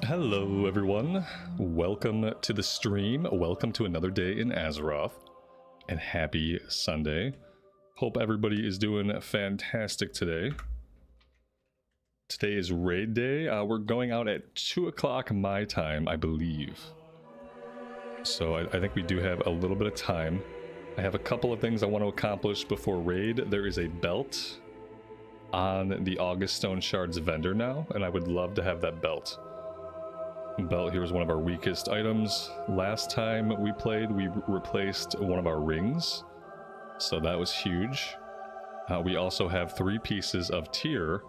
Hello everyone, welcome to the stream, welcome to another day in Azeroth, and happy Sunday. Hope everybody is doing fantastic today. Today is raid day. We're going out at 2 o'clock my time, I believe. So I think we do have a little bit of time. I have a couple of things I want to accomplish before raid. There is a belt on the August Stone Shards vendor now, and I would love to have that belt. Belt here is one of our weakest items. Last time we played, we replaced one of our rings, so that was huge. We also have 3 pieces of tier,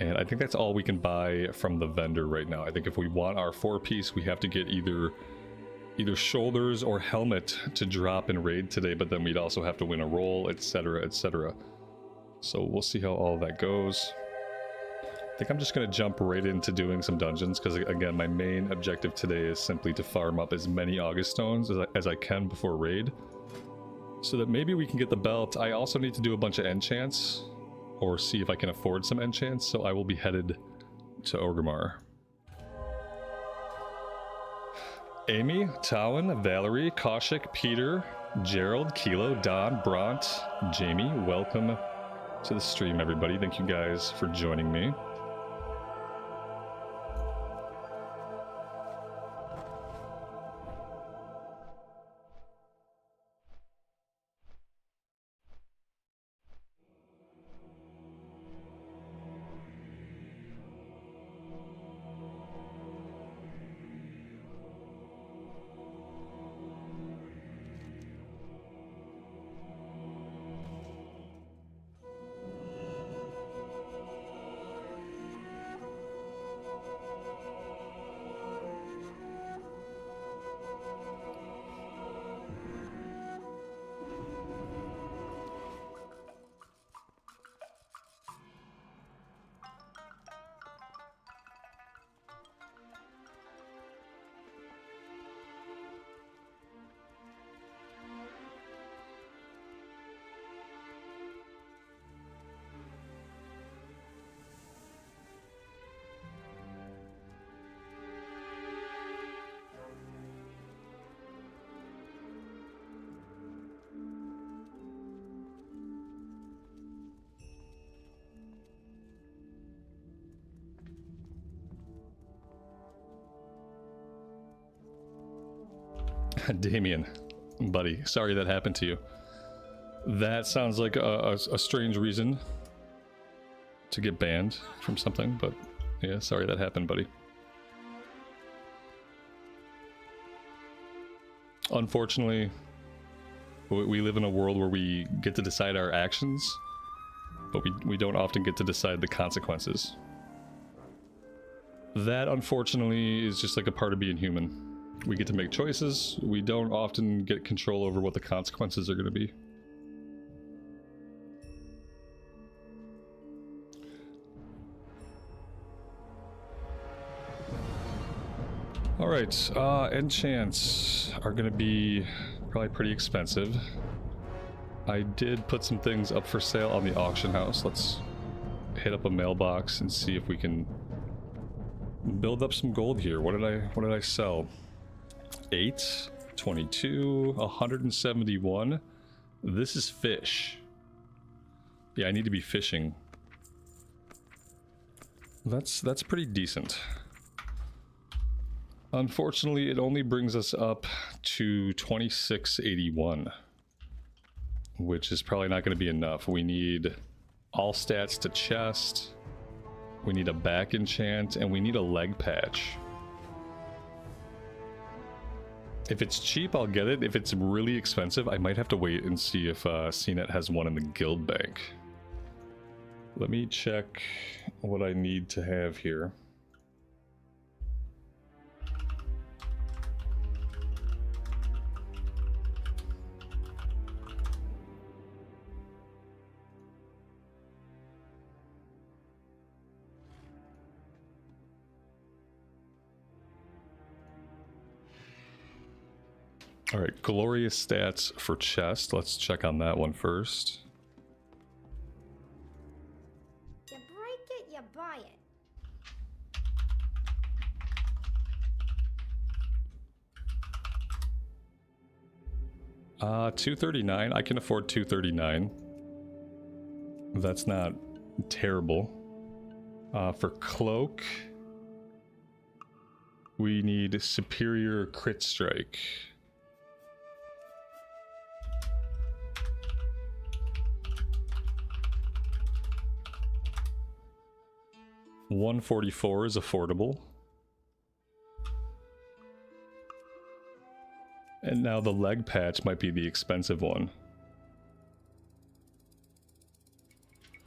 and I think that's all we can buy from the vendor right now. I think if we want our 4-piece, we have to get either shoulders or helmet to drop in raid today, but then we'd also have to win a roll, etc, etc. So we'll see how all that goes. I think I'm just going to jump right into doing some dungeons, because again, my main objective today is simply to farm up as many August Stones as I can before raid, so that maybe we can get the belt. I also need to do a bunch of enchants, or see if I can afford some enchants, so I will be headed to Orgrimmar. Amy, Tawin, Valerie, Kaushik, Peter, Gerald, Kilo, Don, Bront, Jamie, welcome to the stream, everybody. Thank you guys for joining me. Damien, buddy, sorry that happened to you. That sounds like a strange reason to get banned from something, but yeah, sorry that happened, buddy. Unfortunately, we live in a world where we get to decide our actions, but we don't often get to decide the consequences. That, unfortunately, is just like a part of being human. We get to make choices. We don't often get control over what the consequences are going to be. Alright, enchants are going to be probably pretty expensive. I did put some things up for sale on the auction house. Let's hit up a mailbox and see if we can build up some gold here. What did I sell? 8, 22, 171. This is fish. Yeah, I need to be fishing. That's pretty decent. Unfortunately, it only brings us up to 2681, which is probably not going to be enough. We need all stats to chest. We need a back enchant, and we need a leg patch. If it's cheap, I'll get it. If it's really expensive, I might have to wait and see if CNET has one in the guild bank. Let me check what I need to have here. All right, glorious stats for chest. Let's check on that one first. You break it, you buy it. 239. I can afford 239. That's not terrible. For cloak, we need superior crit strike. $144 is affordable. And now the leg patch might be the expensive one.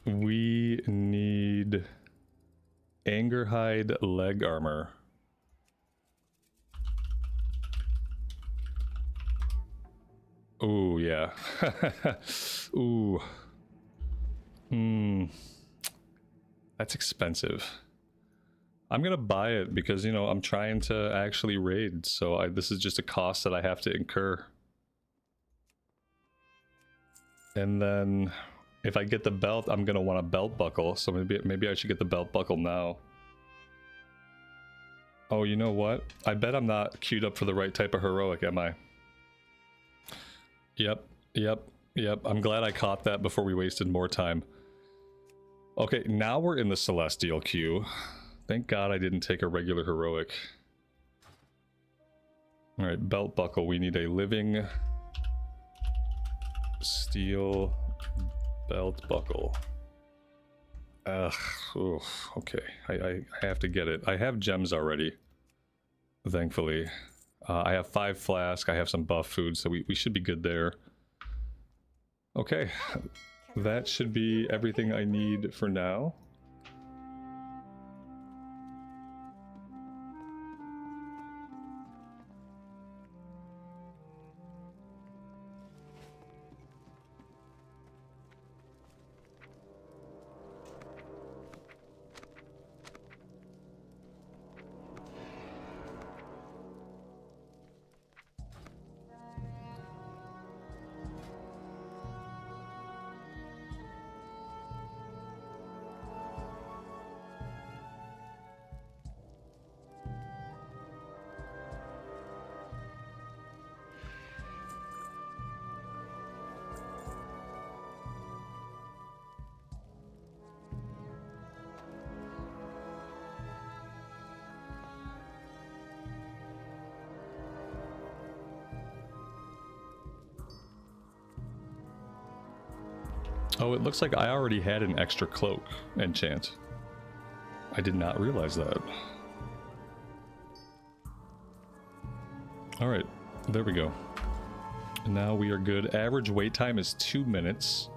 We need Angerhide leg armor. Ooh, yeah. Ooh. That's expensive. I'm gonna buy it because, you know, I'm trying to actually raid, so this is just a cost that I have to incur. And then if I get the belt, I'm gonna want a belt buckle, so maybe I should get the belt buckle now. Oh, you know what? I bet I'm not queued up for the right type of heroic, am I? Yep. I'm glad I caught that before we wasted more time. Okay, now we're in the Celestial queue. Thank God I didn't take a regular heroic. Alright, belt buckle. We need a living steel belt buckle. Ugh, oof, okay. I have to get it. I have gems already, thankfully. I have 5 flask, I have some buff food, so we should be good there. Okay, that should be everything I need for now. Oh, it looks like I already had an extra cloak enchant. I did not realize that. Alright, there we go. Now we are good. Average wait time is 2 minutes.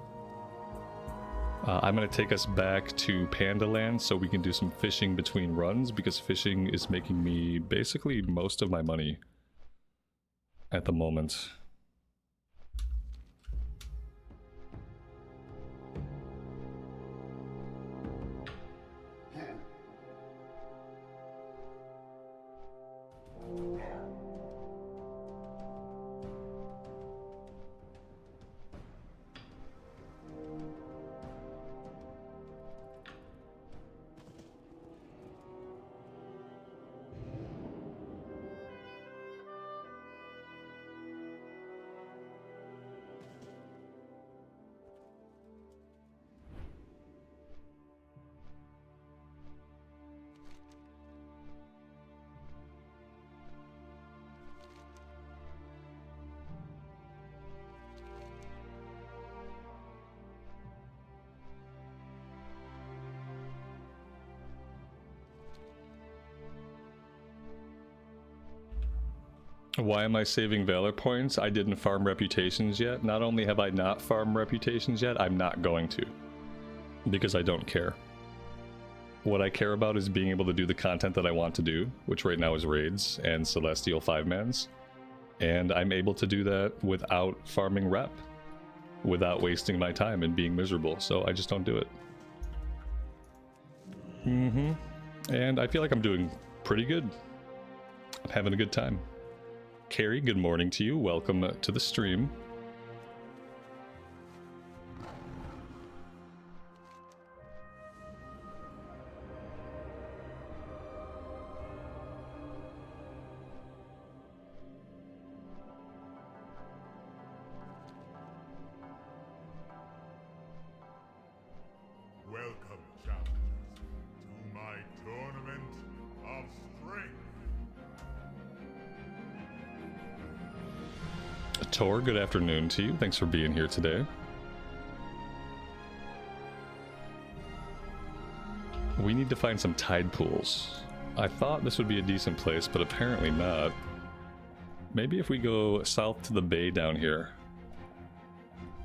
I'm going to take us back to Pandaland so we can do some fishing between runs, because fishing is making me basically most of my money at the moment. Why am I saving Valor points? I didn't farm reputations yet. Not only have I not farmed reputations yet, I'm not going to. Because I don't care. What I care about is being able to do the content that I want to do, which right now is raids and Celestial 5-mans. And I'm able to do that without farming rep. Without wasting my time and being miserable, so I just don't do it. And I feel like I'm doing pretty good. I'm having a good time. Carrie, good morning to you. Welcome to the stream. Welcome, challengers, to my tournament of strength. Tor, good afternoon to you. Thanks for being here today. We need to find some tide pools. I thought this would be a decent place, but apparently not. Maybe if we go south to the bay down here.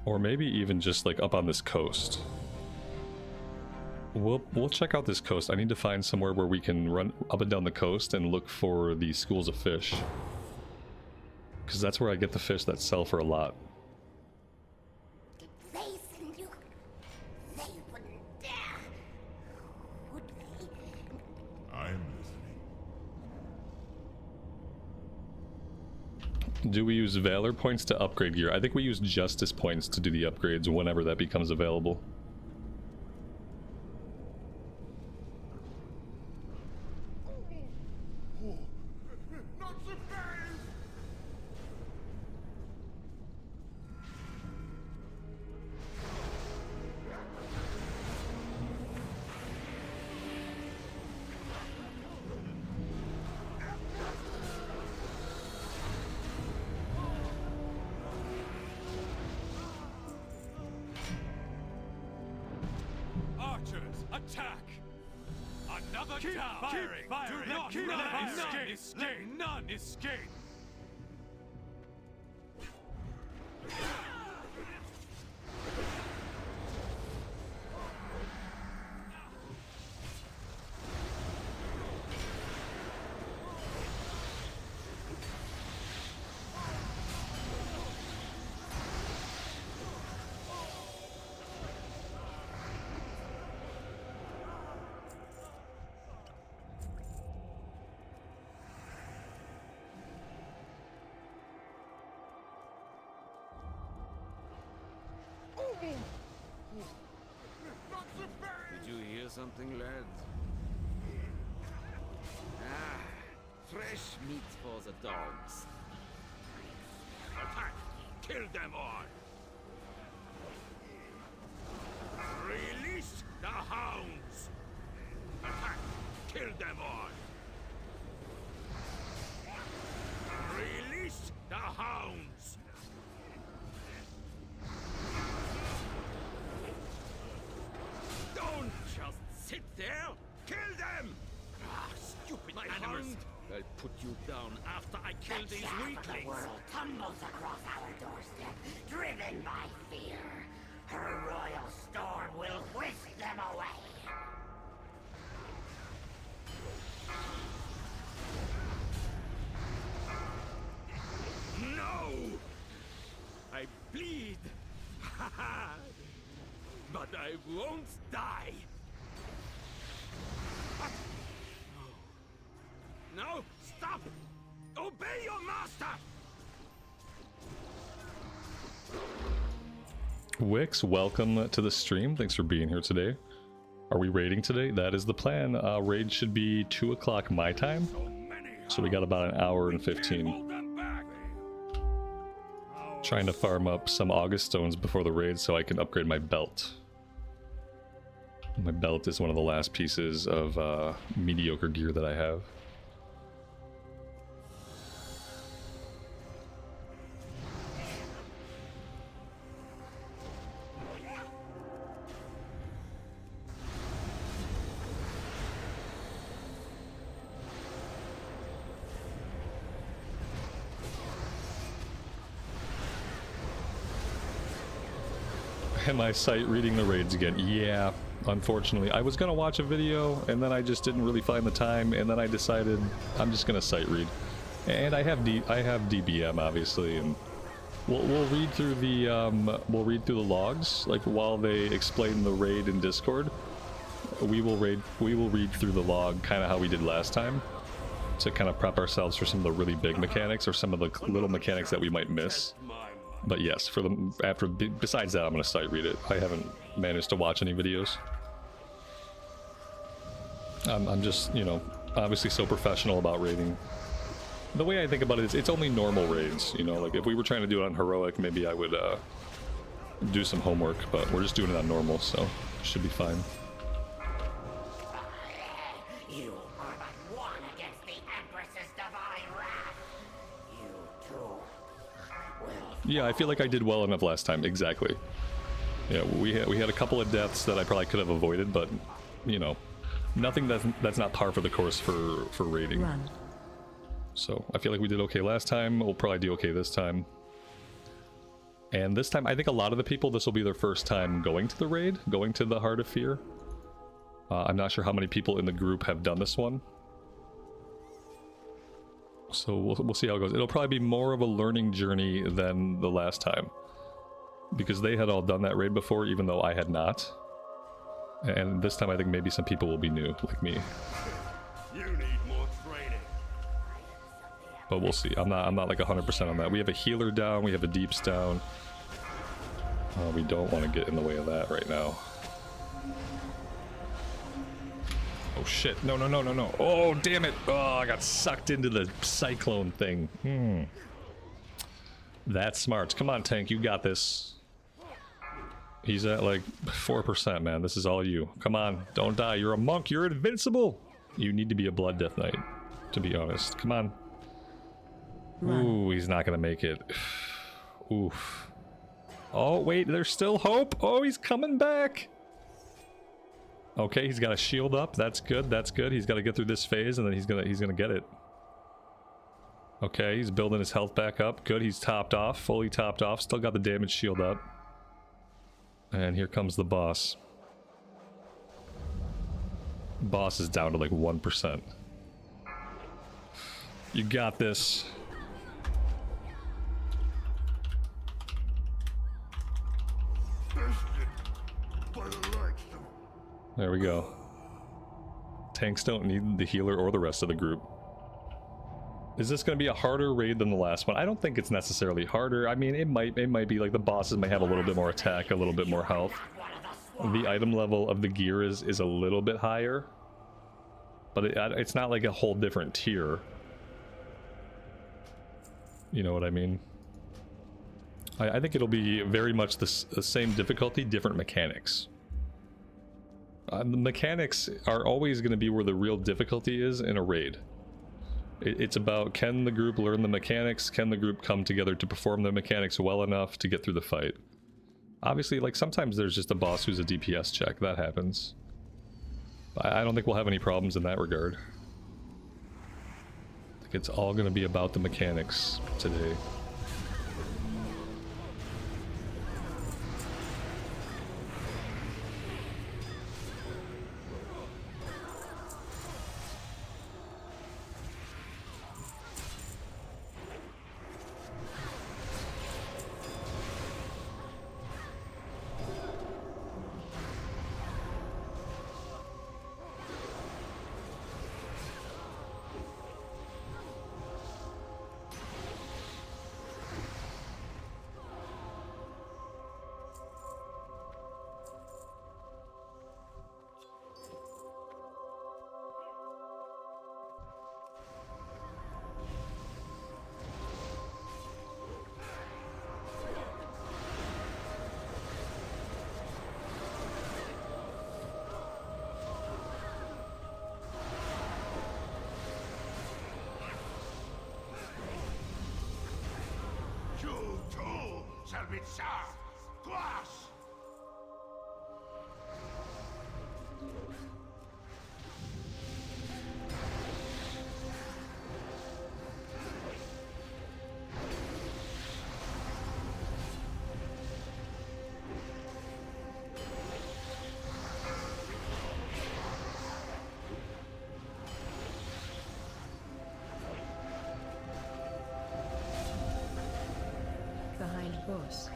Or maybe even just like up on this coast. We'll check out this coast. I need to find somewhere where we can run up and down the coast and look for the schools of fish. Because that's where I get the fish that sell for a lot. They knew they wouldn't dare, would they? I'm listening. Do we use Valor points to upgrade gear? I think we use Justice points to do the upgrades whenever that becomes available. Not so fast! Archers, attack! Another down! Keep firing! None escape! Not so fast! Did you hear something, lad? Ah, fresh meat for the dogs. Attack! Kill them all! Release the hounds! Attack! Kill them all! Release the hounds! Don't just sit there! Kill them! Ah, stupid animals! I'll put you down after I kill these Shaft of the weaklings. world tumbles across our doorstep, driven by fear. Her royal storm will whisk them away. No! I bleed! But I won't die! No! Stop! Obey your master! Wix, welcome to the stream. Thanks for being here today. Are we raiding today? That is the plan. Raid should be 2 o'clock my time. So we got about an hour and 15. Hold them back! Trying to farm up some August stones before the raid so I can upgrade my belt. My belt is one of the last pieces of mediocre gear that I have. Am I sight reading the raids again? Yeah, unfortunately. I was gonna watch a video and then I just didn't really find the time, and then I decided I'm just gonna sight read. And I have DBM obviously, and we'll read through the logs like while they explain the raid in Discord. We will read through the log kind of how we did last time to kind of prep ourselves for some of the really big mechanics or some of the little mechanics that we might miss. But yes, besides that, I'm gonna sight read it. I haven't managed to watch any videos. I'm just, you know, obviously so professional about raiding. The way I think about it is, it's only normal raids. You know, like if we were trying to do it on heroic, maybe I would do some homework. But we're just doing it on normal, so Should be fine. You are but one against the Empress's divine wrath. You too will. Yeah, I feel like I did well enough last time. Exactly. Yeah, we had a couple of deaths that I probably could have avoided, but you know, nothing that's not par for the course for raiding. Run. So I feel like we did okay last time. We'll probably do okay this time. And this time, I think a lot of the people, this will be their first time going to the raid, going to the Heart of Fear. I'm not sure how many people in the group have done this one. So we'll see how it goes. It'll probably be more of a learning journey than the last time, because they had all done that raid before, even though I had not. And this time I think maybe some people will be new, like me. You need more training. But we'll see. I'm not like 100% on that. We have a healer down, we have a deeps down. We don't want to get in the way of that right now. Oh shit, no, no, no, no, no. Oh, damn it. Oh, I got sucked into the cyclone thing. That's smart. Come on, tank, you got this. He's at like 4%, man. This is all you. Come on, don't die. You're a monk, you're invincible. You need to be a Blood Death Knight, to be honest. Come on. Ooh, he's not gonna make it. Oof. Oh, wait, there's still hope. Oh, he's coming back. Okay, he's got a shield up. That's good. That's good. He's got to get through this phase, and then he's gonna get it. Okay, he's building his health back up. Good. He's topped off, fully topped off. Still got the damage shield up. And here comes the boss. Boss is down to like 1%. You got this. There we go. Tanks don't need the healer or the rest of the group. Is this going to be a harder raid than the last one? I don't think it's necessarily harder. I mean, it might be like the bosses might have a little bit more attack, a little bit more health. The item level of the gear is a little bit higher. But it's not like a whole different tier. You know what I mean? I think it'll be very much the same difficulty, different mechanics. The mechanics are always going to be where the real difficulty is in a raid. It's about, can the group learn the mechanics? Can the group come together to perform the mechanics well enough to get through the fight? Obviously, like, sometimes there's just a boss who's a DPS check. That happens. I don't think we'll have any problems in that regard. I think it's all going to be about the mechanics today. Shall be charged. Squash! Behind boss.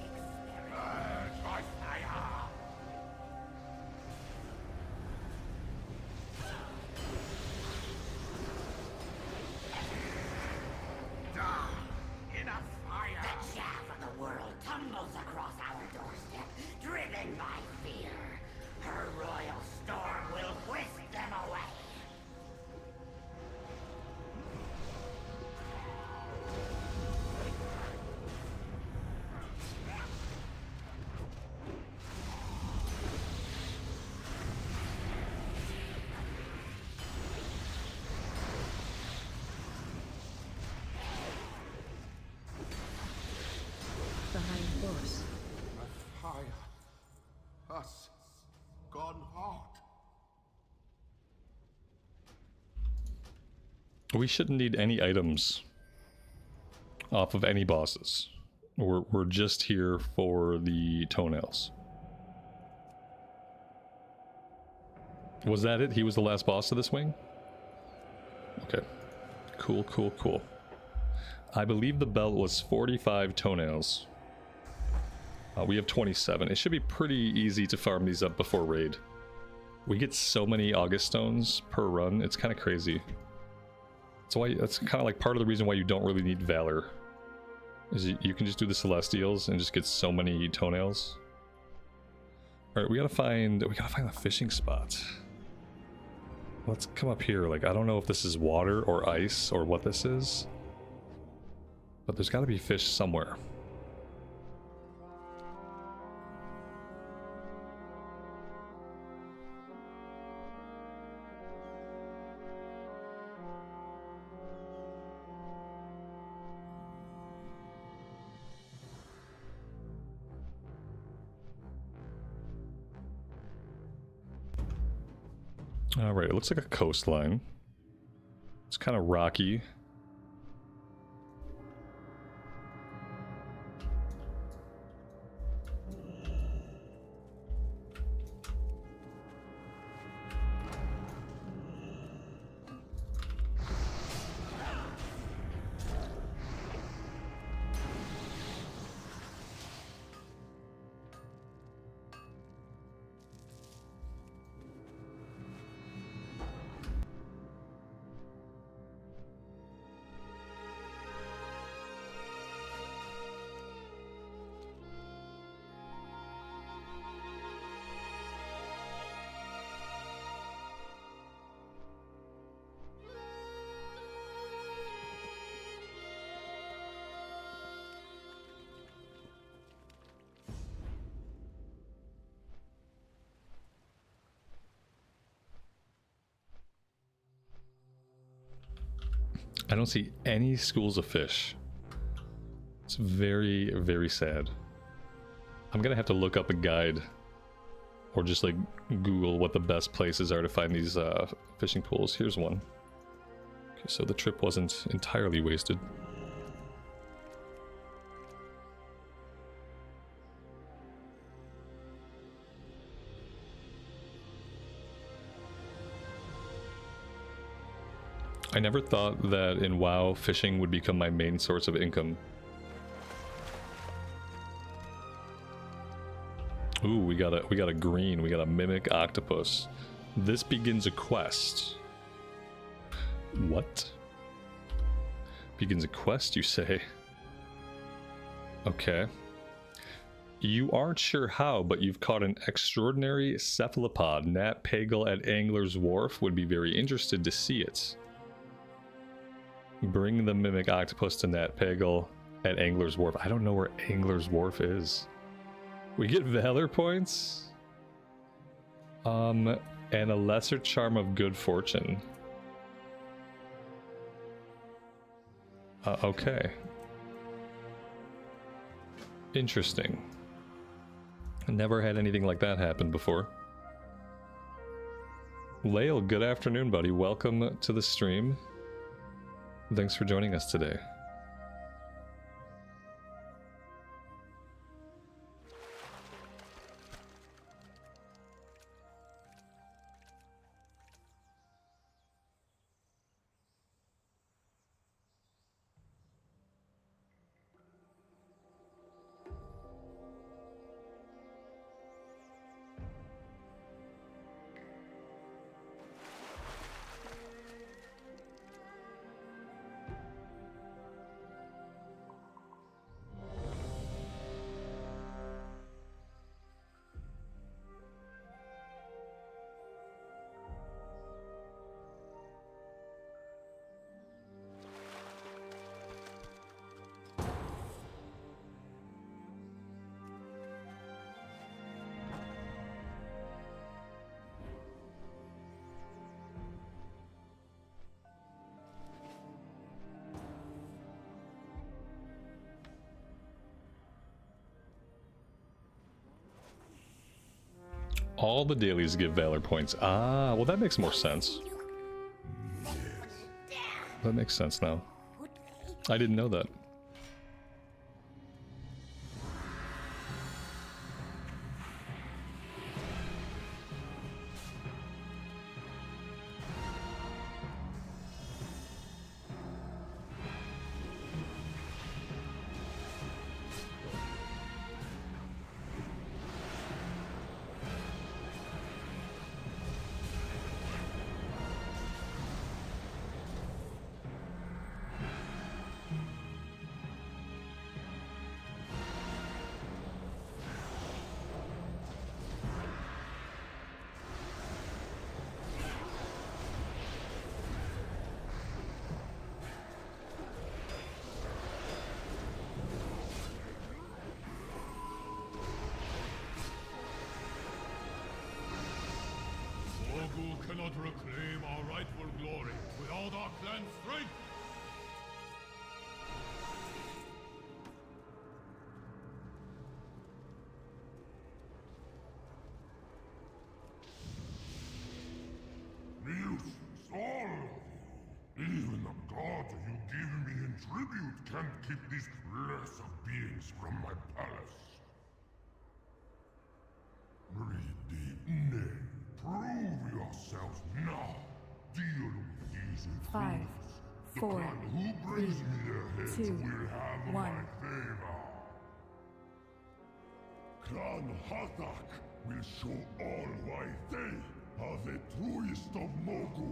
us gone hard. We shouldn't need any items off of any bosses. We're just here for the toenails. Was that it? He was the last boss of this wing? Okay. Cool, cool, cool. I believe the belt was 45 toenails. We have 27. It should be pretty easy to farm these up before raid. We get so many August stones per run, it's kind of crazy. That's kind of like part of the reason why you don't really need Valor. Is you can just do the Celestials and just get so many toenails. Alright, we gotta find the fishing spot. Let's come up here. Like, I don't know if this is water or ice or what this is. But there's gotta be fish somewhere. Alright, it looks like a coastline. It's kind of rocky. I don't see any schools of fish. It's very, very sad. I'm gonna have to look up a guide or just like Google what the best places are to find these fishing pools. Here's one. Okay, so the trip wasn't entirely wasted. I never thought that in WoW fishing would become my main source of income. Ooh, we got a green, we got a mimic octopus. This begins a quest. What? Begins a quest, you say? Okay. You aren't sure how, but you've caught an extraordinary cephalopod. Nat Pagal at Angler's Wharf would be very interested to see it. Bring the mimic octopus to Nat Pagal at Angler's Wharf. I don't know where Angler's Wharf is. We get Valor points. And a lesser charm of good fortune. Okay. Interesting. Never had anything like that happen before. Lael, good afternoon, buddy. Welcome to the stream. Thanks for joining us today. All the dailies give valor points. Ah, well that makes more sense. That makes sense now. I didn't know that. Cannot reclaim our rightful glory without our clan's strength. Muse, all of you. Even the gods you give me in tribute can't keep these blessed beings from my palace. Breathe deep, nay. Prove yourselves now. Deal with these intruders. 5, 4, The clan who brings me their heads 2, will have 1. my favor. Clan Hathak will show all why they are the truest of Mogu.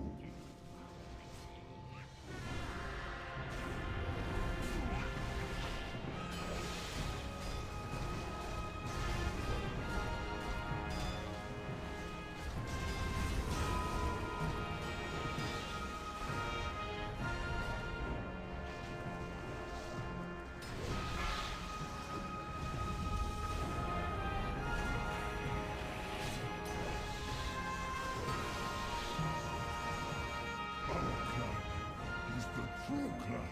True clan.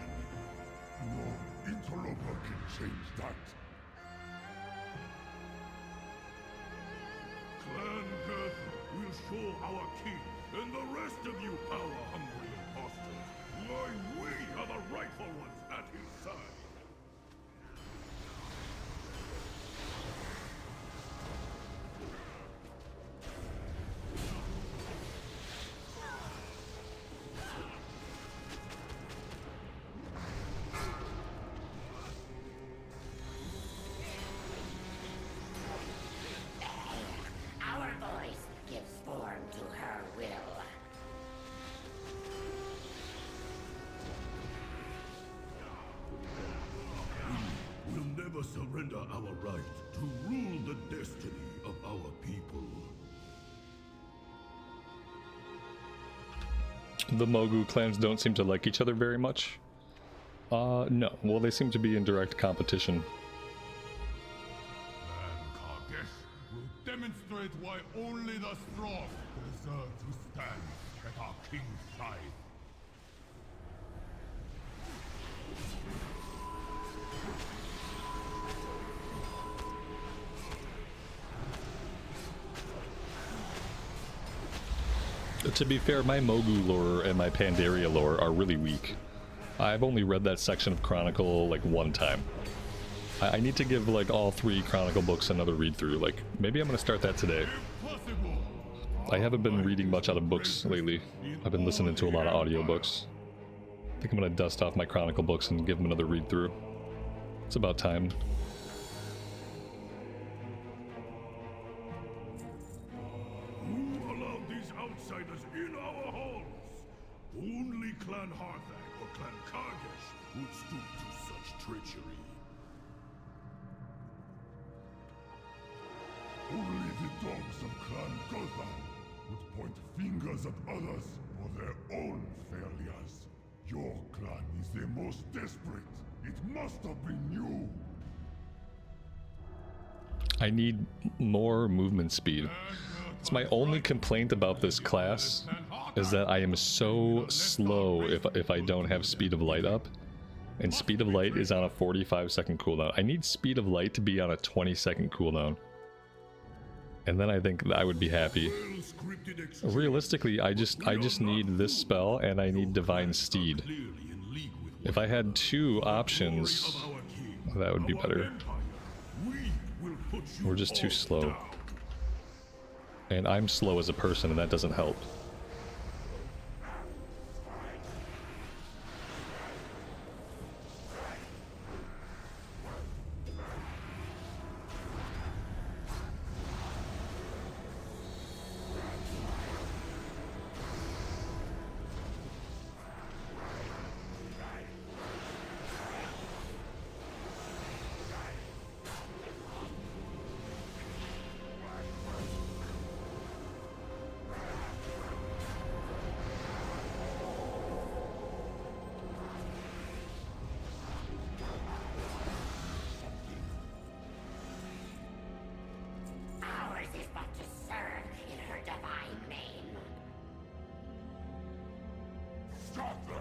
No interloper can change that. Clan Girth will show our king and the rest of you power-hungry imposters why we are the rightful ones at his side. Our voice gives form to her will. We'll never surrender our right to rule the destiny of our people. The Mogu clans don't seem to like each other very much. No. Well, they seem to be in direct competition. Clan Kargesh will demonstrate why only the strong deserve to stand at our king's side. To be fair, my Mogu lore and my Pandaria lore are really weak. I've only read that section of Chronicle like one time. I need to give like all 3 Chronicle books another read through. Like maybe I'm gonna start that today. Impossible! I haven't been reading much out of books lately. I've been listening to a lot of audiobooks. I think I'm gonna dust off my Chronicle books and give them another read through. It's about time. Who allowed these outsiders in our halls? Only Clan Harthak or Clan Kargesh would stoop to such treachery. Only the dogs of Clan Gothan would point fingers at others for their own failures. Your clan is the most desperate. It must have been you. I need more movement speed. It's my only complaint about this class is that I am so slow if I don't have Speed of Light up. And Speed of Light is on a 45-second cooldown. I need Speed of Light to be on a 20-second cooldown. and then I think I would be happy. Realistically, I just need this spell, and I need Divine Steed. If I had 2 options, that would be better. We're just too slow. And I'm slow as a person, and that doesn't help. Ours is but to serve in her divine name. Stop them!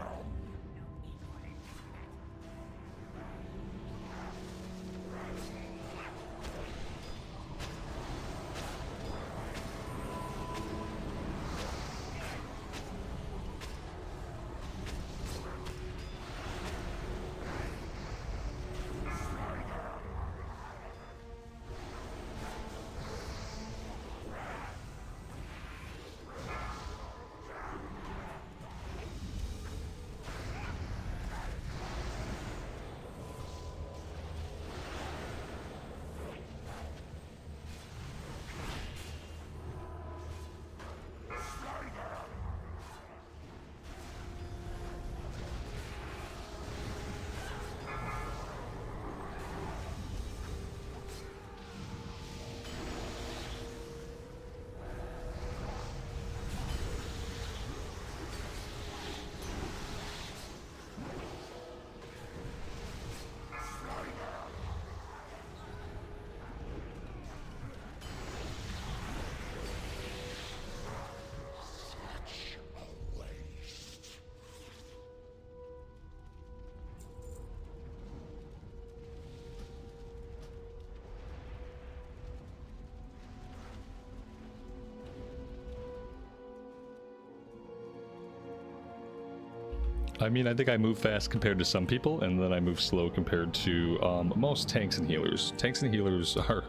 I mean, I think I move fast compared to some people, and then I move slow compared to most tanks and healers. Tanks and healers are,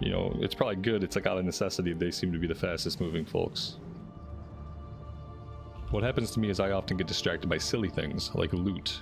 you know, it's probably good. It's like out of necessity. They seem to be the fastest moving folks. What happens to me is I often get distracted by silly things, like loot.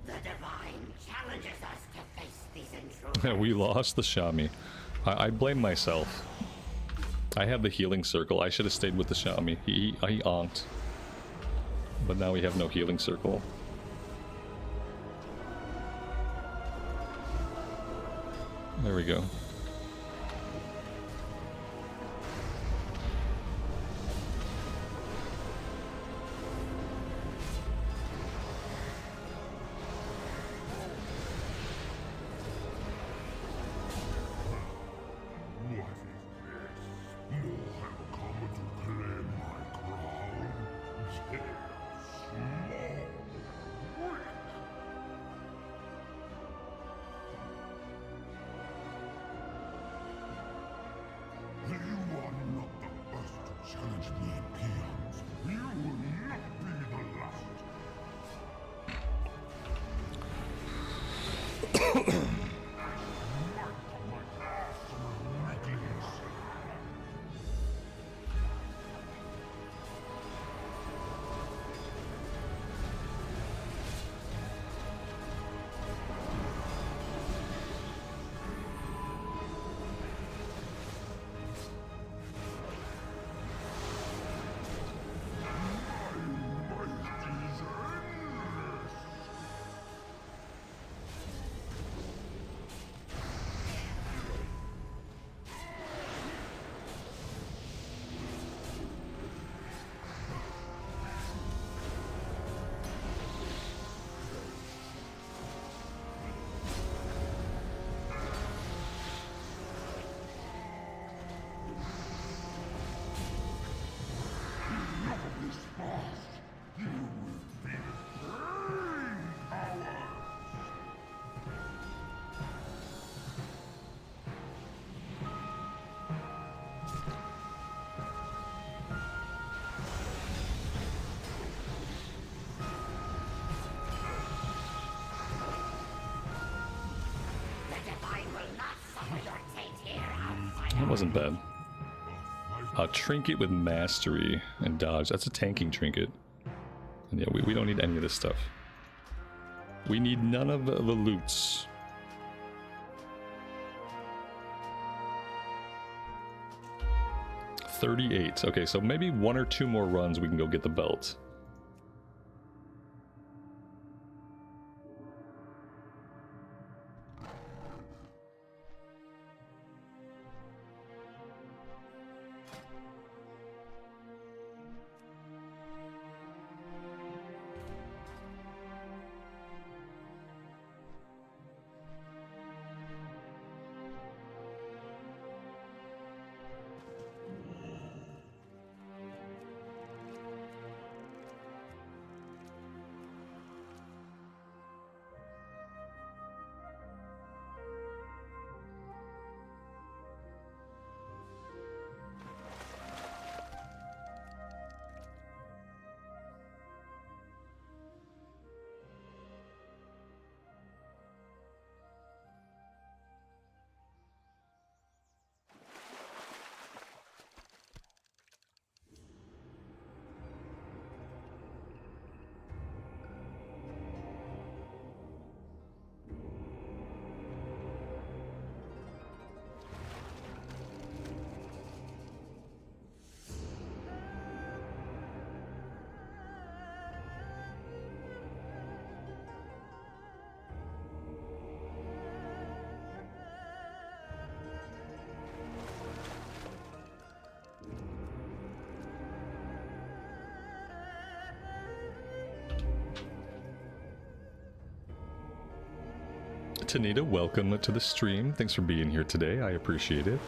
The divine challenges us to face these intruders. We lost the Shami. I blame myself. I have the healing circle. I should have stayed with the Shami. He onked. But now we have no healing circle. There we go. wasn't bad. A trinket with mastery and dodge. That's a tanking trinket. And yeah, we don't need any of this stuff. We need none of the loots. $38. Okay, so maybe 1 or 2 more runs we can go get the belt. Tanita, welcome to the stream. Thanks for being here today. I appreciate it.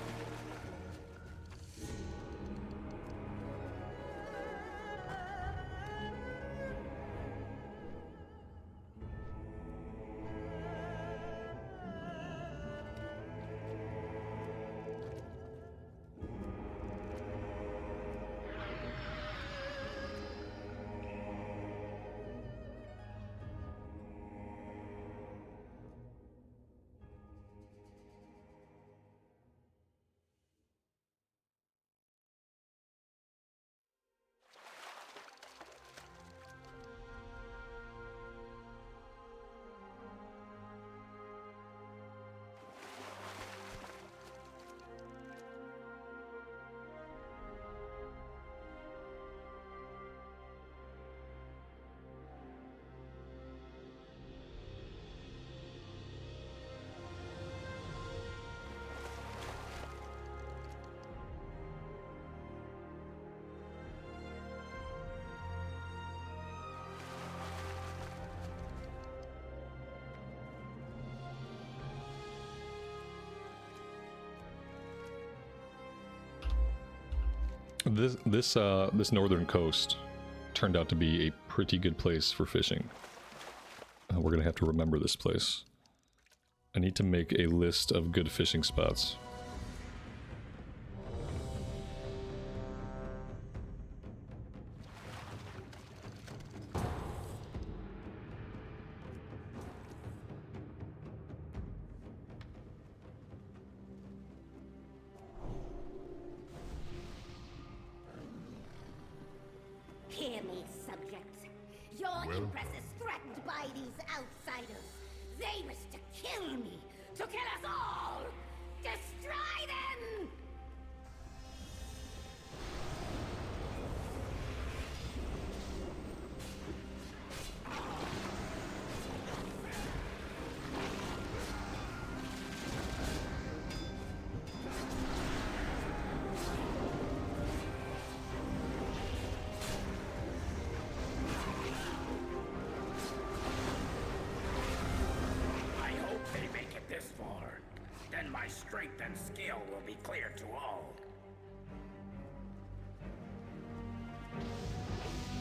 This northern coast turned out to be a pretty good place for fishing. We're gonna have to remember this place. I need to make a list of good fishing spots. Hear me, subjects. Your Empress is threatened by these outsiders. They wish to kill me, to kill us all! Destroy them! Strength and skill will be clear to all.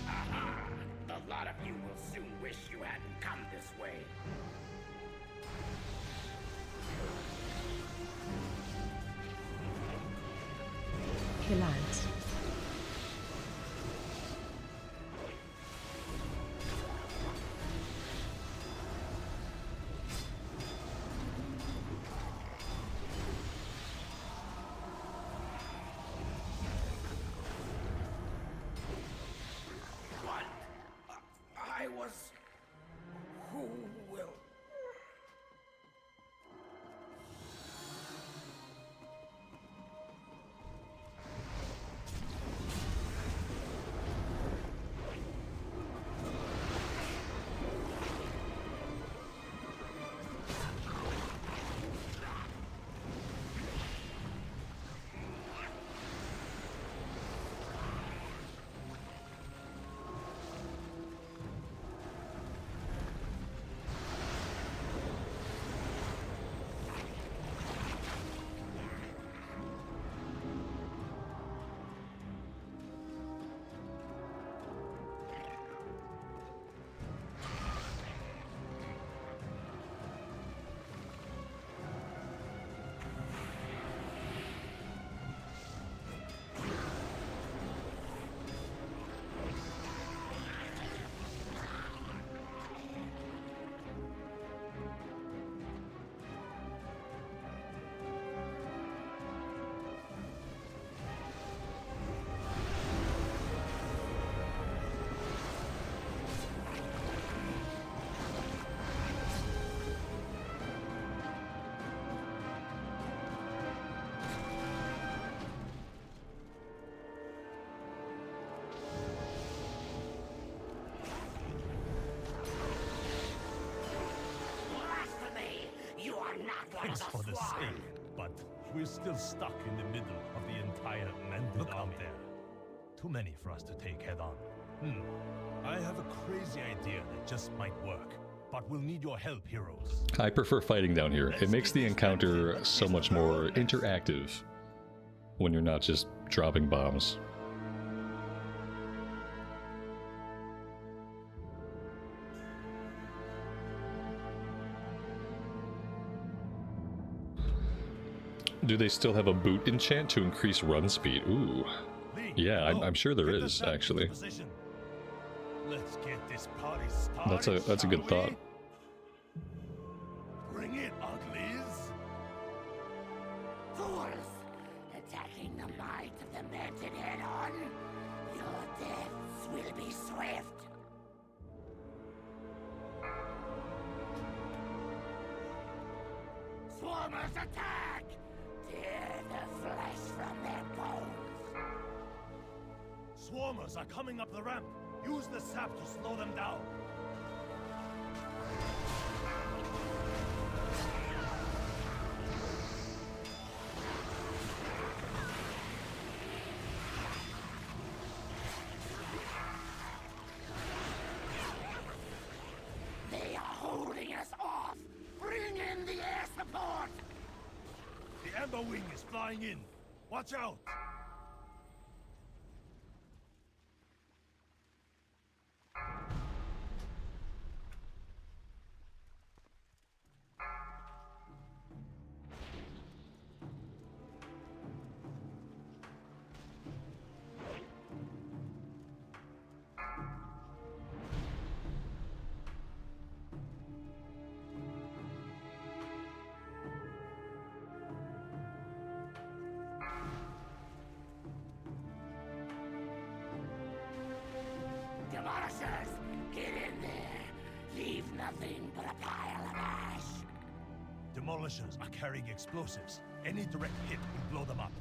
Aha! The lot of you will soon wish you hadn't come this way. Kill ants. Thanks for the save, but we're still stuck in the middle of the entire Mended army there. Too many for us to take head on. I have a crazy idea that just might work, but we'll need your help, heroes. I prefer fighting down here. It makes the encounter so much more interactive when you're not just dropping bombs. Do they still have a boot enchant to increase run speed? Ooh. Yeah, I'm sure there is, actually. Let's get this party started. That's a good thought. Bring it, uglies. Fools! Attacking the might of the Mended head-on. Your deaths will be swift. Swarmers attack! Tear the flesh from their bones. Swarmers are coming up the ramp. Use the sap to slow them down. They are holding us off! Bring in the air support! The Amber Wing is flying in. Watch out! Demolishers, get in there. Leave nothing but a pile of ash. Demolishers are carrying explosives. Any direct hit will blow them up.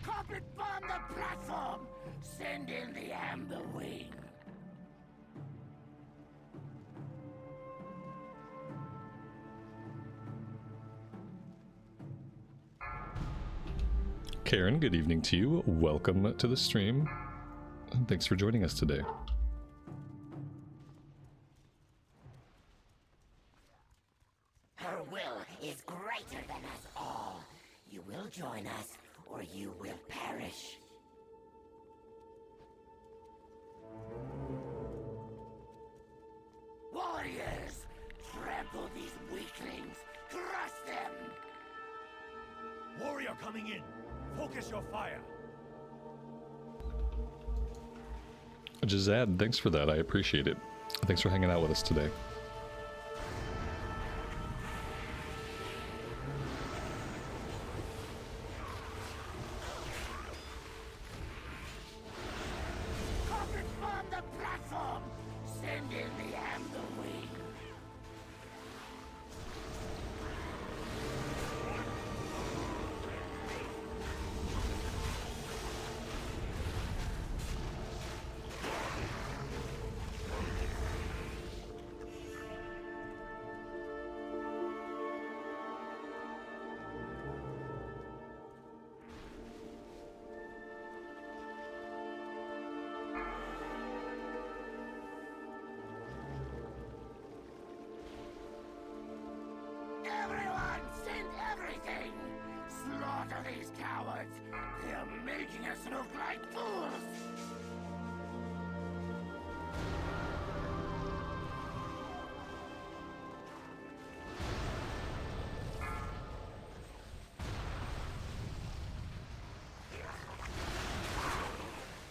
Carpet bomb the platform! Send in the Amber Wing. Karen, good evening to you. Welcome to the stream. And thanks for joining us today. Her will is greater than us all. You will join us, or you will perish. Warriors! Trample these weaklings! Crush them! Warrior coming in. Focus your fire. Jazad, thanks for that. I appreciate it. Thanks for hanging out with us today. Carpet bomb the platform! Send in the Amber Wing. Everyone, send everything! Slaughter these cowards! They're making us look like fools!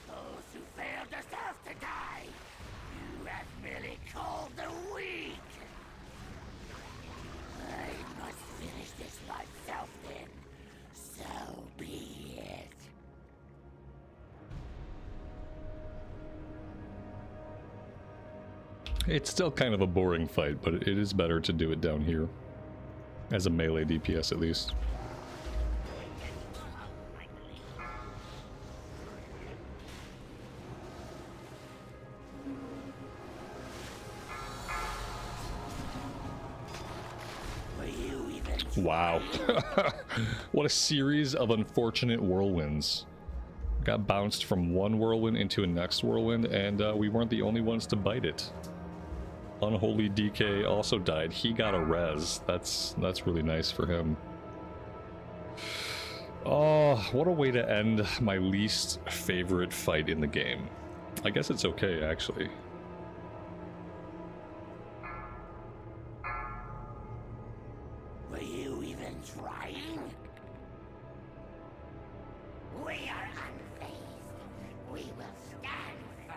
Those who fail deserve to die! You have merely called the weak! I must finish this myself then. So be it. It's still kind of a boring fight, but it is better to do it down here. As a melee DPS, at least. Wow. What a series of unfortunate whirlwinds. Got bounced from one whirlwind into a next whirlwind, and we weren't the only ones to bite it. Unholy DK also died. He got a res. That's really nice for him. Oh, what a way to end my least favorite fight in the game. I guess it's okay, actually. Were you even trying? We are unfazed. We will stand firm.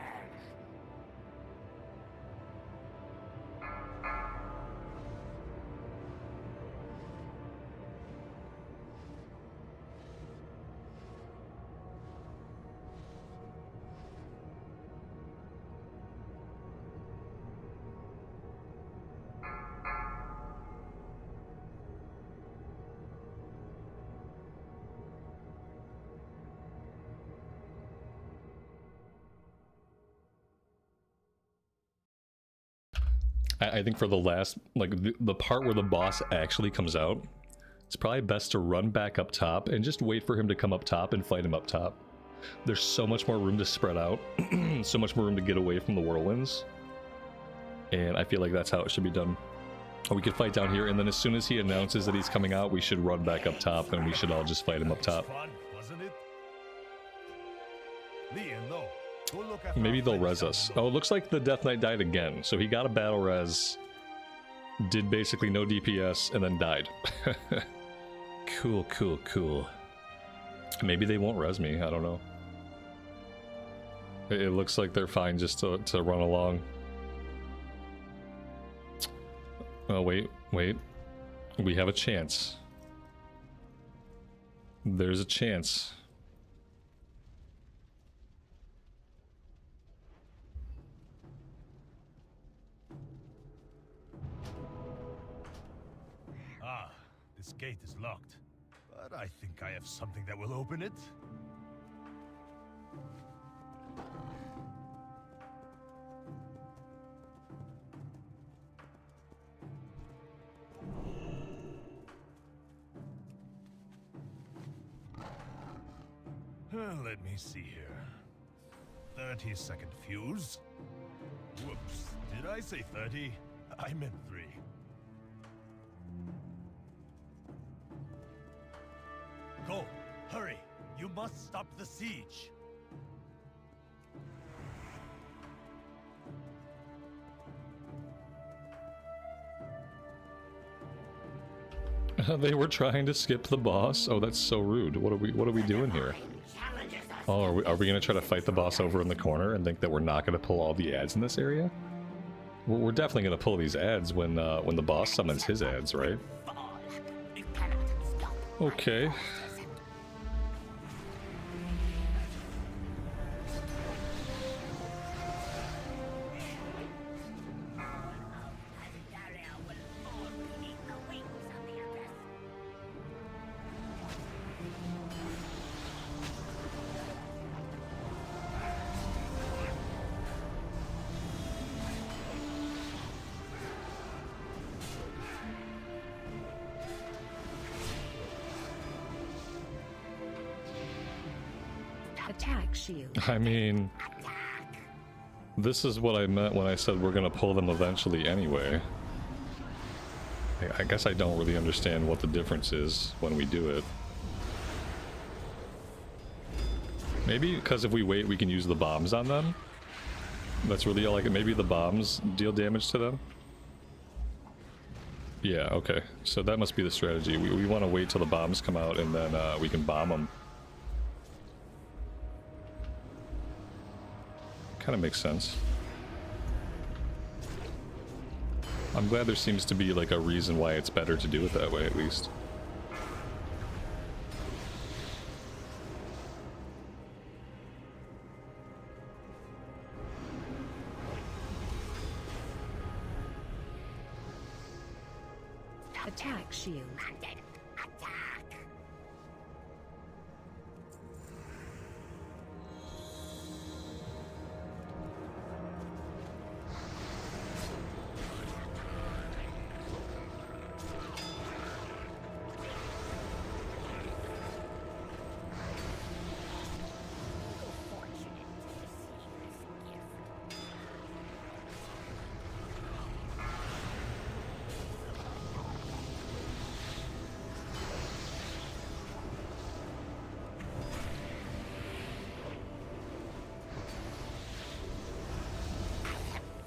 I think for the last, like, the part where the boss actually comes out, it's probably best to run back up top and just wait for him to come up top and fight him up top. There's so much more room to spread out, so much more room to get away from the whirlwinds, and I feel like that's how it should be done. We could fight down here, and then as soon as he announces that he's coming out, we should run back up top, and we should all just fight him up top. Fun, wasn't it? Lee and Lo, go look after Maybe our they'll friends res us. down Oh, it looks like the Death Knight died again. So he got a battle res, did basically no DPS, and then died. Cool, cool, cool. Maybe they won't res me, I don't know. It looks like they're fine just to run along. Oh, wait. We have a chance. There's a chance. Ah, this gate is locked, but I think I have something that will open it. Let me see here. 30-second fuse. Whoops, did I say 30? I meant 3. Go! Hurry! You must stop the siege! They were trying to skip the boss? Oh, that's so rude. What are we doing here? Oh, are we gonna try to fight the boss over in the corner and think that we're not gonna pull all the ads in this area? Well, we're definitely gonna pull these ads when the boss summons his ads, right? Okay. Attack shield. I mean, this is what I meant when I said we're gonna pull them eventually anyway. I guess I don't really understand what the difference is when we do it. Maybe because if we wait, we can use the bombs on them. That's really all I can. Maybe the bombs deal damage to them. Yeah, okay. So that must be the strategy. We want to wait till the bombs come out and then we can bomb them. Kind of makes sense. I'm glad there seems to be like a reason why it's better to do it that way, at least. Attack shield. Commanded attack.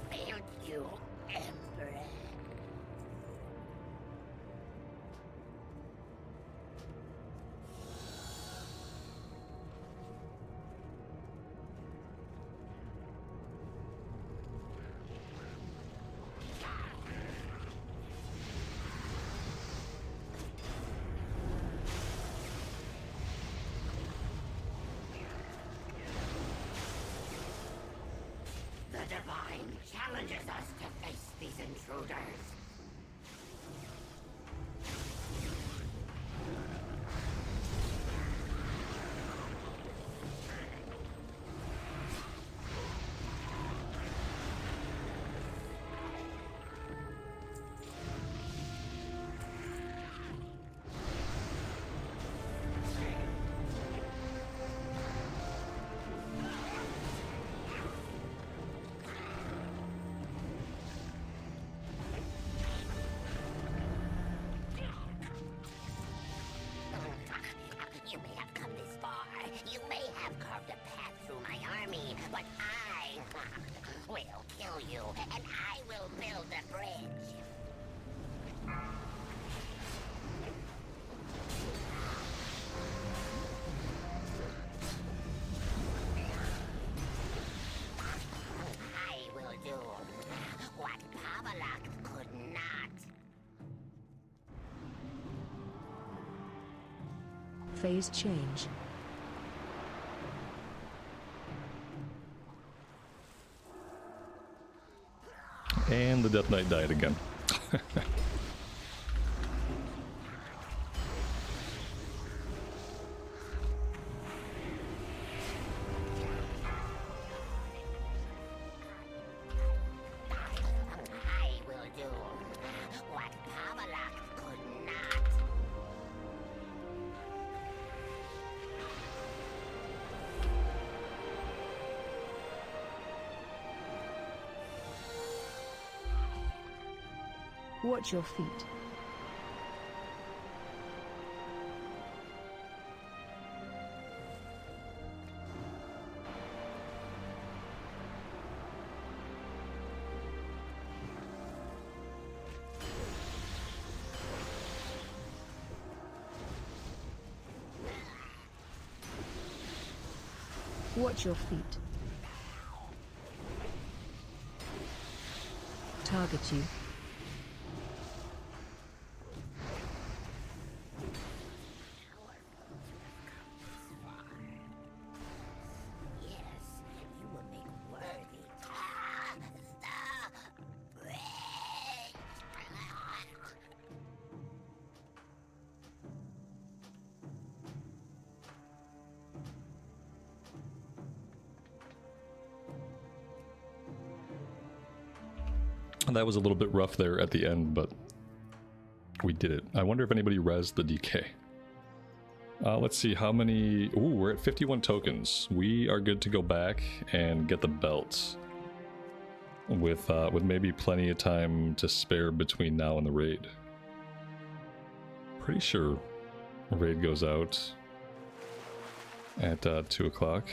Failed you, Emperor. The Divine challenges us to face these intruders. You may have come this far. You may have carved a path through my army, but I will kill you, and I will build a bridge. I will do what Pavalak could not. Phase change. And the Death Knight died again. I will do what Pavalak could not. Watch your feet. Watch your feet. Target you. Yes, you will make worthy the bridge. That was a little bit rough there at the end, but we did it. I wonder if anybody rezzed the DK. Let's see how many... Ooh, we're at 51 tokens. We are good to go back and get the belts. With maybe plenty of time to spare between now and the raid. Pretty sure the raid goes out at 2 o'clock.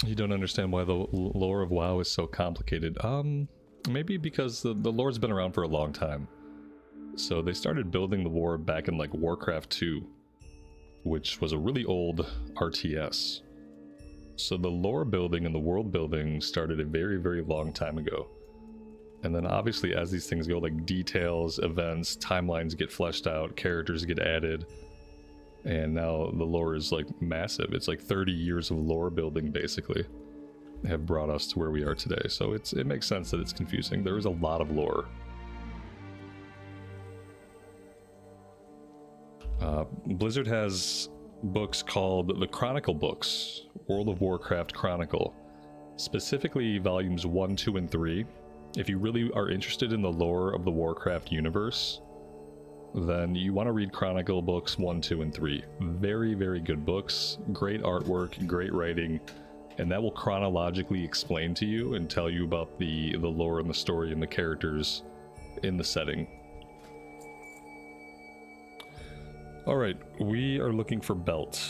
You don't understand why the lore of WoW is so complicated. Maybe because the lore's been around for a long time. So they started building the lore back in like Warcraft 2, which was a really old RTS. So the lore building and the world building started a very, very long time ago. And then obviously as these things go, like details, events, timelines get fleshed out, characters get added. And now the lore is like massive. It's like 30 years of lore building basically have brought us to where we are today. So it makes sense that it's confusing. There is a lot of lore. Blizzard has books called the Chronicle books, World of Warcraft Chronicle, specifically volumes 1, 2, and 3. If you really are interested in the lore of the Warcraft universe, then you want to read Chronicle books 1, 2, and 3. Very, very good books, great artwork, great writing, and that will chronologically explain to you and tell you about the lore and the story and the characters in the setting. Alright, we are looking for belt.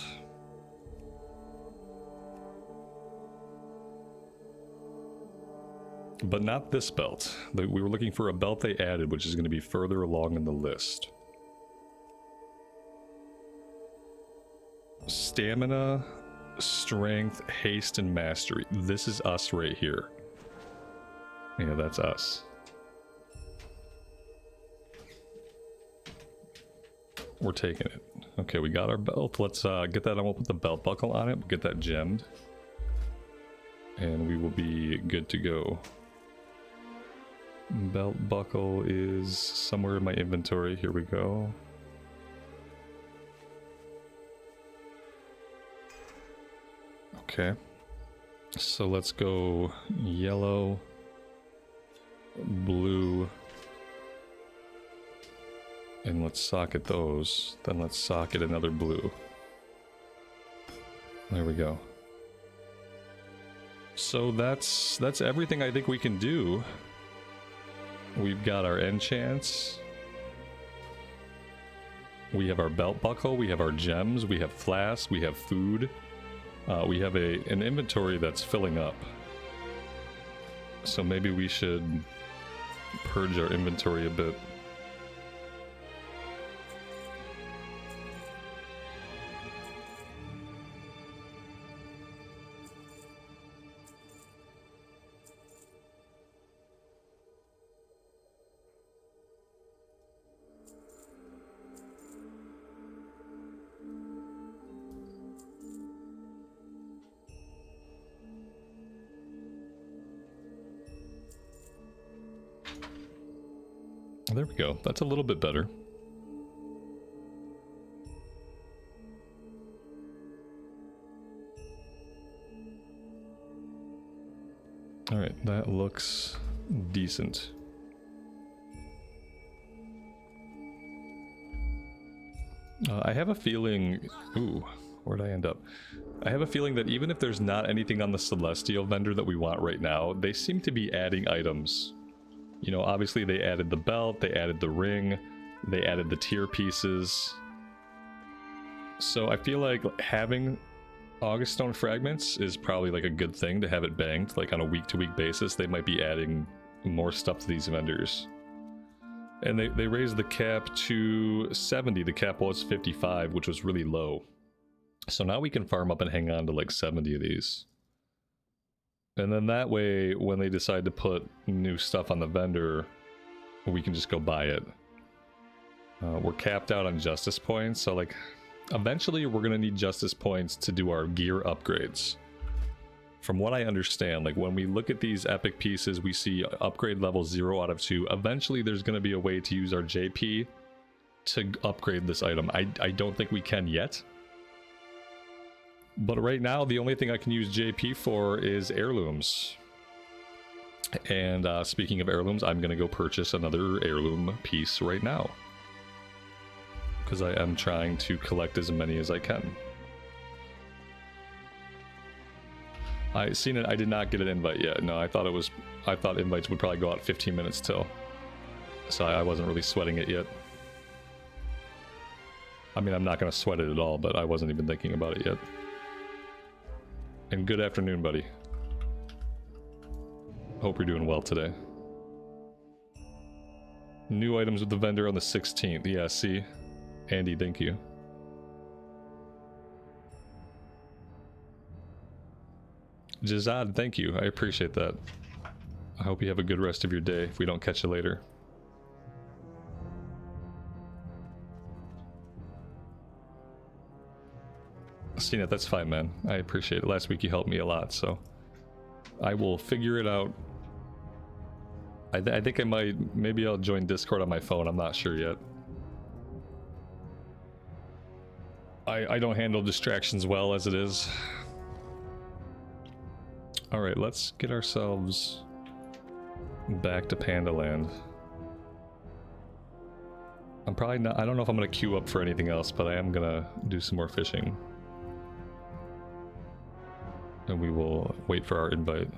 But not this belt. We were looking for a belt they added, which is going to be further along in the list. Stamina, strength, haste, and mastery. This is us right here. Yeah, that's us. We're taking it. Okay, we got our belt. Let's get that on. We'll put the belt buckle on it. We'll get that gemmed. And we will be good to go. Belt buckle is somewhere in my inventory. Here we go. Okay. So let's go yellow, blue, and let's socket those. Then let's socket another blue. There we go. So that's everything I think we can do. We've got our enchants. We have our belt buckle. We have our gems. We have flasks. We have food. We have an inventory that's filling up. So maybe we should purge our inventory a bit. There we go. That's a little bit better. All right, that looks decent. I have a feeling... Ooh, where'd I end up? I have a feeling that even if there's not anything on the Celestial vendor that we want right now, they seem to be adding items. You know, obviously they added the belt, they added the ring, they added the tier pieces. So I feel like having August Stone fragments is probably like a good thing to have it banked. Like on a week-to-week basis, they might be adding more stuff to these vendors. And they raised the cap to 70. The cap was 55, which was really low. So now we can farm up and hang on to like 70 of these. And then that way, when they decide to put new stuff on the vendor, we can just go buy it. We're capped out on justice points, so like, eventually we're gonna need justice points to do our gear upgrades. From what I understand, like when we look at these epic pieces, we see upgrade level 0 out of 2. Eventually there's gonna be a way to use our JP to upgrade this item. I don't think we can yet. But right now, the only thing I can use JP for is heirlooms. And speaking of heirlooms, I'm going to go purchase another heirloom piece right now. Because I am trying to collect as many as I can. I seen it. I did not get an invite yet. No, I thought invites would probably go out 15 minutes till. So I wasn't really sweating it yet. I mean, I'm not going to sweat it at all, but I wasn't even thinking about it yet. And good afternoon, buddy. Hope you're doing well today. New items with the vendor on the 16th. Yeah, see? Andy, thank you. Jazad, thank you. I appreciate that. I hope you have a good rest of your day if we don't catch you later. Stina, that's fine, man. I appreciate it. Last week you helped me a lot, so I will figure it out. I think I might, maybe I'll join Discord on my phone. I'm not sure yet. I don't handle distractions well as it is. All right, let's get ourselves back to Pandaland. I'm probably not, I don't know if I'm gonna queue up for anything else, but I am gonna do some more fishing. And we will wait for our invite.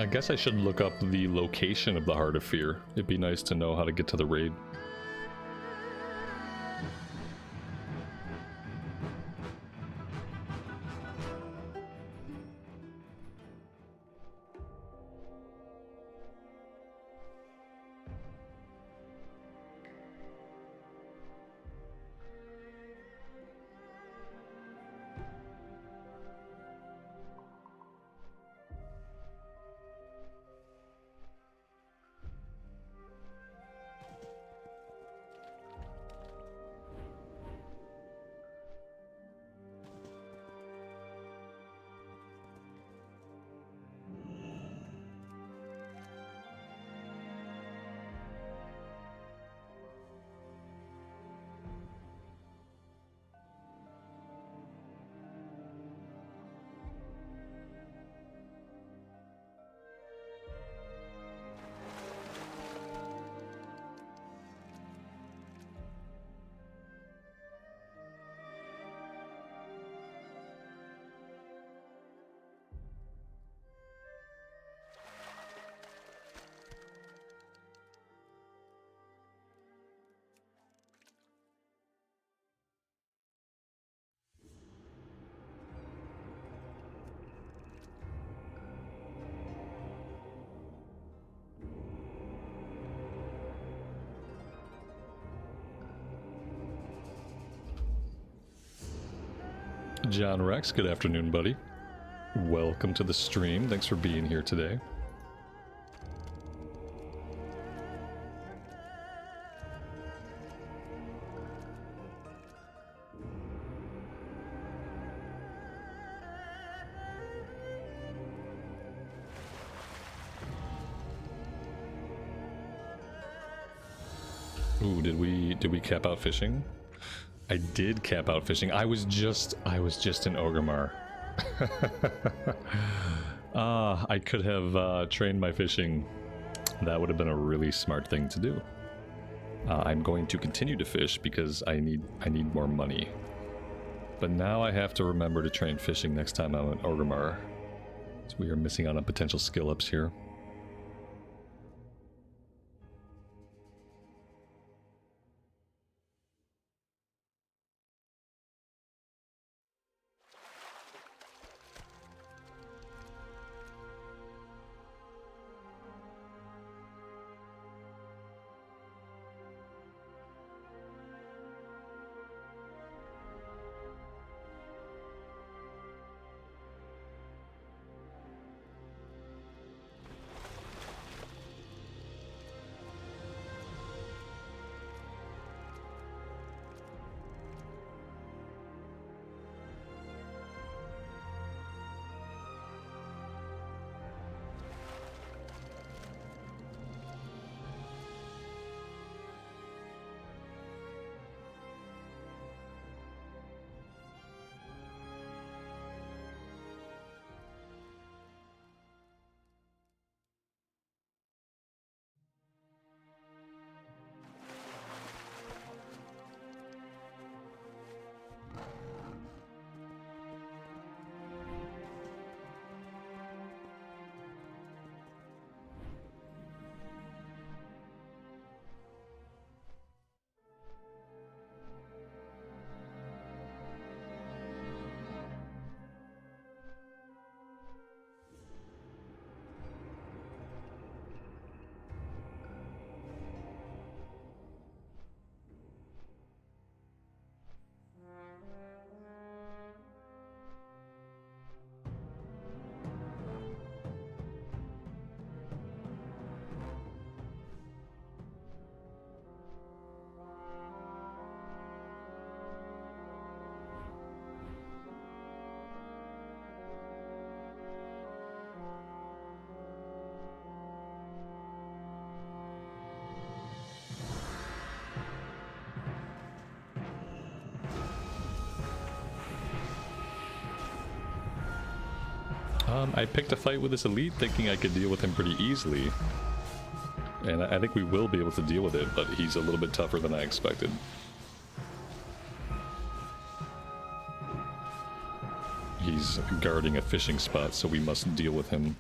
I guess I should look up the location of the Heart of Fear. It'd be nice to know how to get to the raid. John Rex, good afternoon, buddy. Welcome to the stream. Thanks for being here today. Ooh, did we cap out fishing? I did cap out fishing. I was just in Orgrimmar. I could have trained my fishing. That would have been a really smart thing to do. I'm going to continue to fish because I need more money. But now I have to remember to train fishing next time I'm at Orgrimmar. So we are missing out on potential skill ups here. I picked a fight with this elite thinking I could deal with him pretty easily. And I think we will be able to deal with it, but he's a little bit tougher than I expected. He's guarding a fishing spot, so we must deal with him.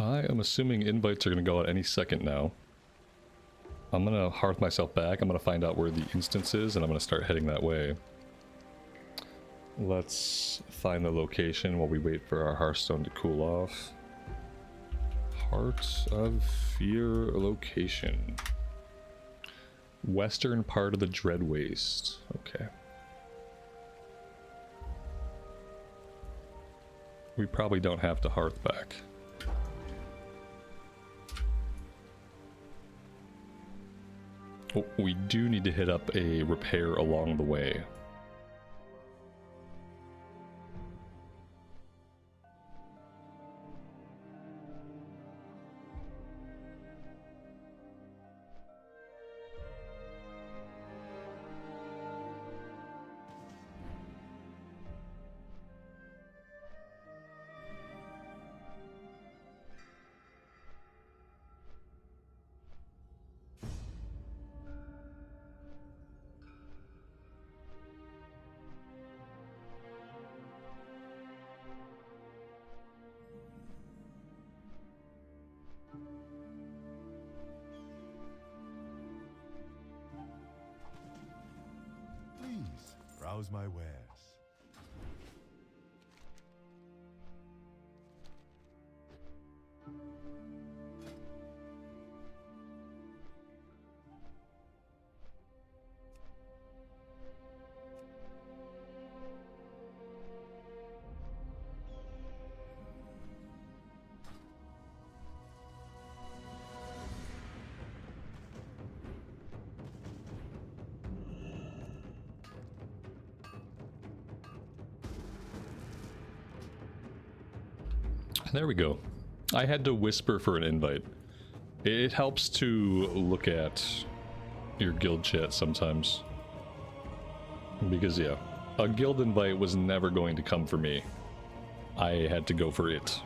I am assuming invites are going to go out any second now. I'm going to hearth myself back. I'm going to find out where the instance is, and I'm going to start heading that way. Let's find the location while we wait for our Hearthstone to cool off. Heart of Fear location. Western part of the Dread Waste. Okay. We probably don't have to hearth back. Oh, we do need to hit up a repair along the way. Browse my wares. There we go. I had to whisper for an invite. It helps to look at your guild chat sometimes. Because, yeah, a guild invite was never going to come for me. I had to go for it.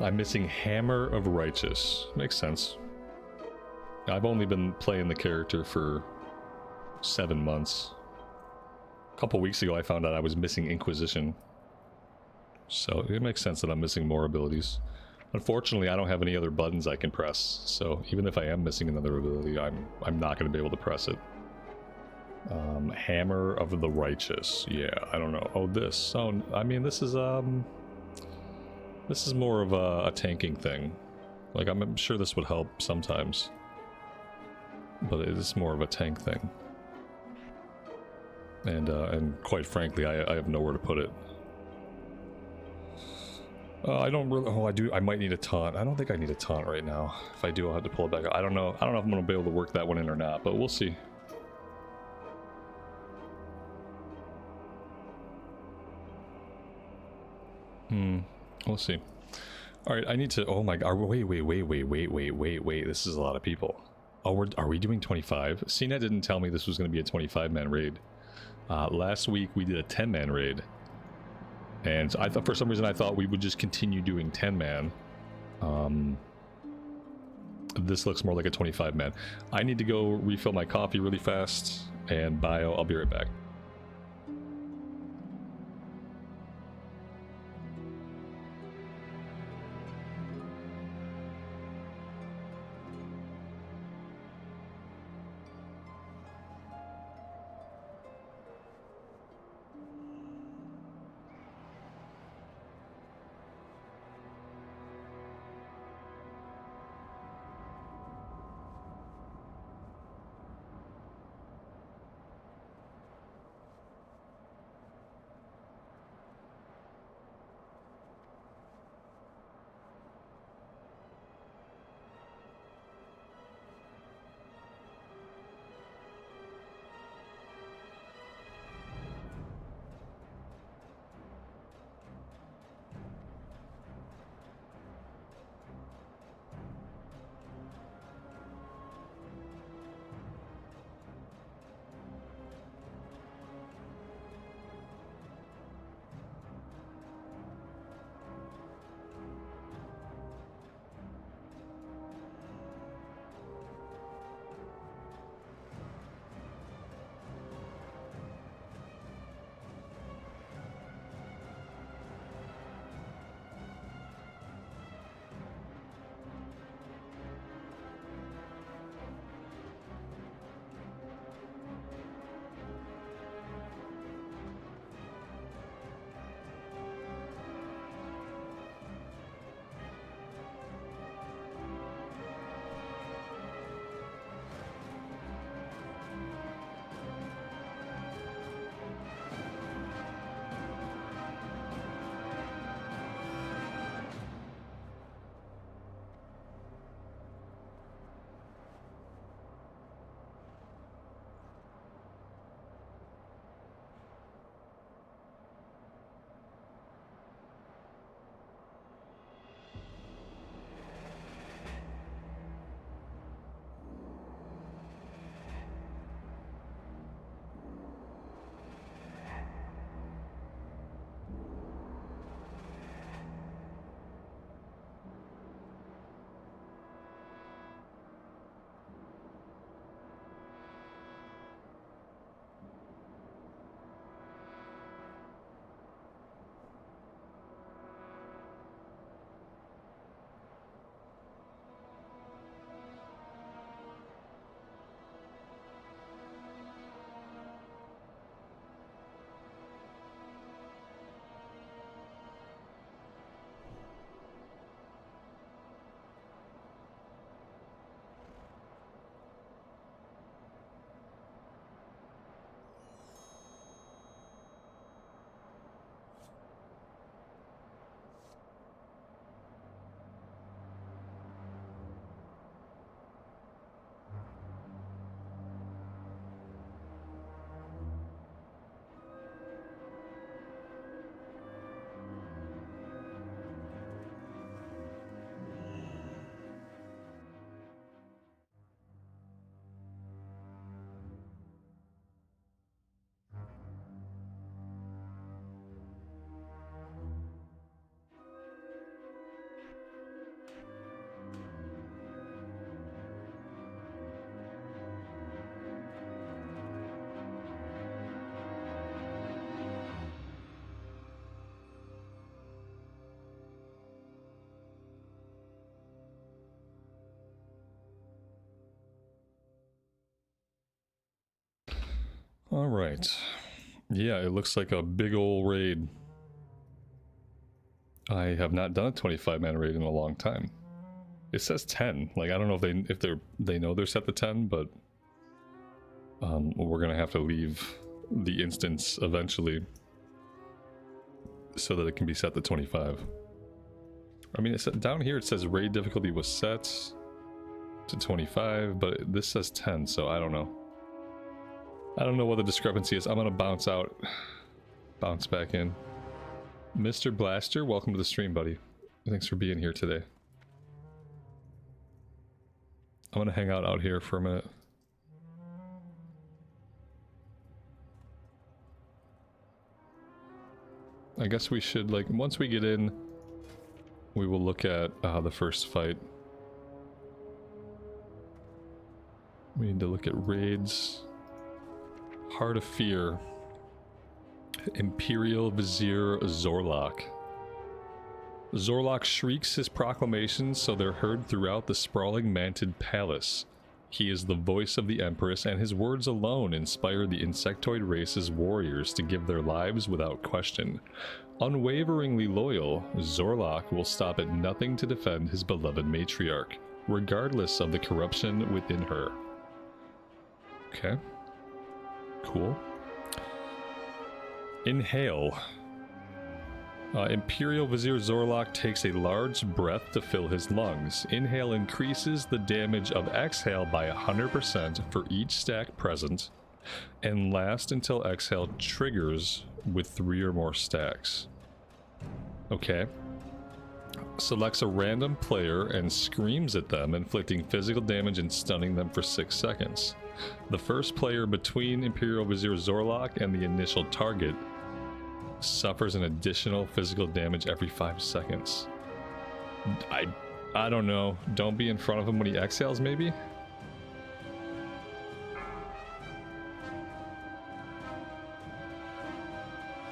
I'm missing Hammer of Righteous. Makes sense. I've only been playing the character for 7 months. A couple weeks ago I found out I was missing Inquisition. So it makes sense that I'm missing more abilities. Unfortunately, I don't have any other buttons I can press, so even if I am missing another ability, I'm not going to be able to press it. Hammer of the Righteous. Yeah, I don't know. Oh, this. Oh, I mean, this is more of a tanking thing. Like, I'm sure this would help sometimes, but it is more of a tank thing. And quite frankly, I have nowhere to put it. I don't really. Oh, I do. I might need a taunt. I don't think I need a taunt right now. If I do, I'll have to pull it back. I don't know. I don't know if I'm gonna be able to work that one in or not, but we'll see. We'll see. All right, I need to. Oh my god! Wait! This is a lot of people. Oh, are we doing 25? CNET didn't tell me this was going to be a 25-man raid. Last week we did a 10-man raid. And I thought, for some reason, I thought we would just continue doing 10-man. This looks more like a 25-man. I need to go refill my coffee really fast and bio. I'll be right back. Alright. Yeah, it looks like a big ol' raid. I have not done a 25-man raid in a long time. It says 10. Like, I don't know if they know they're set to 10, but we're gonna have to leave the instance eventually so that it can be set to 25. I mean, it's down here it says raid difficulty was set to 25, but this says 10, so I don't know. I don't know what the discrepancy is. I'm gonna bounce out, bounce back in. Mr. Blaster, welcome to the stream, buddy. Thanks for being here today. I'm gonna hang out here for a minute. I guess we should, like, once we get in, we will look at the first fight. We need to look at raids. Heart of Fear. Imperial Vizier Zor'lok. Zor'lok shrieks his proclamations so they're heard throughout the sprawling manted palace. He is the voice of the Empress, and his words alone inspire the insectoid race's warriors to give their lives without question. Unwaveringly loyal, Zor'lok will stop at nothing to defend his beloved matriarch, regardless of the corruption within her. Okay. Cool. Inhale. Imperial Vizier Zor'lok takes a large breath to fill his lungs. Inhale increases the damage of exhale by 100% for each stack present, and last until exhale triggers with 3 or more stacks. Okay. Selects a random player and screams at them, inflicting physical damage and stunning them for 6 seconds. The first player between Imperial Vizier Zor'lok and the initial target suffers an additional physical damage every 5 seconds. I don't know. Don't be in front of him when he exhales, maybe?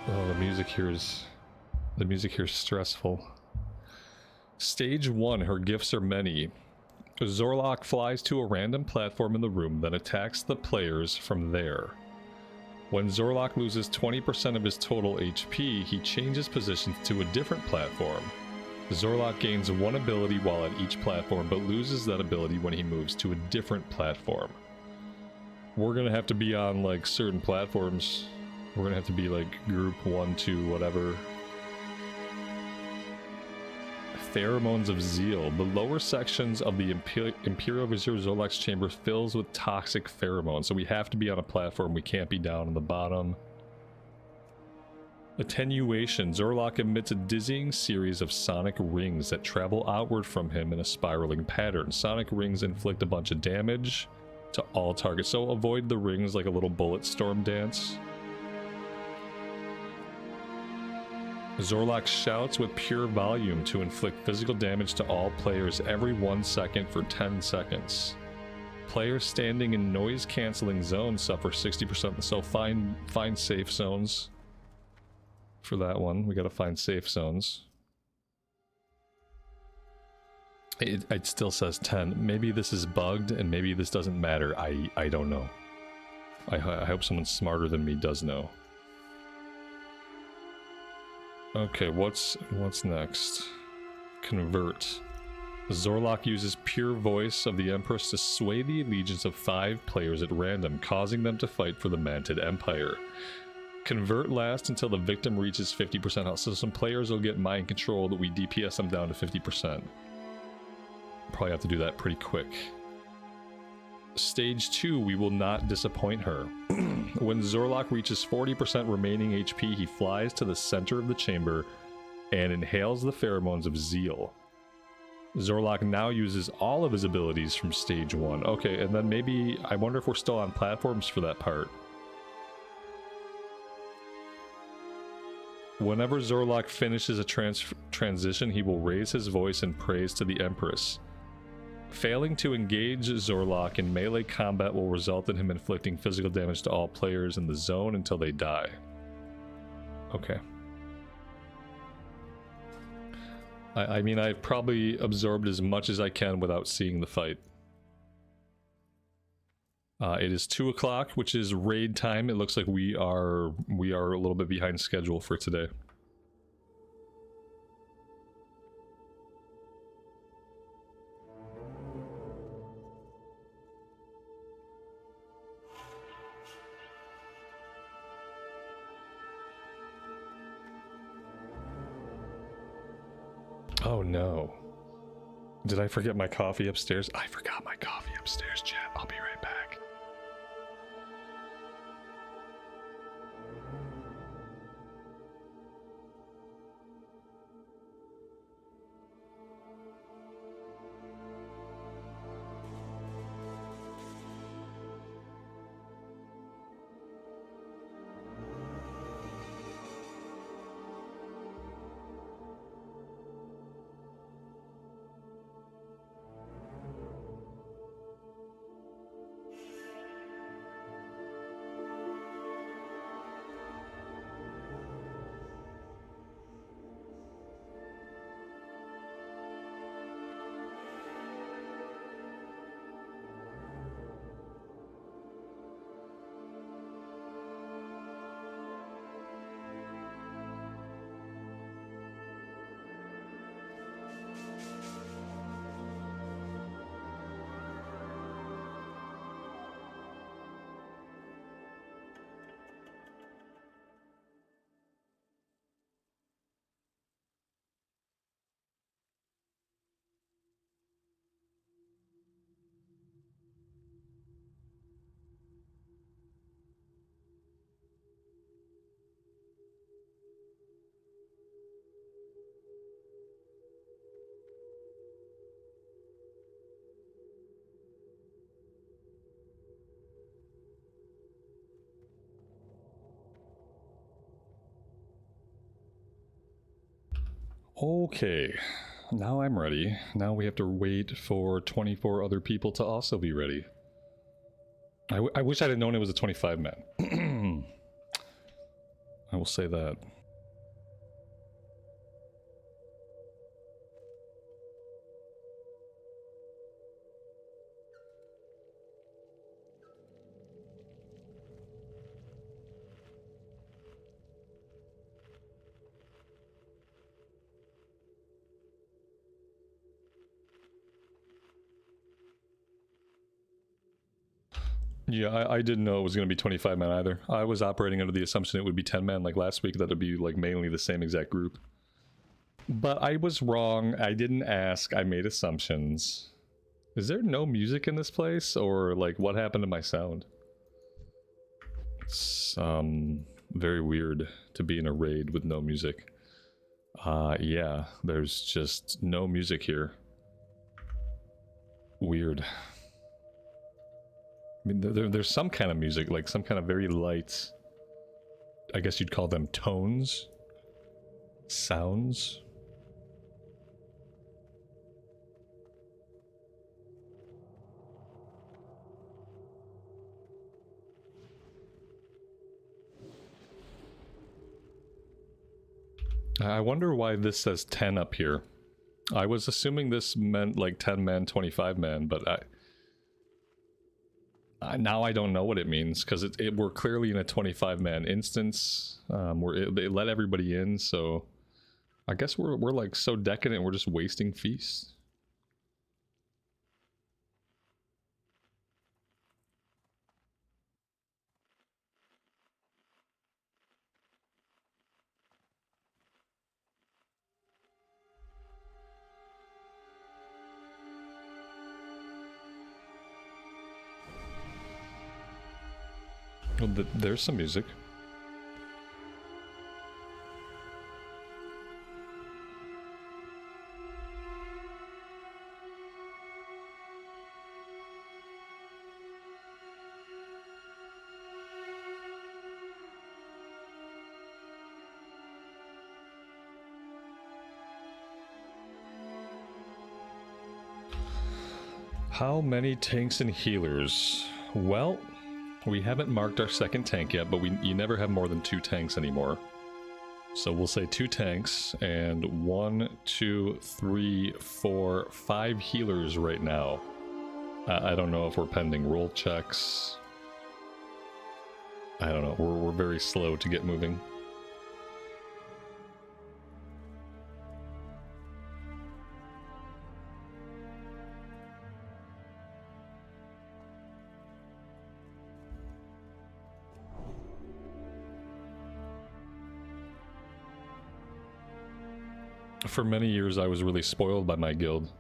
Oh, the music here is stressful. Stage 1, her gifts are many. Zor'lok flies to a random platform in the room, then attacks the players from there. When Zor'lok loses 20% of his total HP, he changes positions to a different platform. Zor'lok gains 1 ability while at each platform, but loses that ability when he moves to a different platform. We're gonna have to be on, like, certain platforms. We're gonna have to be, like, group 1, 2, whatever. Pheromones of Zeal. The lower sections of the Imperial Vizier Zor'lok's chamber fills with toxic pheromones, so we have to be on a platform. We can't be down on the bottom. Attenuation. Zor'lok emits a dizzying series of sonic rings that travel outward from him in a spiraling pattern. Sonic rings inflict a bunch of damage to all targets, so avoid the rings like a little bullet storm dance. Zor'lok shouts with pure volume to inflict physical damage to all players every 1 second for 10 seconds. Players standing in noise-canceling zones suffer 60%, so find safe zones. For that one, we gotta find safe zones. It still says 10. Maybe this is bugged, and maybe this doesn't matter. I don't know. I hope someone smarter than me does know. Okay, what's next? Convert. Zor'lok uses pure voice of the Empress to sway the allegiance of 5 players at random, causing them to fight for the Manted Empire. Convert lasts until the victim reaches 50% health, so some players will get mind control that we DPS them down to 50%. Probably have to do that pretty quick. Stage 2, we will not disappoint her. When Zor'lok reaches 40% remaining HP, he flies to the center of the chamber and inhales the pheromones of Zeal. Zor'lok now uses all of his abilities from stage 1. Okay, and then maybe, I wonder if we're still on platforms for that part. Whenever Zor'lok finishes a transition, he will raise his voice in praise to the Empress. Failing to engage Zor'lok in melee combat will result in him inflicting physical damage to all players in the zone until they die. Okay. I mean, I've probably absorbed as much as I can without seeing the fight. It is 2 o'clock, which is raid time. It looks like we are a little bit behind schedule for today. Oh no. Did I forget my coffee upstairs? I forgot my coffee upstairs, chat. I'll be right back. Okay, now I'm ready. Now we have to wait for 24 other people to also be ready. I wish I'd have known it was a 25 man. I will say that. Yeah, I didn't know it was going to be 25 men either. I was operating under the assumption it would be 10 men like last week, that it'd be like mainly the same exact group. But I was wrong. I didn't ask. I made assumptions. Is there no music in this place? Or like what happened to my sound? It's very weird to be in a raid with no music. Yeah, there's just no music here. Weird. I mean, there's some kind of music, like some kind of very light, I guess you'd call them tones, sounds. I wonder why this says 10 up here. I was assuming this meant like 10 men, 25 men, but now I don't know what it means, because we're clearly in a 25-man instance. It let everybody in, so I guess we're like so decadent we're just wasting feasts. Well, there's some music. How many tanks and healers? Well, we haven't marked our second tank yet, but you never have more than 2 tanks anymore. So we'll say 2 tanks and 1, 2, 3, 4, 5 healers right now. I don't know if we're pending roll checks. I don't know. We're very slow to get moving. For many years, I was really spoiled by my guild.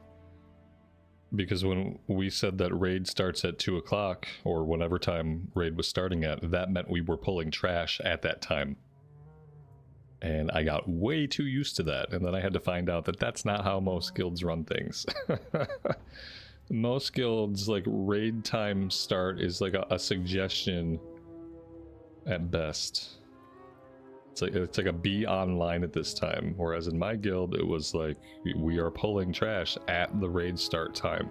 Because when we said that raid starts at 2 o'clock, or whatever time raid was starting at, that meant we were pulling trash at that time. And I got way too used to that, and then I had to find out that that's not how most guilds run things. Most guilds, like, raid time start is like a suggestion at best. It's like a be online at this time, whereas in my guild it was like we are pulling trash at the raid start time.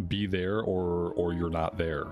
Be there or you're not there.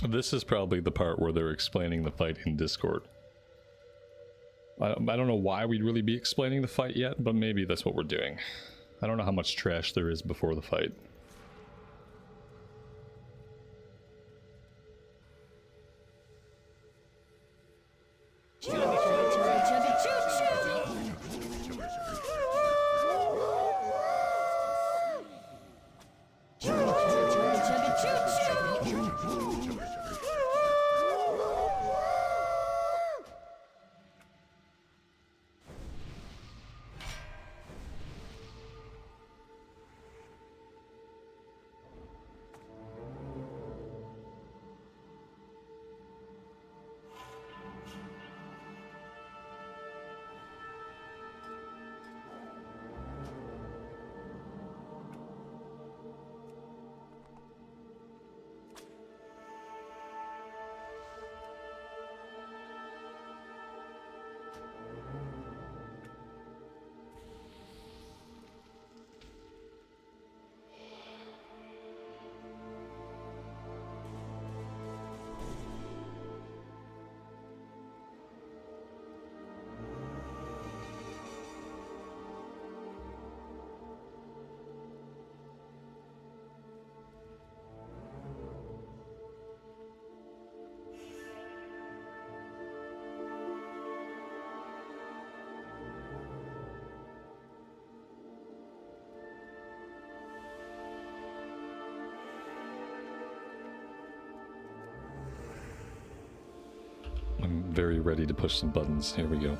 This is probably the part where they're explaining the fight in Discord. I don't know why we'd really be explaining the fight yet, but maybe that's what we're doing. I don't know how much trash there is before the fight. I'm very ready to push some buttons. Here we go.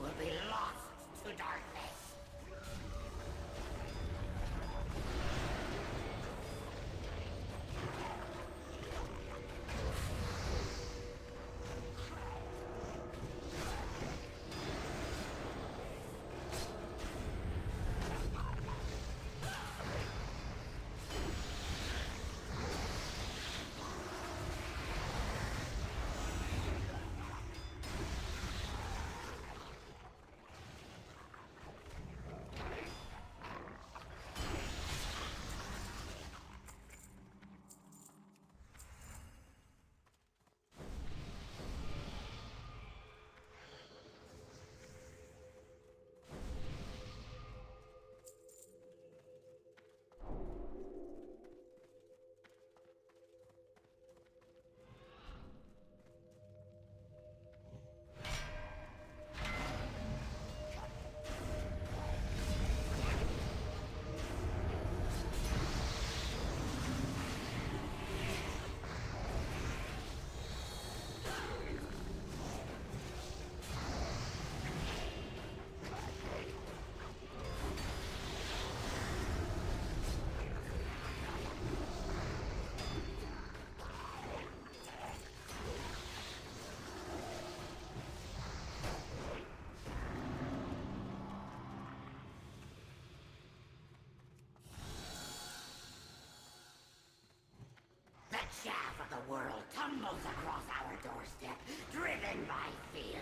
will be lost to darkness. The chaff of the world tumbles across our doorstep, driven by fear.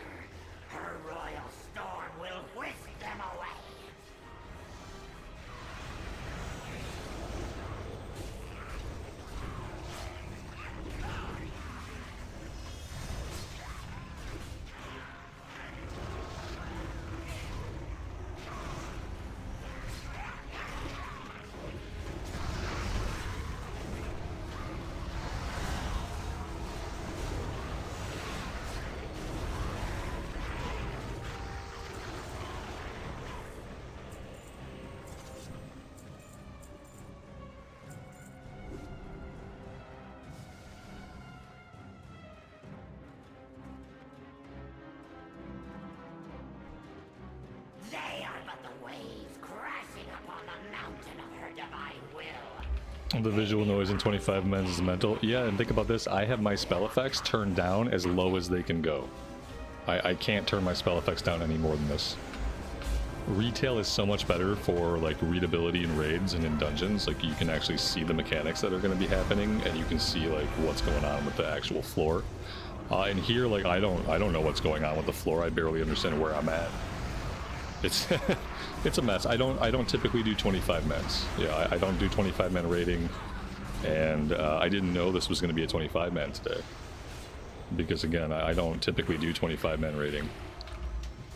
Her royal storm will whisk them away. They are but the waves crashing upon the mountain of her divine will. The visual noise in 25 minutes is mental. Yeah, and think about this. I have my spell effects turned down as low as they can go. I can't turn my spell effects down any more than this. Retail is so much better for like readability in raids and in dungeons. Like you can actually see the mechanics that are going to be happening, and you can see like what's going on with the actual floor. And here, like I don't know what's going on with the floor. I barely understand where I'm at. It's it's a mess. I don't typically do 25 mens. Yeah, I don't do 25 men raiding, and I didn't know this was going to be a 25 man today. Because again, I don't typically do 25 men raiding.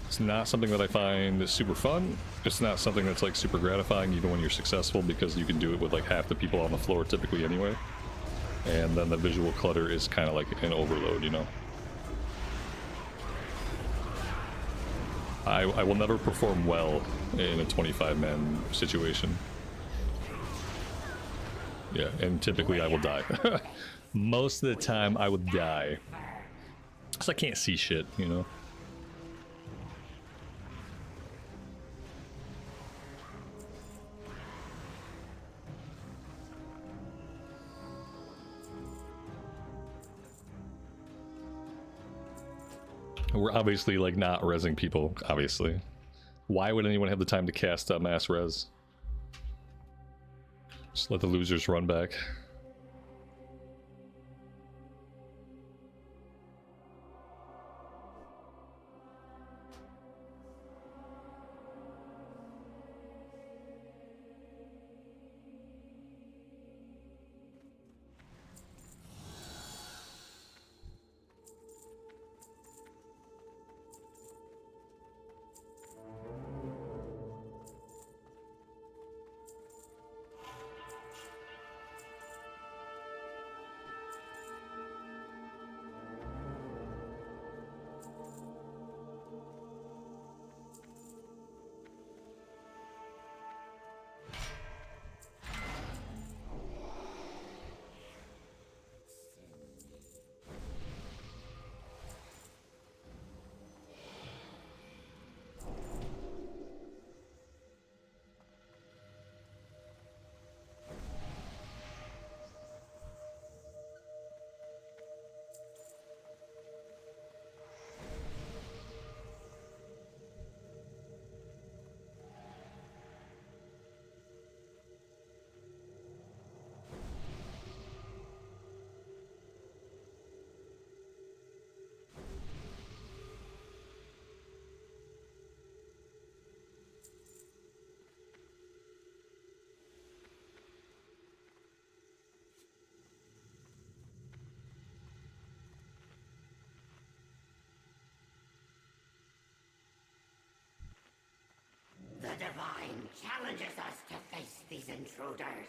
It's not something that I find super fun. It's not something that's like super gratifying even when you're successful, because you can do it with like half the people on the floor typically anyway. And then the visual clutter is kind of like an overload, you know? I will never perform well in a 25-man situation. Yeah, and typically I will die. Most of the time I would die. Because I can't see shit, you know? We're obviously like not rezzing people, obviously. Why would anyone have the time to cast mass res? Just let the losers run back. challenges us to face these intruders.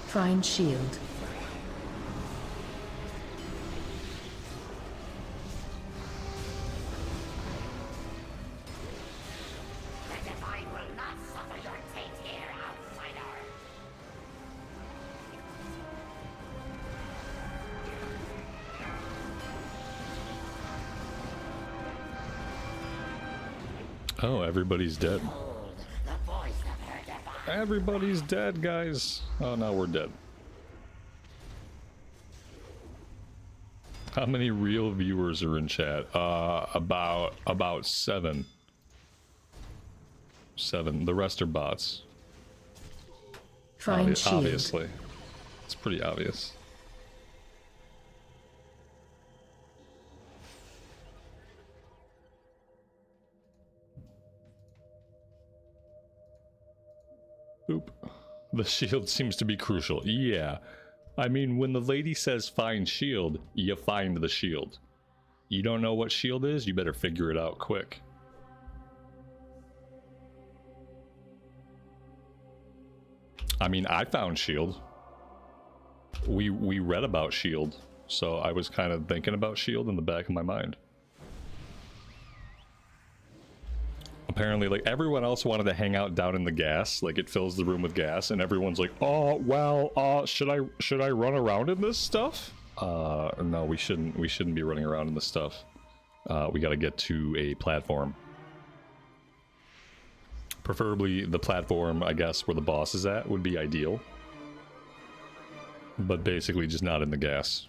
Find shield. The Divine will not suffer your fate here, outsider. Oh, everybody's dead. Hold the voice of her divine. Everybody's dead, guys. Oh, now we're dead. How many real viewers are in chat? About 7. 7. The rest are bots. Find shield. Obviously. It's pretty obvious. Oop. The shield seems to be crucial. Yeah. I mean, when the lady says find shield, you find the shield. You don't know what shield is? You better figure it out quick. I mean, I found shield. We read about shield, so I was kind of thinking about shield in the back of my mind. Apparently, like, everyone else wanted to hang out down in the gas, like it fills the room with gas, and everyone's like, oh, well, should I run around in this stuff? No, we shouldn't be running around in this stuff. We gotta get to a platform. Preferably the platform, I guess, where the boss is at would be ideal. But basically just not in the gas.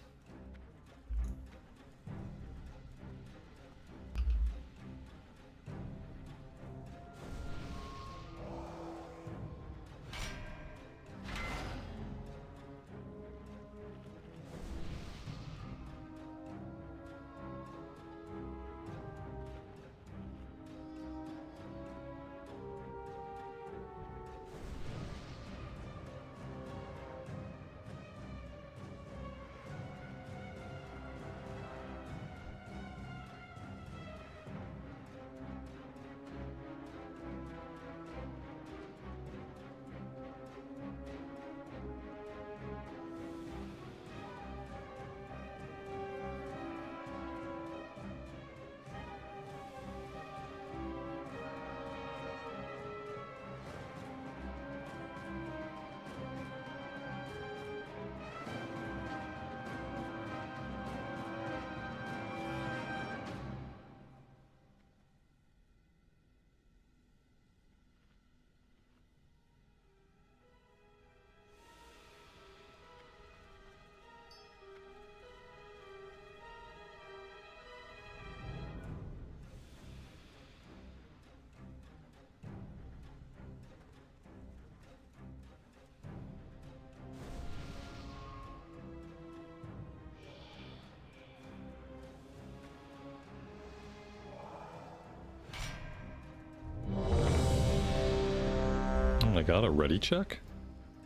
I got a ready check?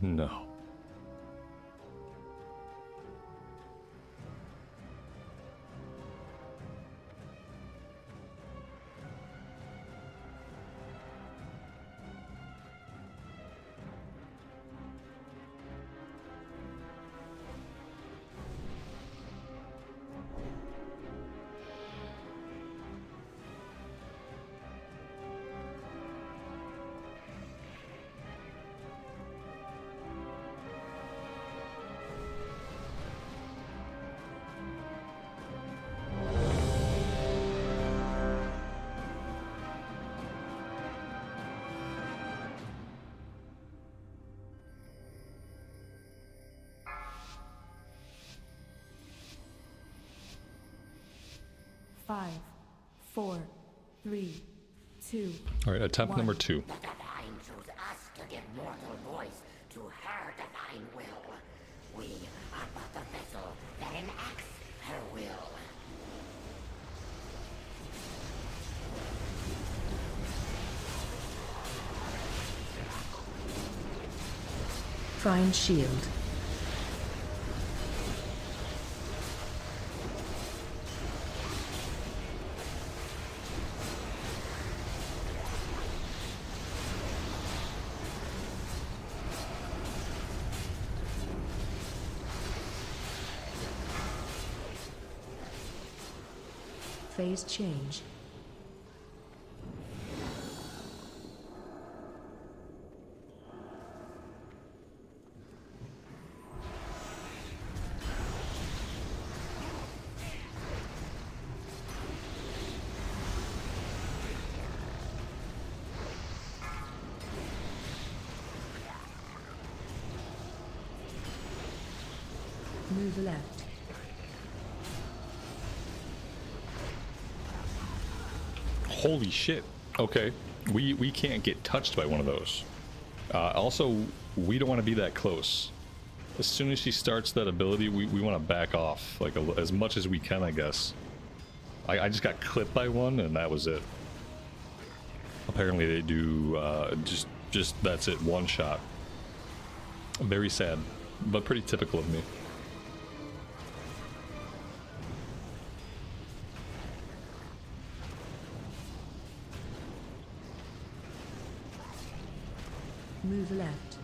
No. 5, 4, 3, 2. All right, attempt number 2. The Divine chose us to give mortal voice to her divine will. We are but the vessel that enacts her will. Find shield. Phase change. Move left. Holy shit. Okay. We can't get touched by one of those. Also, we don't want to be that close. As soon as she starts that ability, we want to back off, like, as much as we can, I guess. I just got clipped by one, and that was it. Apparently they do, just that's it, one shot. Very sad, but pretty typical of me. Move left.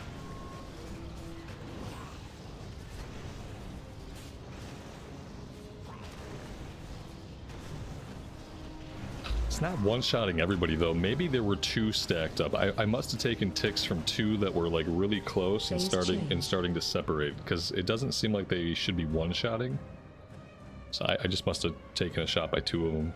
It's not one-shotting everybody though. Maybe there were 2 stacked up. I must have taken ticks from 2 that were like really close and starting to separate, because it doesn't seem like they should be one-shotting. So I just must have taken a shot by 2 of them.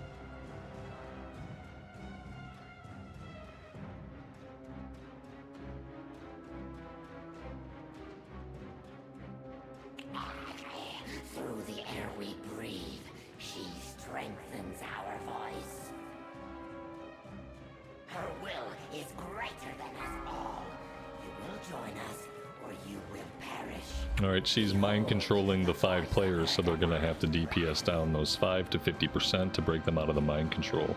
Through the air we breathe, she strengthens our voice. Her will is greater than us all. You will join us, or you will perish. Alright, she's mind controlling the 5 players, so they're gonna have to DPS down those 5 to 50% to break them out of the mind control.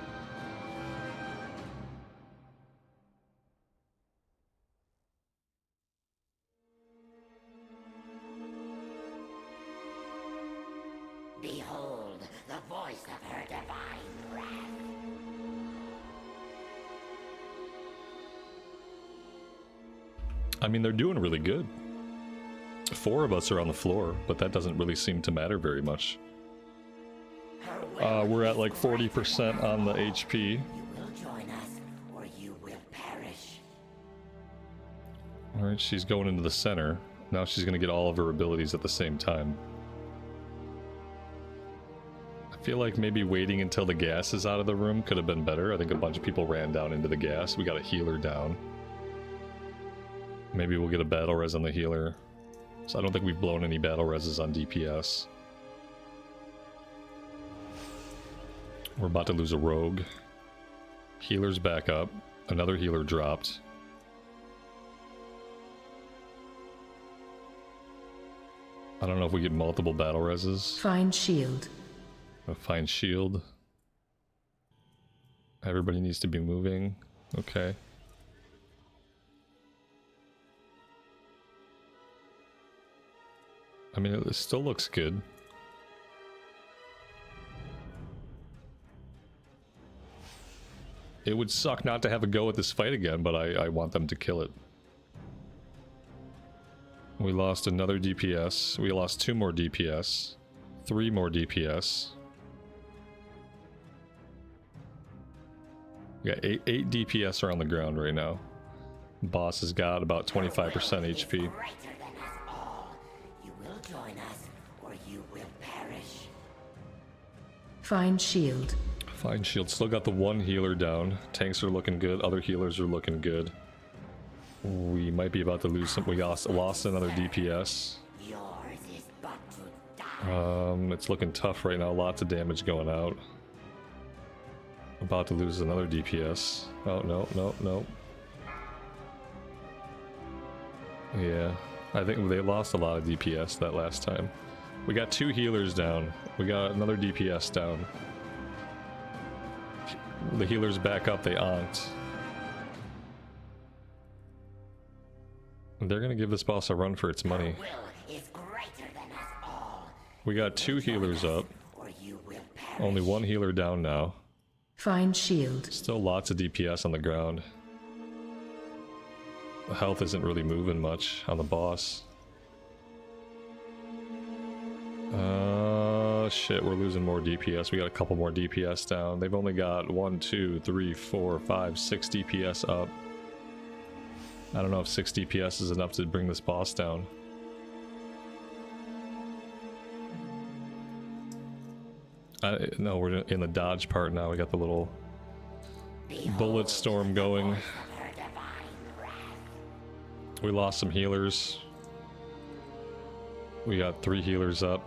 Behold the voice of her divine wrath. I mean, they're doing really good. 4 of us are on the floor, but that doesn't really seem to matter very much. We're at like 40% on the HP. You will join us, or you will perish. Alright, she's going into the center. Now she's gonna get all of her abilities at the same time. I feel like maybe waiting until the gas is out of the room could have been better. I think a bunch of people ran down into the gas. We got a healer down. Maybe we'll get a battle res on the healer. So I don't think we've blown any battle reses on DPS. We're about to lose a rogue. Healer's back up. Another healer dropped. I don't know if we get multiple battle reses. Find shield. Find shield. Everybody needs to be moving. Okay. I mean, it still looks good. It would suck not to have a go at this fight again, but I want them to kill it. We lost another DPS. We lost 2 more DPS. 3 more DPS. We got 8 DPS are on the ground right now. Boss has got about 25% HP. Greater than us all. You will join us, or you will perish. Find shield. Fine shield. Still got the 1 healer down. Tanks are looking good. Other healers are looking good. We might be about to lose some. We lost another DPS. Yours is but to die. It's looking tough right now. Lots of damage going out. About to lose another DPS. Oh, no, no, no. Yeah, I think they lost a lot of DPS that last time. We got 2 healers down. We got another DPS down. The healers back up, they aren't. They're gonna give this boss a run for its money. We got 2 healers up. Only 1 healer down now. Find shield. Still lots of DPS on the ground. The health isn't really moving much on the boss. Shit, we're losing more DPS. We got a couple more DPS down. They've only got 1, 2, 3, 4, 5, 6 DPS up. I don't know if 6 DPS is enough to bring this boss down. No, we're in the dodge part now. We got the little bullet storm going. We lost some healers. We got 3 healers up.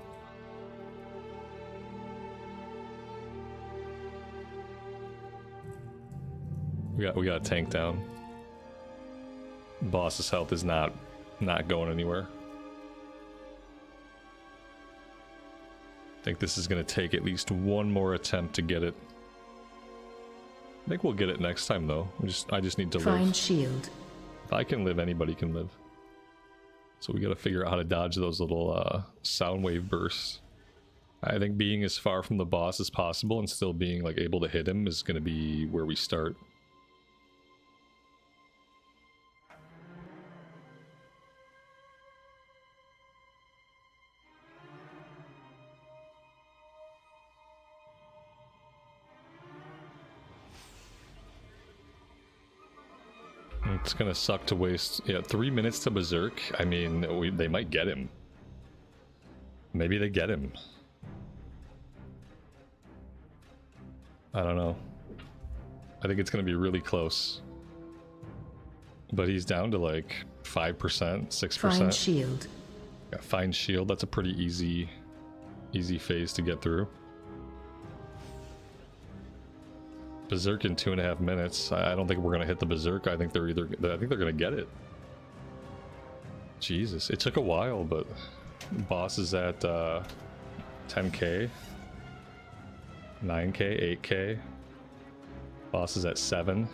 We got a tank down. Boss's health is not going anywhere. I think this is gonna take at least 1 more attempt to get it. I think we'll get it next time though. I just need to Find live. shield. If I can live, anybody can live. So we gotta figure out how to dodge those little sound wave bursts. I think being as far from the boss as possible and still being like able to hit him is gonna be where we start. It's gonna suck to waste, 3 minutes to Berserk. I mean, they might get him. Maybe they get him. I don't know. I think it's gonna be really close. But he's down to like 5%, 6%. Find shield. Yeah, find shield, that's a pretty easy phase to get through. Berserk in 2.5 minutes. I don't think we're gonna hit the Berserk. I think they're gonna get it. Jesus, it took a while, but boss is at 10k, 9k, 8k. Boss is at 7,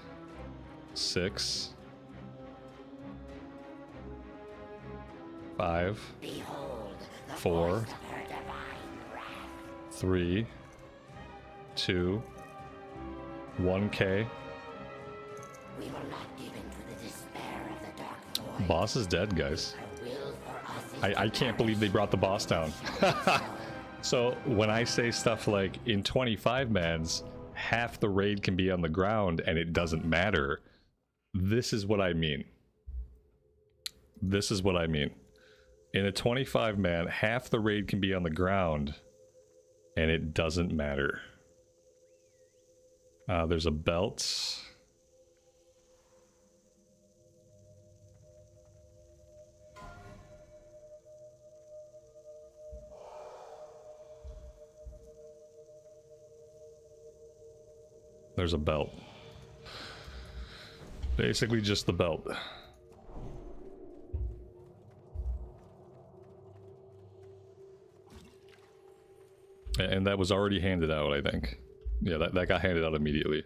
6, 5, 4, 3, 2, 1k. We will not give in to the despair of the dark void. Boss is dead, guys. I can't believe they brought the boss down. So when I say stuff like in 25 mans, half the raid can be on the ground and it doesn't matter, this is what I mean. This is what I mean. In a 25 man, half the raid can be on the ground and it doesn't matter. There's a belt. There's a belt. Basically just the belt. And that was already handed out, I think. Yeah, that got handed out immediately.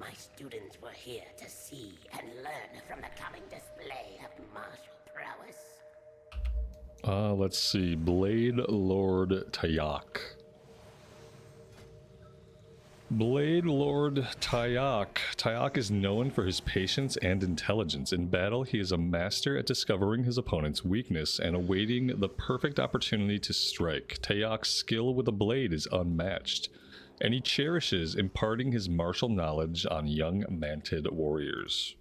My students were here to see and learn from the coming display of martial prowess. Let's see. Blade Lord Tayak. Blade Lord Tayak. Tayak is known for his patience and intelligence. In battle, he is a master at discovering his opponent's weakness and awaiting the perfect opportunity to strike. Tayak's skill with a blade is unmatched, and he cherishes imparting his martial knowledge on young manted warriors.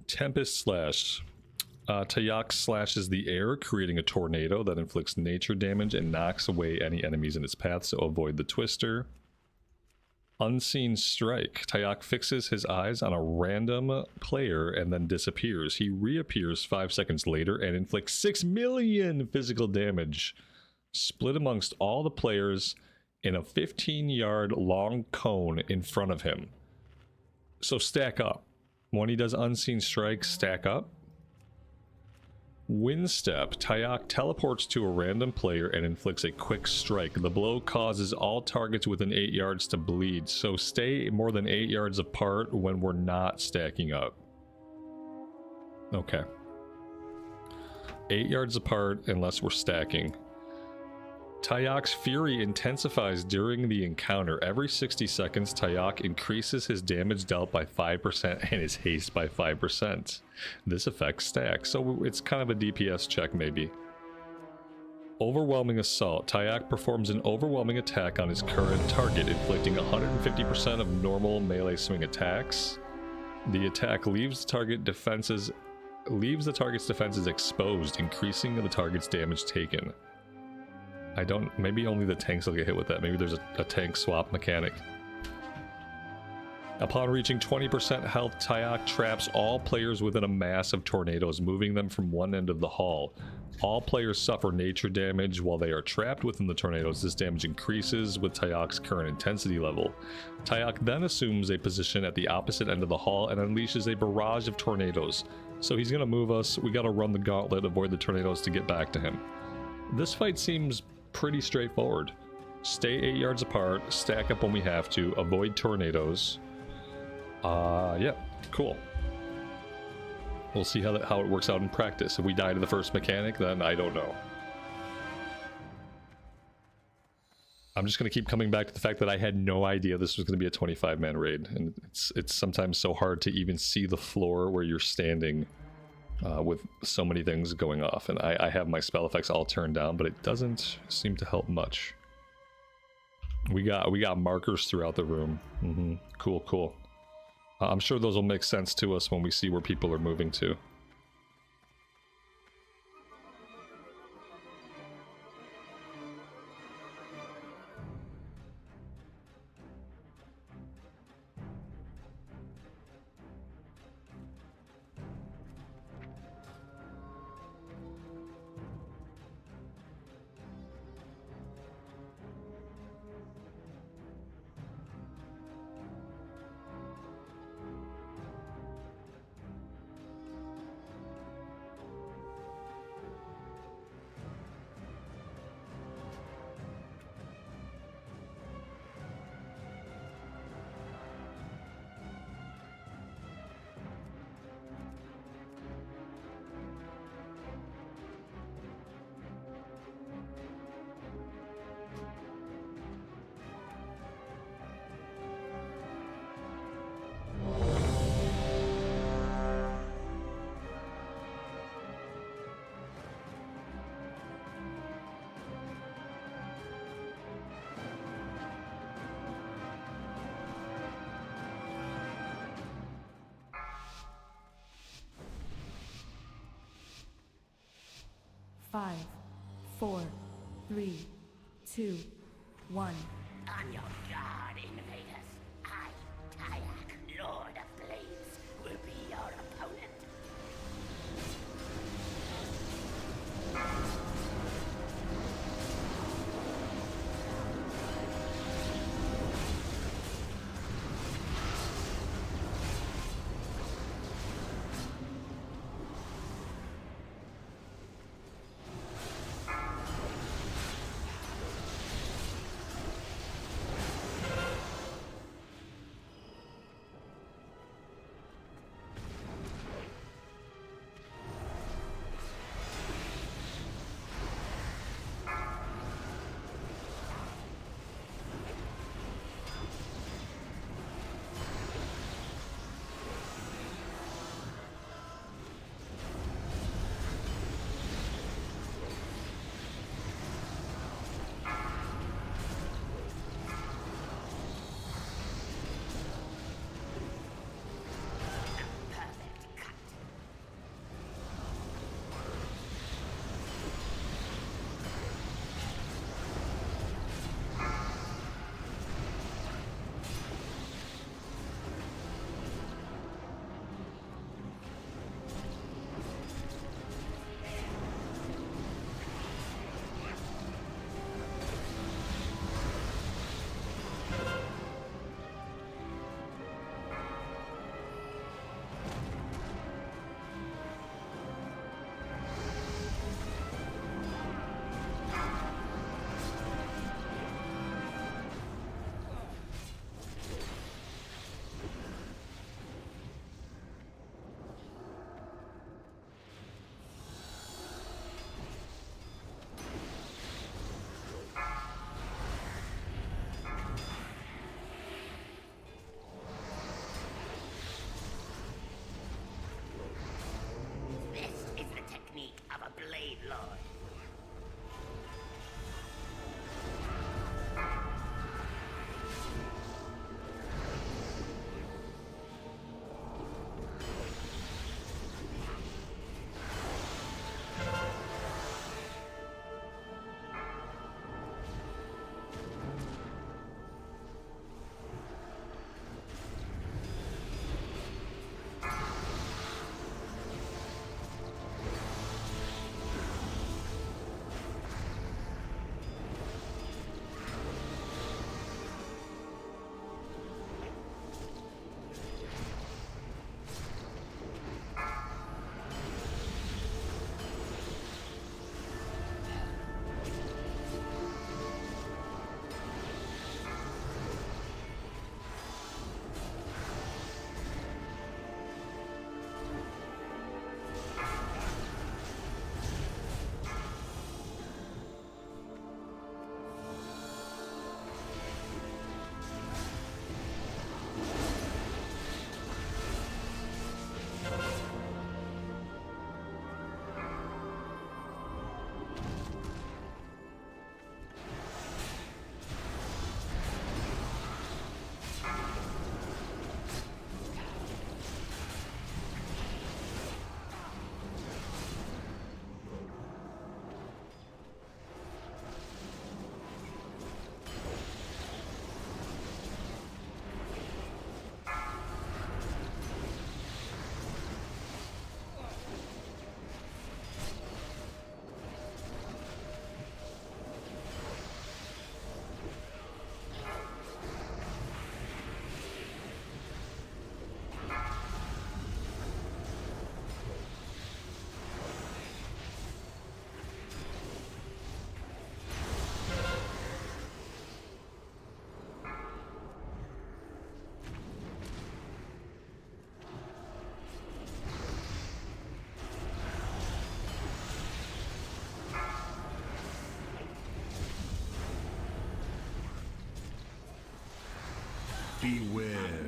Tempest Slash. Tayak slashes the air, creating a tornado that inflicts nature damage and knocks away any enemies in its path, so avoid the twister. Unseen Strike. Tayak fixes his eyes on a random player and then disappears. He reappears 5 seconds later and inflicts 6 million physical damage, split amongst all the players in a 15-yard long cone in front of him. So stack up. When he does Unseen Strike, stack up. Windstep. Tayak teleports to a random player and inflicts a quick strike. The blow causes all targets within 8 yards to bleed, so stay more than 8 yards apart when we're not stacking up. Okay. 8 yards apart unless we're stacking. Tayak's fury intensifies during the encounter. Every 60 seconds, Tayak increases his damage dealt by 5% and his haste by 5%. This effect stacks, so it's kind of a DPS check maybe. Overwhelming Assault. Tayak performs an overwhelming attack on his current target, inflicting 150% of normal melee swing attacks. The attack leaves the target's defenses exposed, increasing the target's damage taken. Maybe only the tanks will get hit with that. Maybe there's a tank swap mechanic. Upon reaching 20% health, Tayak traps all players within a mass of tornadoes, moving them from one end of the hall. All players suffer nature damage while they are trapped within the tornadoes. This damage increases with Tayak's current intensity level. Tayak then assumes a position at the opposite end of the hall and unleashes a barrage of tornadoes. So he's going to move us. We got to run the gauntlet, avoid the tornadoes to get back to him. This fight seems pretty straightforward. Stay 8 yards apart, stack up when we have to, avoid tornadoes. Yeah, cool. We'll see how it works out in practice. If we die to the first mechanic, then I don't know. I'm just going to keep coming back to the fact that I had no idea this was going to be a 25-man raid, and it's sometimes so hard to even see the floor where you're standing with so many things going off. And I have my spell effects all turned down, but it doesn't seem to help much. We got markers throughout the room. Cool. I'm sure those will make sense to us when we see where people are moving to. Five, 4, 3, 2, 1. On your guard, invaders. I, Tayak, Lord of Blades, will be your opponent. Beware.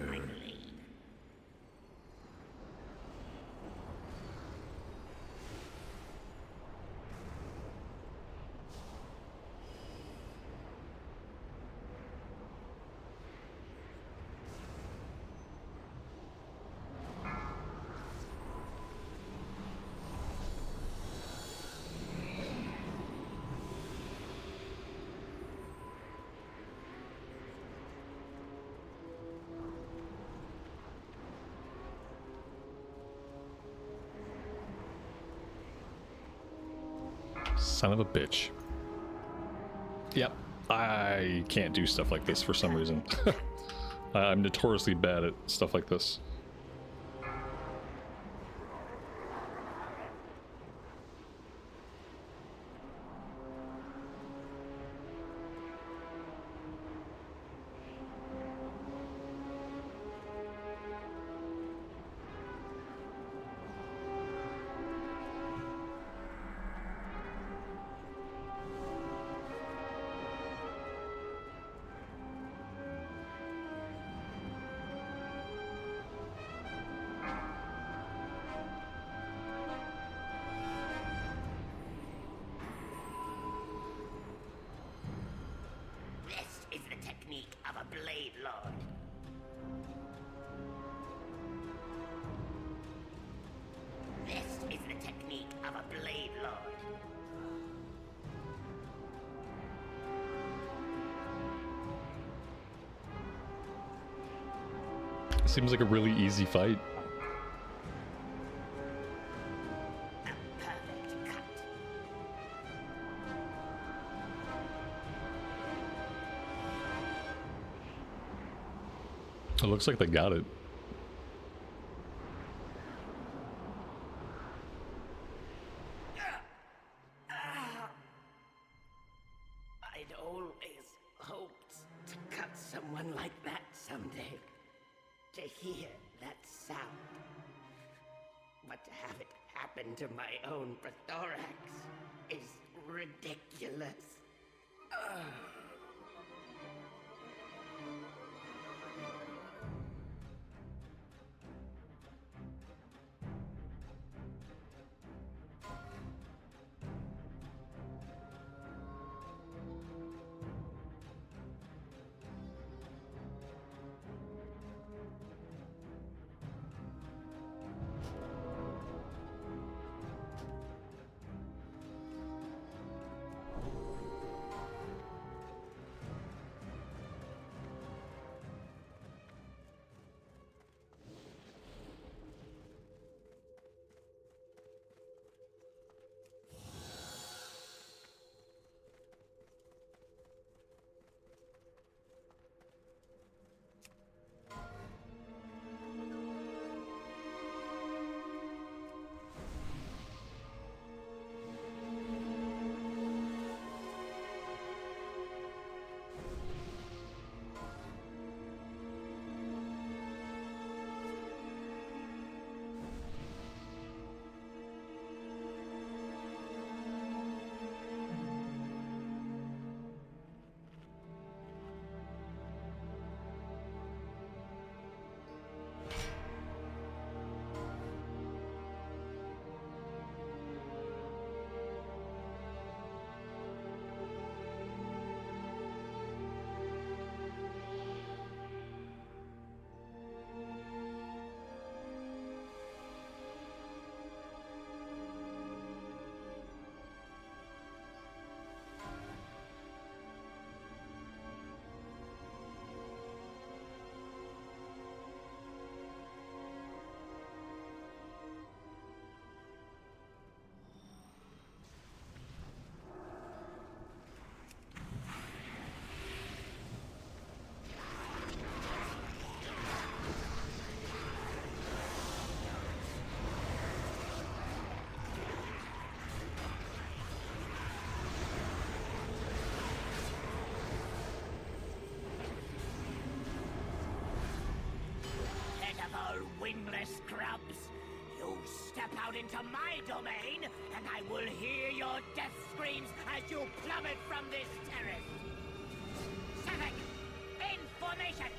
Son of a bitch. Yep, I can't do stuff like this for some reason. I'm notoriously bad at stuff like this. This is the technique of a Blade Lord. This is the technique of a Blade Lord. Seems like a really easy fight. A perfect cut. It looks like they got it. I'd always hoped to cut someone like that someday. To hear that sound. But to have it happen to my own prothorax is ridiculous. Wingless scrubs! You step out into my domain, and I will hear your death screams as you plummet from this terrace! Savik, in formation!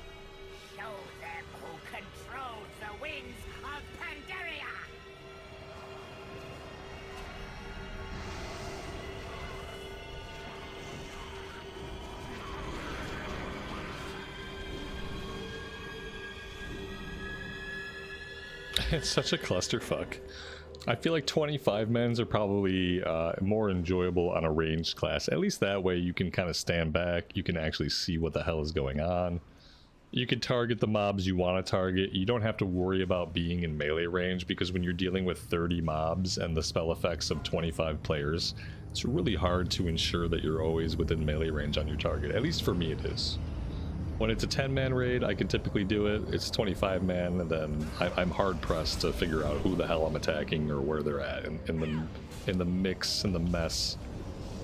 It's such a clusterfuck. I feel like 25 men's are probably more enjoyable on a ranged class. At least that way you can kind of stand back. You can actually see what the hell is going on. You can target the mobs you want to target. You don't have to worry about being in melee range, because when you're dealing with 30 mobs and the spell effects of 25 players, it's really hard to ensure that you're always within melee range on your target. At least for me it is. When it's a 10-man raid, I can typically do it. It's 25-man, and then I'm hard-pressed to figure out who the hell I'm attacking or where they're at in the mix and the mess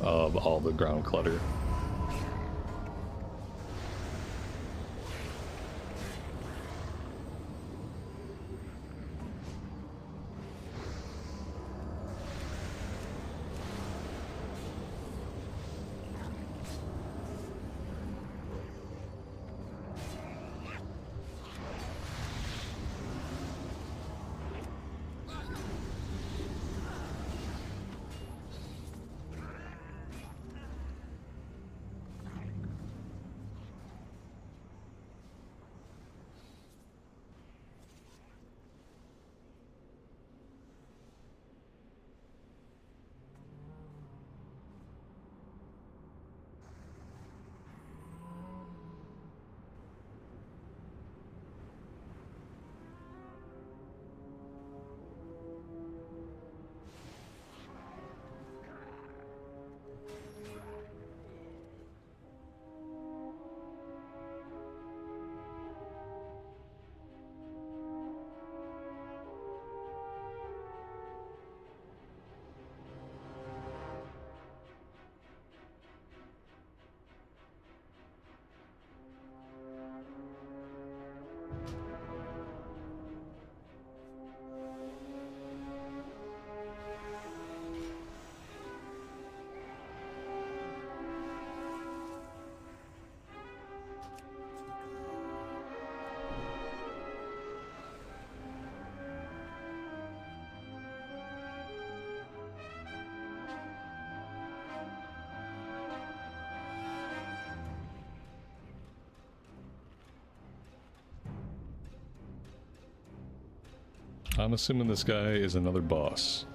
of all the ground clutter. I'm assuming this guy is another boss.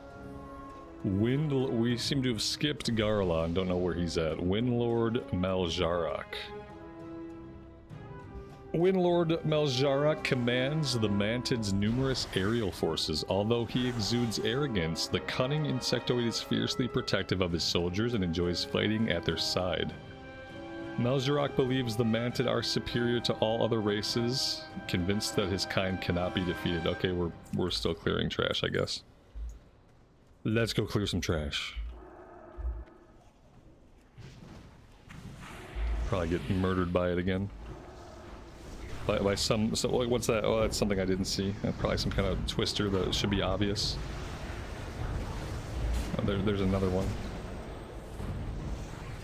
We seem to have skipped Garlon, don't know where he's at. Windlord Maljarak. Windlord Maljarak commands the Mantid's numerous aerial forces. Although he exudes arrogance, the cunning insectoid is fiercely protective of his soldiers and enjoys fighting at their side. Maljarak believes the Mantid are superior to all other races, convinced that his kind cannot be defeated. Okay, we're still clearing trash, I guess. Let's go clear some trash. Probably get murdered by it again. By some... So what's that? Oh, that's something I didn't see. Probably some kind of twister that should be obvious. Oh, there's another one.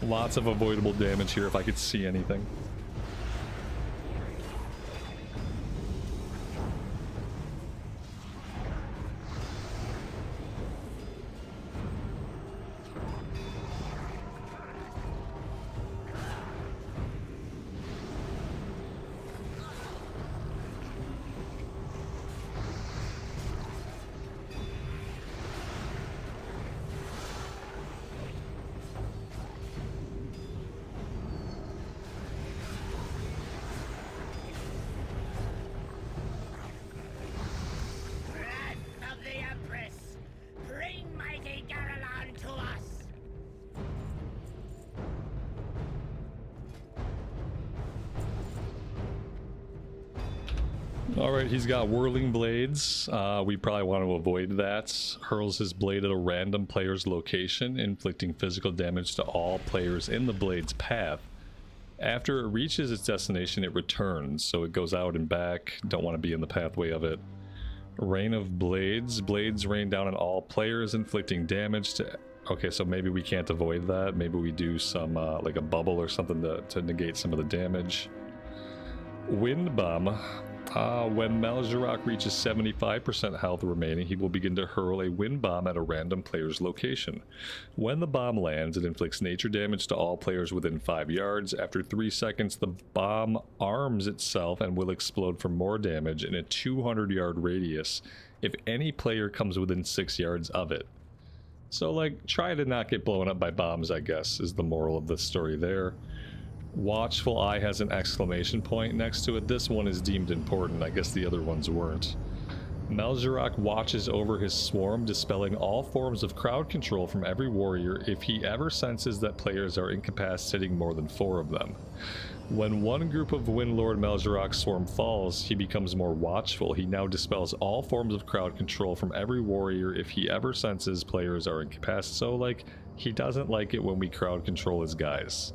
Lots of avoidable damage here if I could see anything. Alright, he's got whirling blades. We probably want to avoid that. Hurls his blade at a random player's location, inflicting physical damage to all players in the blade's path. After it reaches its destination, it returns, so it goes out and back. Don't want to be in the pathway of it. Rain of blades. Blades rain down on all players, inflicting damage to... Okay, so maybe we can't avoid that. Maybe we do some, like a bubble or something to negate some of the damage. Wind bomb. When Maljarak reaches 75% health remaining, he will begin to hurl a wind bomb at a random player's location. When the bomb lands, it inflicts nature damage to all players within 5 yards. After 3 seconds, the bomb arms itself and will explode for more damage in a 200-yard radius if any player comes within 6 yards of it. So, like, try to not get blown up by bombs, I guess, is the moral of the story there. Watchful Eye has an exclamation point next to it. This one is deemed important. I guess the other ones weren't. Mel'Zarok watches over his swarm, dispelling all forms of crowd control from every warrior if he ever senses that players are incapacitating more than 4 of them. When one group of Windlord Mel'Zarok's swarm falls, he becomes more watchful. He now dispels all forms of crowd control from every warrior if he ever senses players are incapacitated. So, like, he doesn't like it when we crowd control his guys.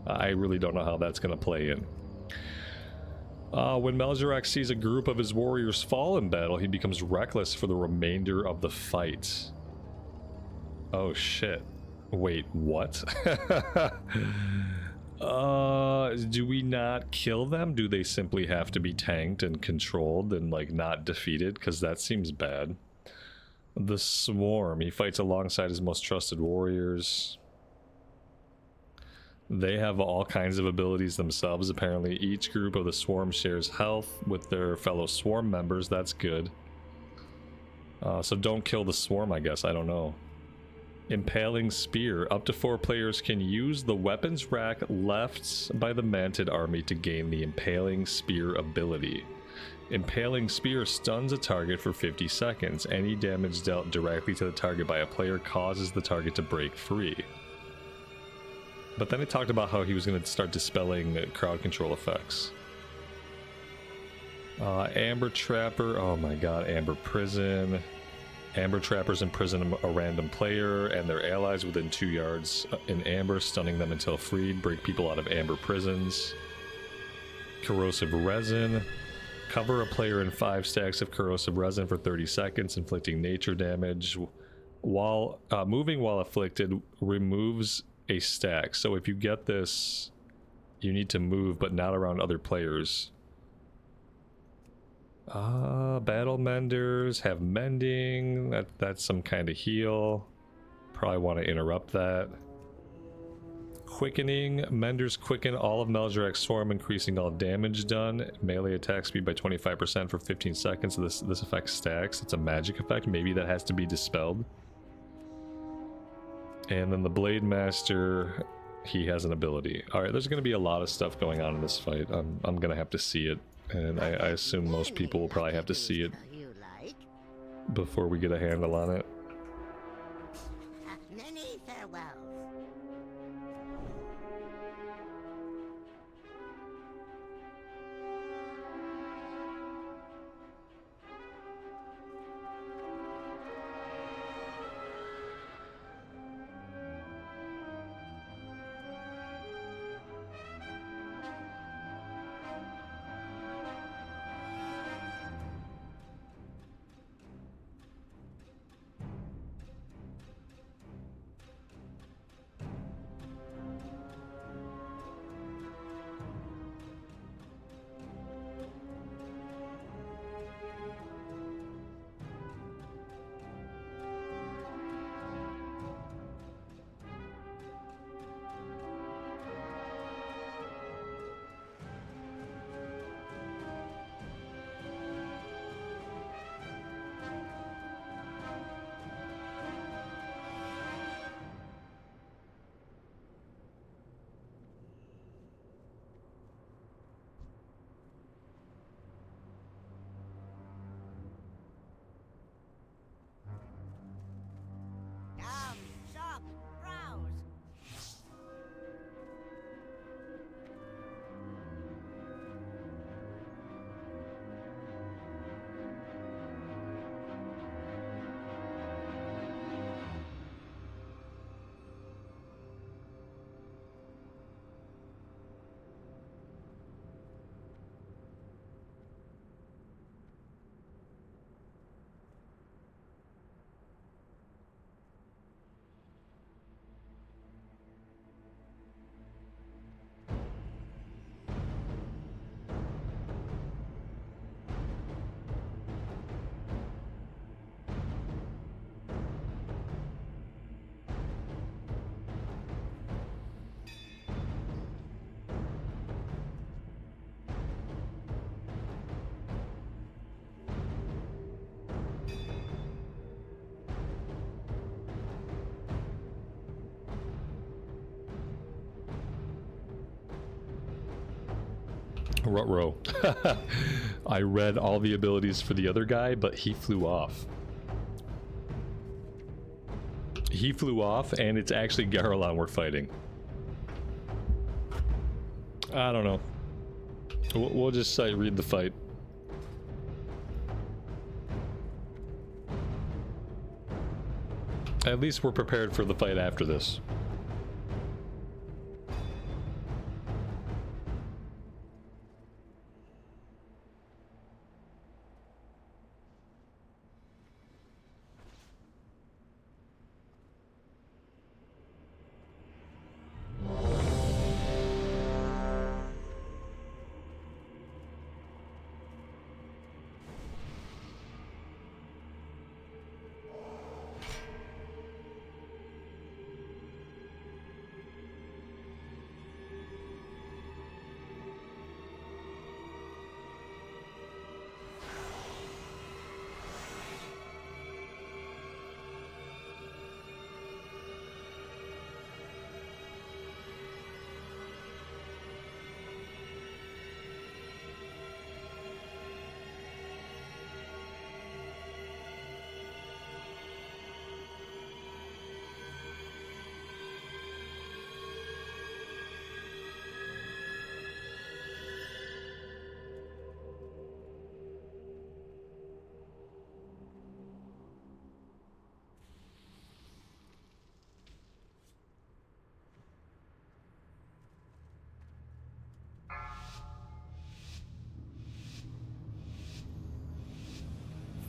I really don't know how that's going to play in. When Mel'Zarok sees a group of his warriors fall in battle, he becomes reckless for the remainder of the fight. Oh shit. Wait, what? Do we not kill them? Do they simply have to be tanked and controlled and, like, not defeated? Because that seems bad. The Swarm. He fights alongside his most trusted warriors. They have all kinds of abilities themselves. Apparently, each group of the Swarm shares health with their fellow Swarm members. That's good. So don't kill the Swarm, I guess. I don't know. Impaling Spear. Up to 4 players can use the weapons rack left by the Mantid army to gain the Impaling Spear ability. Impaling Spear stuns a target for 50 seconds. Any damage dealt directly to the target by a player causes the target to break free. But then it talked about how he was going to start dispelling crowd control effects. Amber Trapper. Oh my god, Amber Prison. Amber Trappers imprison a random player and their allies within 2 yards in Amber, stunning them until freed. Break people out of Amber prisons. Corrosive Resin. Cover a player in 5 stacks of Corrosive Resin for 30 seconds, inflicting nature damage. While moving while afflicted removes a stack. So if you get this, you need to move, but not around other players. Battle Menders have mending. That's some kind of heal. Probably want to interrupt that. Quickening. Menders quicken all of Mel'Zarok's swarm, increasing all damage done. Melee attack speed by 25% for 15 seconds. So this effect stacks. It's a magic effect. Maybe that has to be dispelled. And then the Blade Master, he has an ability. Alright, there's going to be a lot of stuff going on in this fight. I'm going to have to see it. And I assume most people will probably have to see it before we get a handle on it. Many farewells. Ruh-roh. I read all the abilities for the other guy, but he flew off. He flew off, and it's actually Garelon we're fighting. I don't know. We'll just read the fight. At least we're prepared for the fight after this.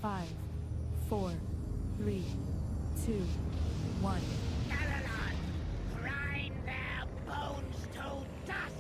Five, 4, 3, 2, 1. Garelon, grind their bones to dust!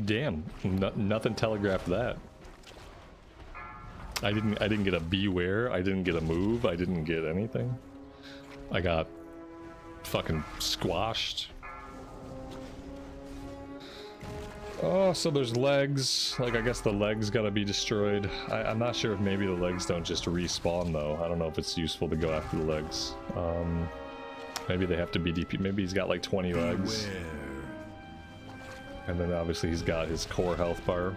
Damn, nothing telegraphed that. I didn't get a beware, I didn't get a move, I didn't get anything. I got fucking squashed. Oh, so there's legs. Like, I guess the legs gotta be destroyed. I'm not sure if maybe the legs don't just respawn, though. I don't know if it's useful to go after the legs. Maybe they have to be DP. Maybe he's got like 20 legs. And then obviously he's got his core health bar.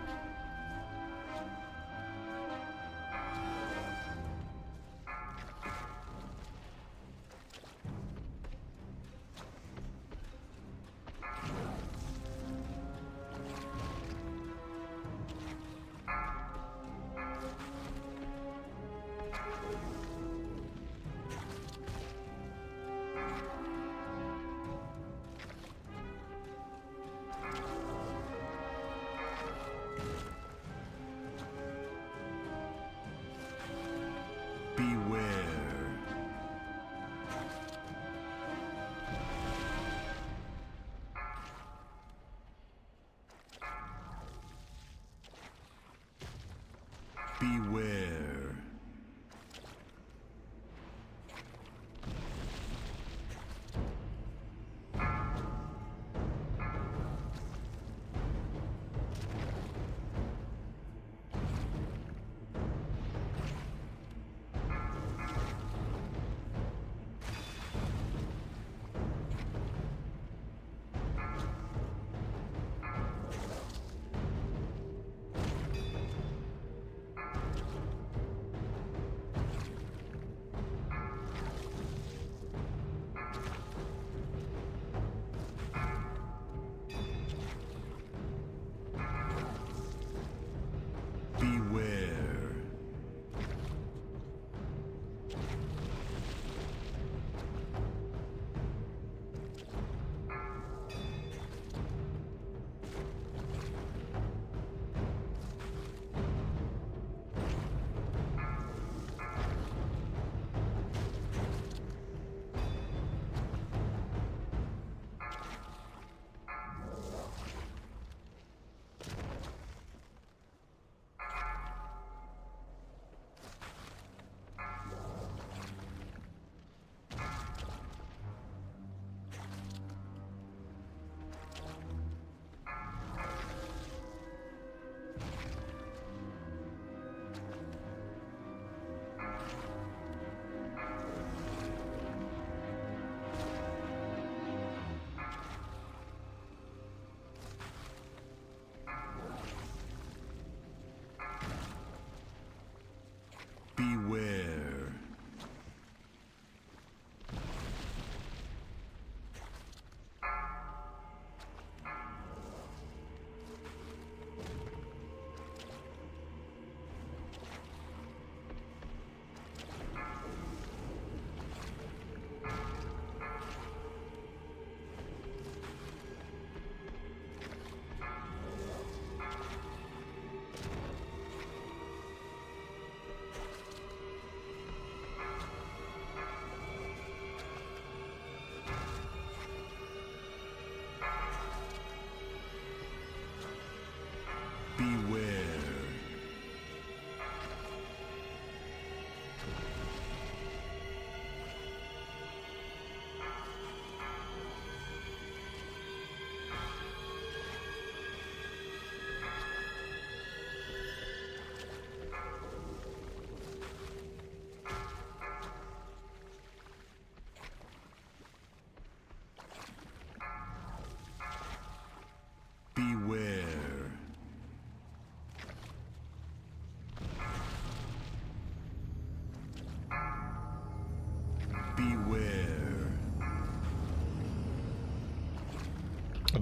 Beware.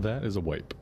That is a wipe.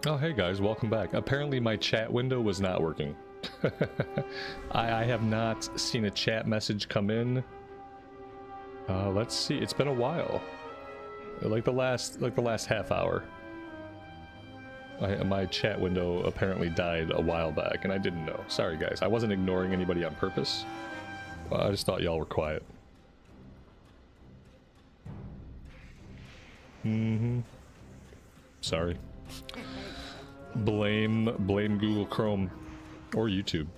Oh, hey guys, welcome back. Apparently my chat window was not working. I have not seen a chat message come in. Let's see, it's been a while. Like the last half hour. My chat window apparently died a while back and I didn't know. Sorry guys, I wasn't ignoring anybody on purpose. I just thought y'all were quiet. Sorry. Blame Google Chrome or YouTube.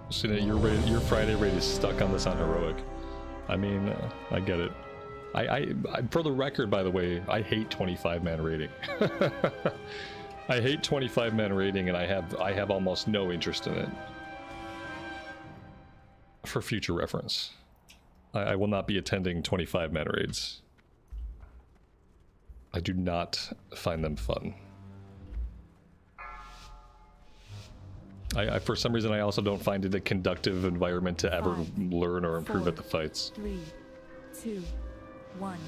So your Friday rate is stuck on this on heroic. I mean, I get it. I for the record, by the way, I hate 25-man rating. I hate 25-man rating, and I have almost no interest in it. For future reference, I will not be attending 25-man raids. I do not find them fun. For some reason, I also don't find it a conductive environment to ever learn or improve at the fights. 3, 2, 1.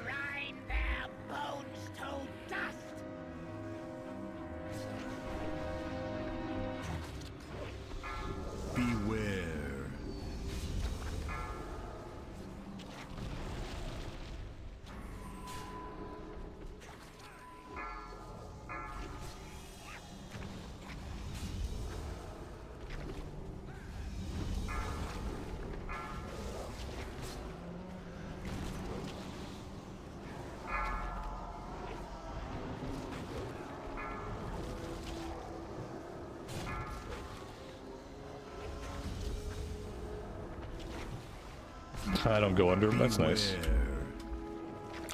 Grind their bones to dust! Beware. I don't go under him. That's nice.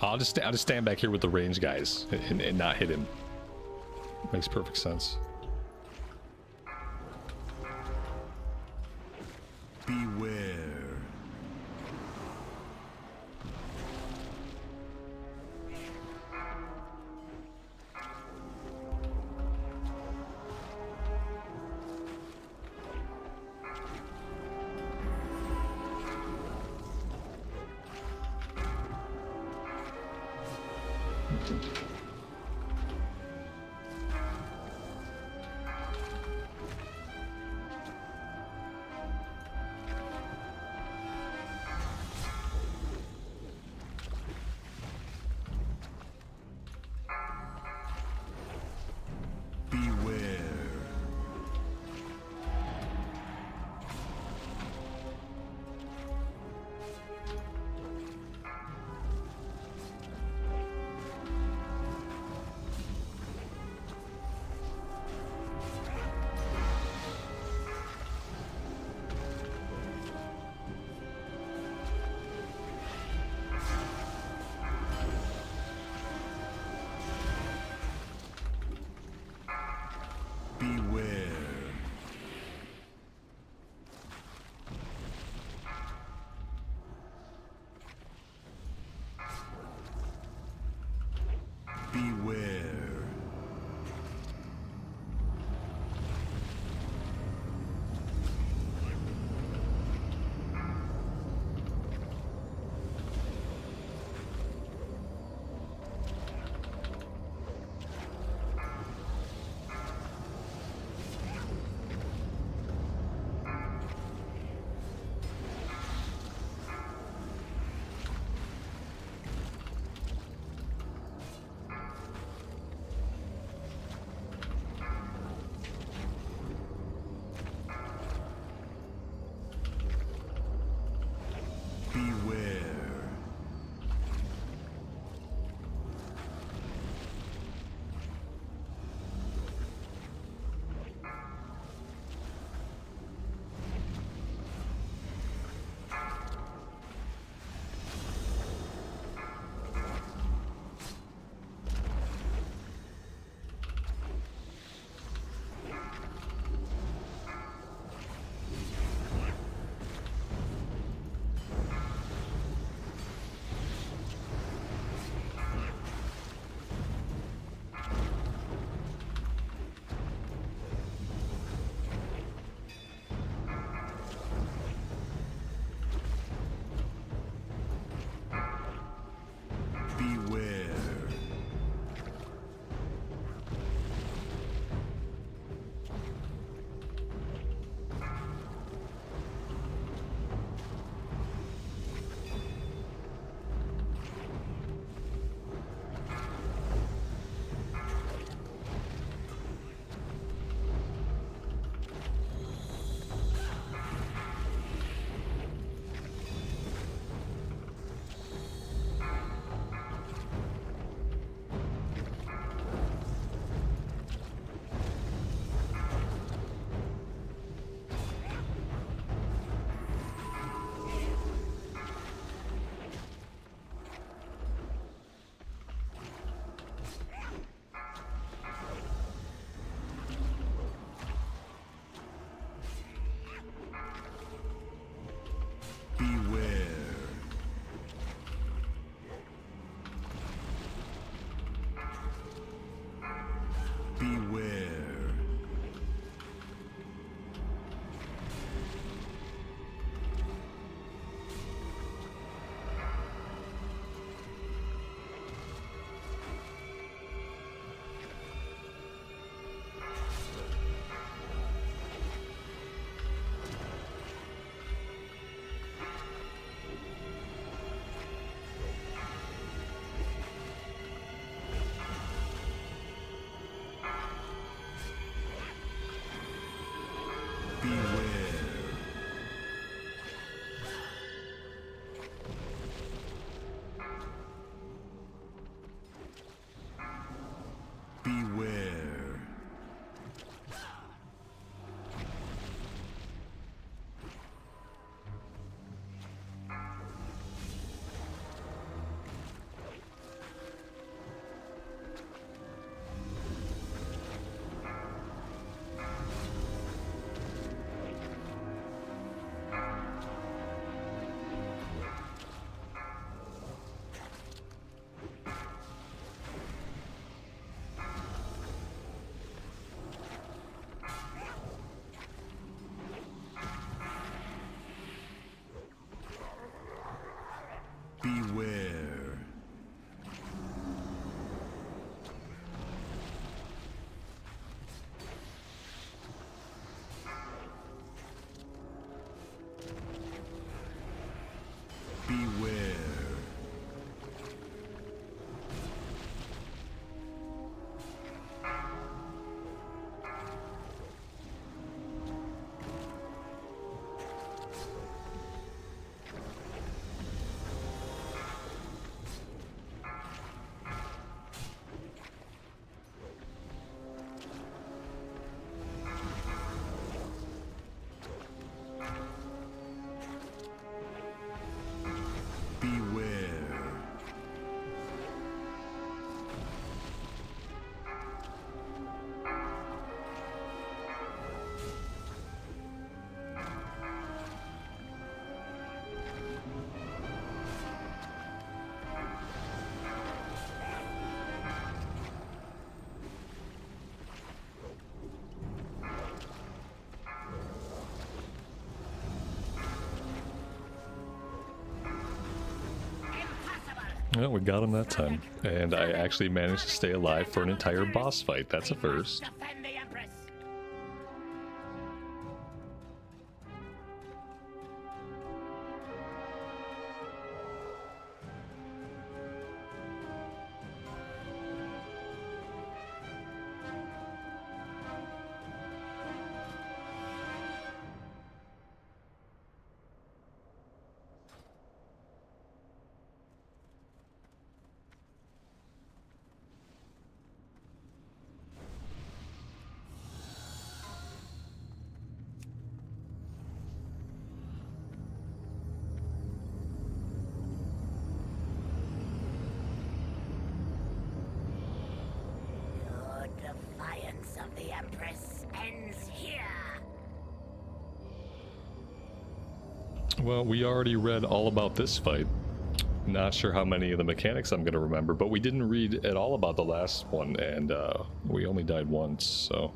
I'll just stand back here with the range guys and not hit him. Makes perfect sense. Beware. Beware. Beware. Well, we got him that time. And I actually managed to stay alive for an entire boss fight. That's a first. Defend the Empress. Your defiance of the Empress ends here. Well, we already read all about this fight. Not sure how many of the mechanics I'm going to remember, but we didn't read at all about the last one, and we only died once, so...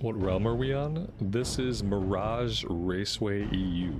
What realm are we on? This is Mirage Raceway EU.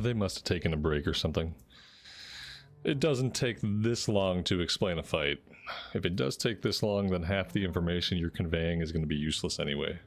They must have taken a break or something. It doesn't take this long to explain a fight. If it does take this long, then half the information you're conveying is going to be useless anyway.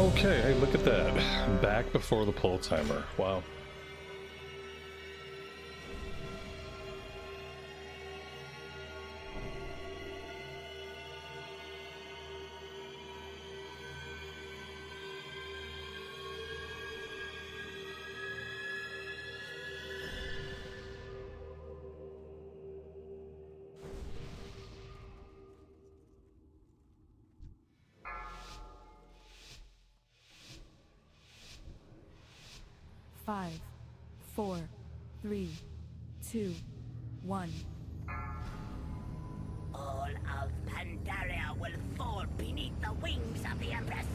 Okay, hey, look at that. Back before the pull timer. Wow. Five, 4, 3, 2, 1. All of Pandaria will fall beneath the wings of the Empress.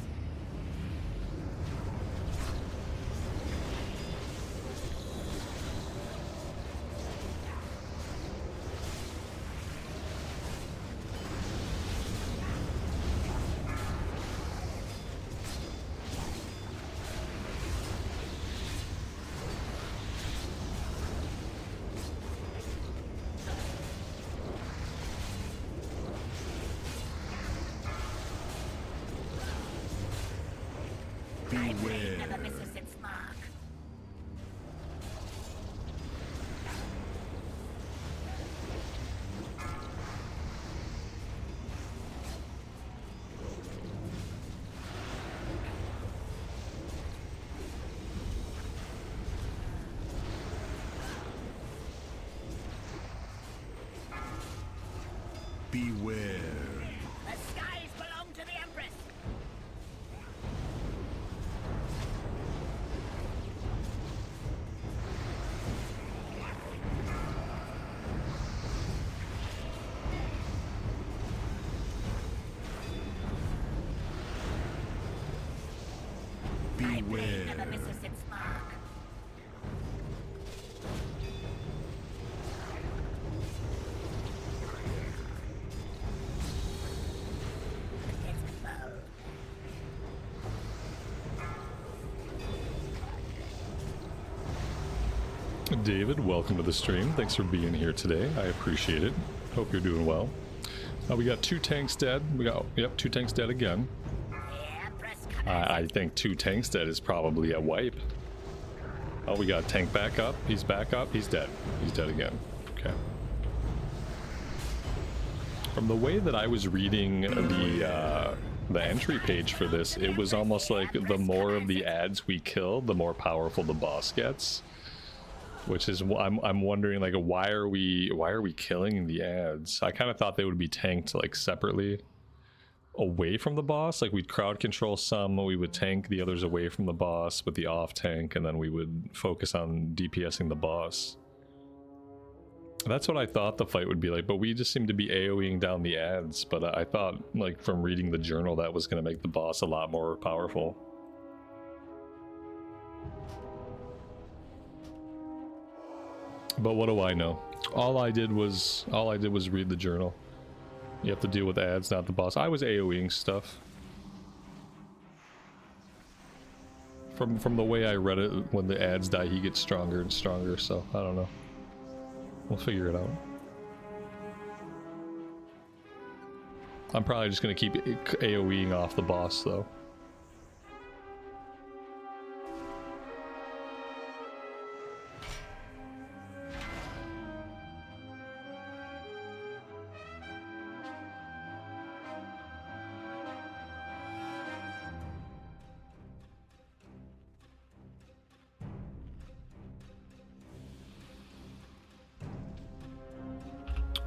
Beware. Never misses its mark. Beware. The skies belong to the Empress. Beware. Never misses its mark. Its foe. David, welcome to the stream. Thanks for being here today. I appreciate it. Hope you're doing well. We got 2 tanks dead. We got, yep, 2 tanks dead again. The Empress commands I think 2 tanks dead is probably a wipe. Oh, we got tank back up. He's back up. He's dead. He's dead again. Okay. From the way that I was reading the entry page for this, it was almost like the more of the ads we kill, the more powerful the boss gets. Which is, I'm wondering, like, why are we killing the ads? I kind of thought they would be tanked like separately, away from the boss. Like, we'd crowd control some, we would tank the others away from the boss with the off tank, and then we would focus on DPSing the boss. That's what I thought the fight would be like, but we just seem to be AoEing down the ads. But I thought, like, from reading the journal, that was going to make the boss a lot more powerful. But what do I know? All I did was read the journal. You have to deal with ads, not the boss. I was AoEing stuff. From the way I read it, when the ads die, he gets stronger and stronger, so I don't know. We'll figure it out. I'm probably just gonna keep AoEing off the boss, though.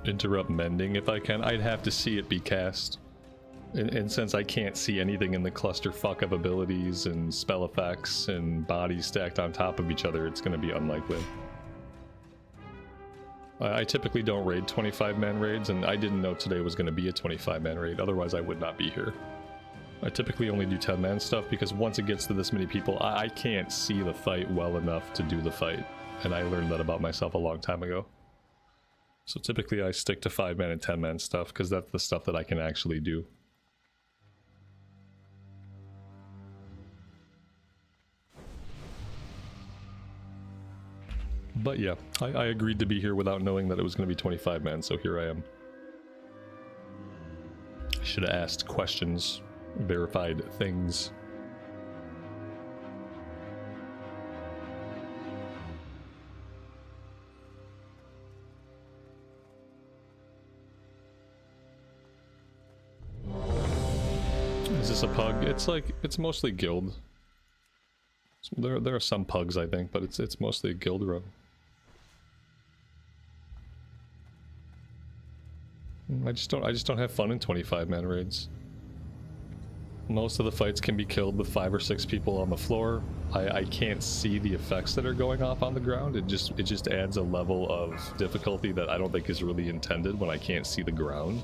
Interrupt mending if I can. I'd have to see it be cast. And since I can't see anything in the clusterfuck of abilities and spell effects and bodies stacked on top of each other, it's going to be unlikely. I typically don't raid 25-man raids, and I didn't know today was going to be a 25-man raid, otherwise I would not be here. I typically only do 10-man stuff because once it gets to this many people, I can't see the fight well enough to do the fight. And I learned that about myself a long time ago. So typically I stick to 5-man and 10-man stuff because that's the stuff that I can actually do. But yeah, I agreed to be here without knowing that it was going to be 25-man, so here I am. Should have asked questions, verified things. this a pug? It's like, it's mostly guild. There are some pugs, I think, but it's mostly a guild row. I just don't have fun in 25-man raids. Most of the fights can be killed with 5 or 6 people on the floor. I can't see the effects that are going off on the ground. It just adds a level of difficulty that I don't think is really intended when I can't see the ground.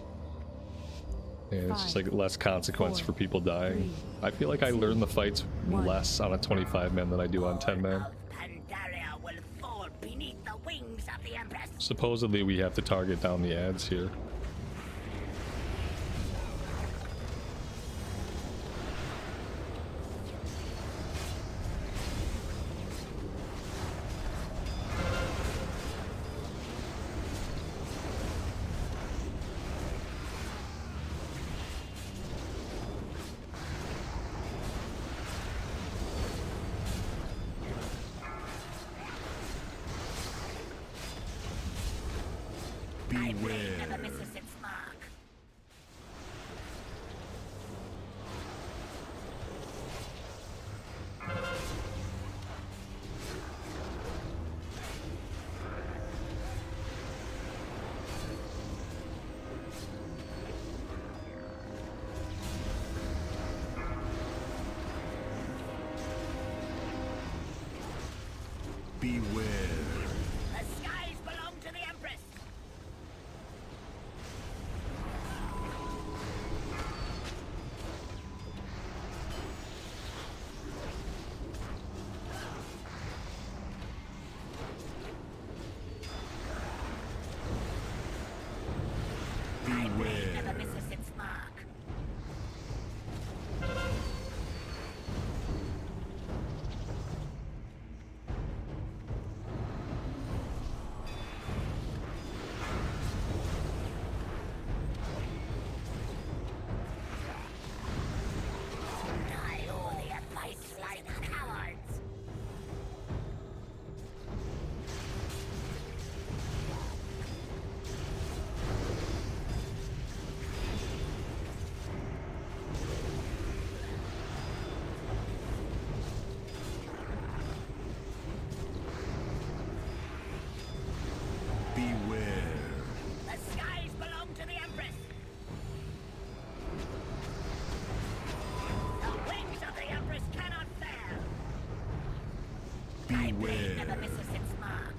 And it's just like less consequence for people dying. I feel like I learn the fights less on a 25-man than I do on 10-man. Pandaria will fall beneath the wings of the Empress. Supposedly we have to target down the ads here. Never misses its mark. Beware. The skies belong to the Empress. Beware. Never misses its mark. I owe the advice like cowards. Beware. The skies belong to the Empress. The wings of the Empress cannot fail. My blade never Beware. misses its mark.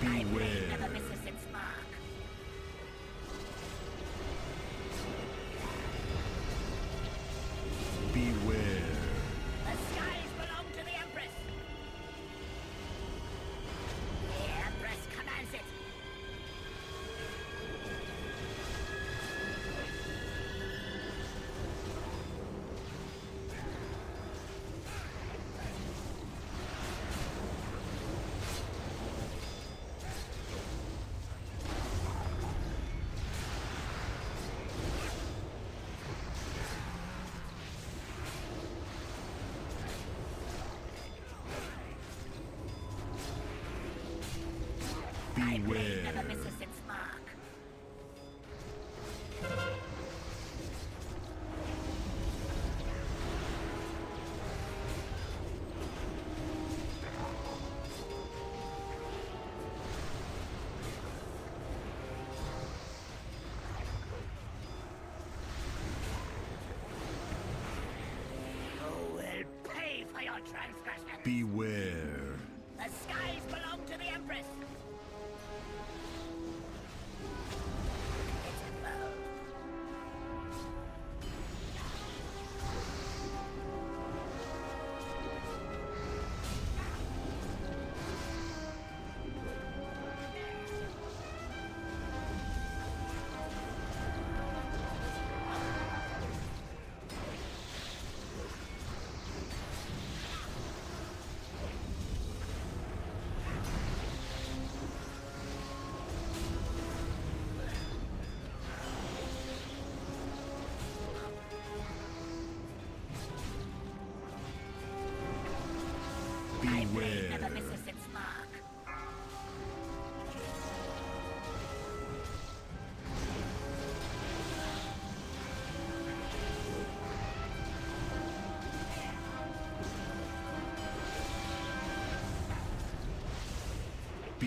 My blade never misses its mark. Beware. The skies belong to the Empress. The Empress commands it. My blade never Beware. misses its mark. You will pay for your transgression. Beware. The skies belong to the Empress. It's involved.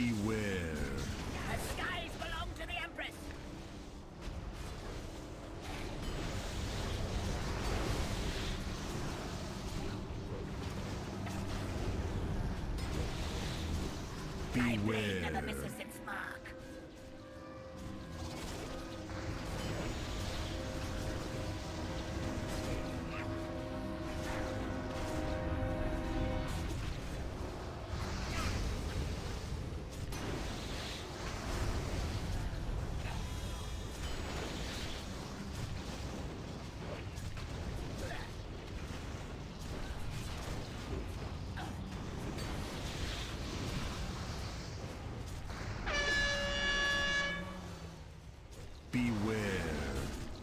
Beware. The skies belong to the Empress! My blade never Beware. misses its mark. Beware.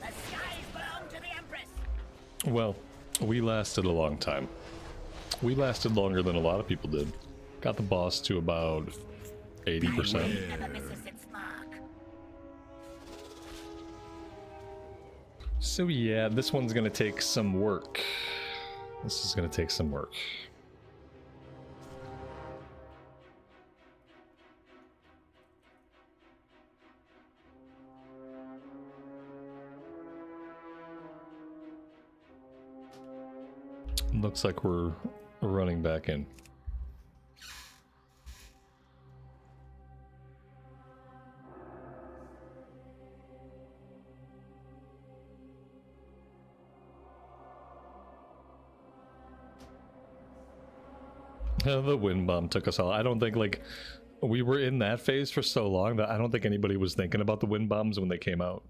The skies belong to the Empress! Well, we lasted a long time. We lasted longer than a lot of people did. Got the boss to about 80%. Never misses its mark. So yeah, this one's gonna take some work. This is gonna take some work. Looks like we're running back in. The wind bomb took us all. I don't think, like, we were in that phase for so long that I don't think anybody was thinking about the wind bombs when they came out.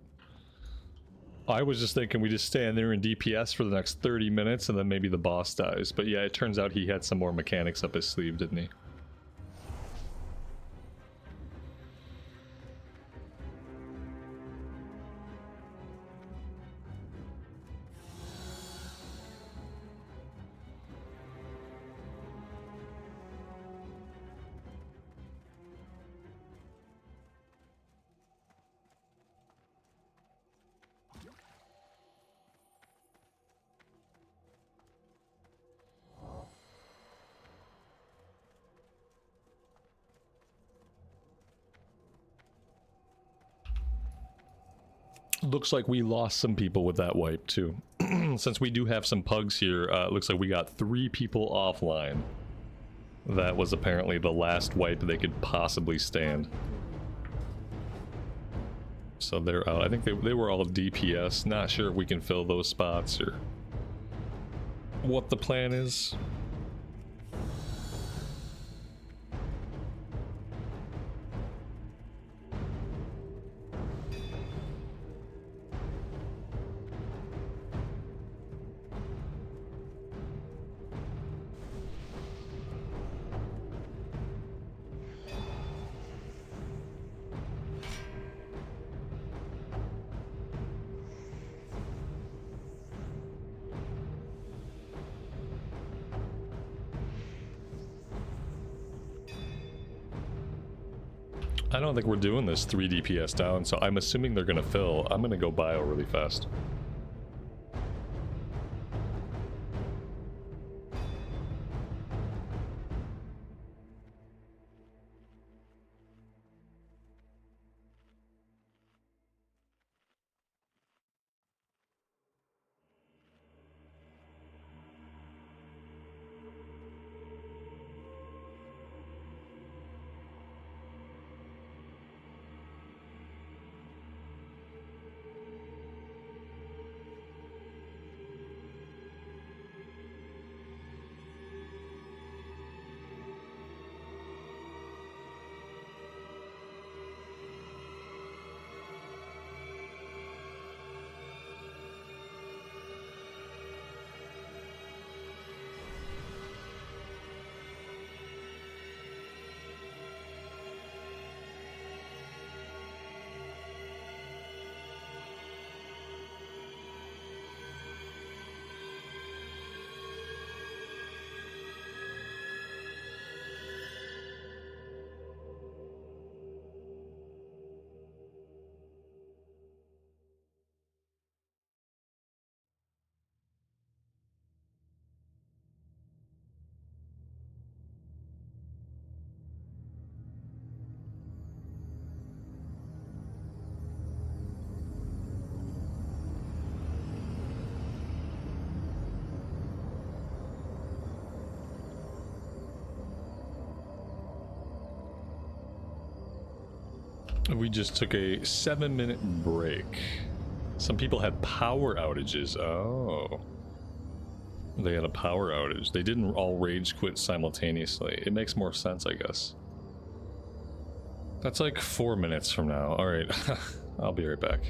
I was just thinking we just stand there in DPS for the next 30 minutes and then maybe the boss dies. But yeah, it turns out he had some more mechanics up his sleeve, didn't he? Looks like we lost some people with that wipe too. Since we do have some pugs here, looks like we got 3 people offline. That was apparently the last wipe they could possibly stand. So they're out. I think they were all DPS. Not sure if we can fill those spots or what the plan is. I don't think we're doing this 3 DPS down, so I'm assuming they're gonna fill. I'm gonna go bio really fast. We just took a 7-minute break. Some people had power outages. Oh. They had a power outage. They didn't all rage quit simultaneously. It makes more sense, I guess. That's like 4 minutes from now. Alright, I'll be right back.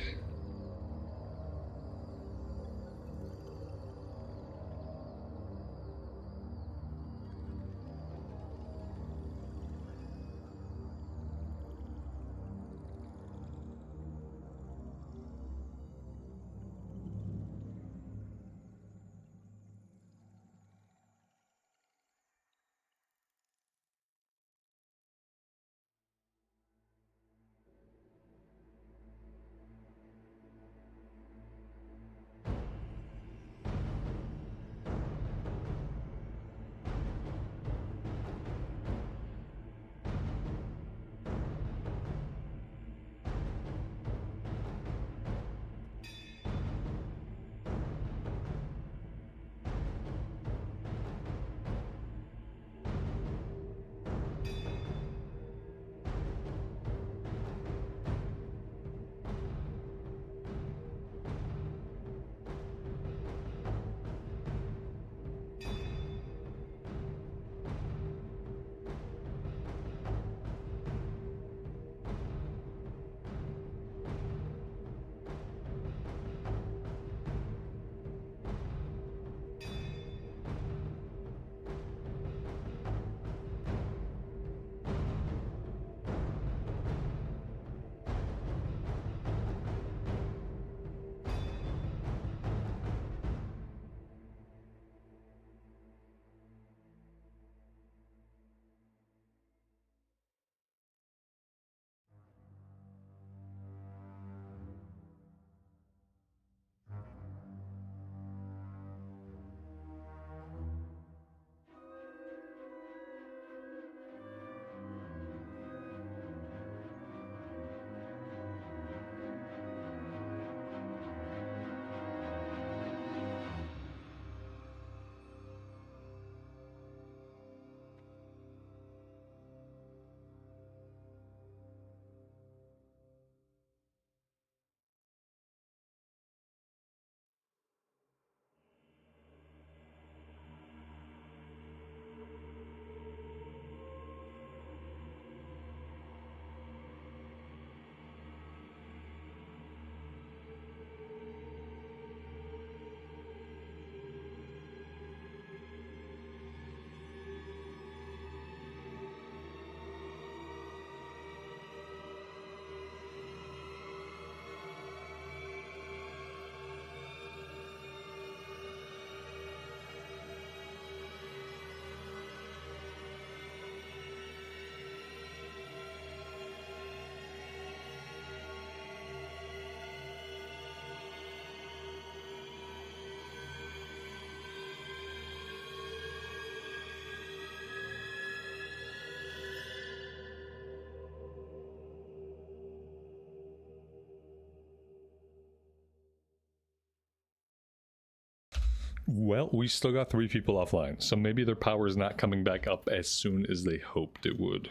Well, we still got 3 people offline, so maybe their power is not coming back up as soon as they hoped it would.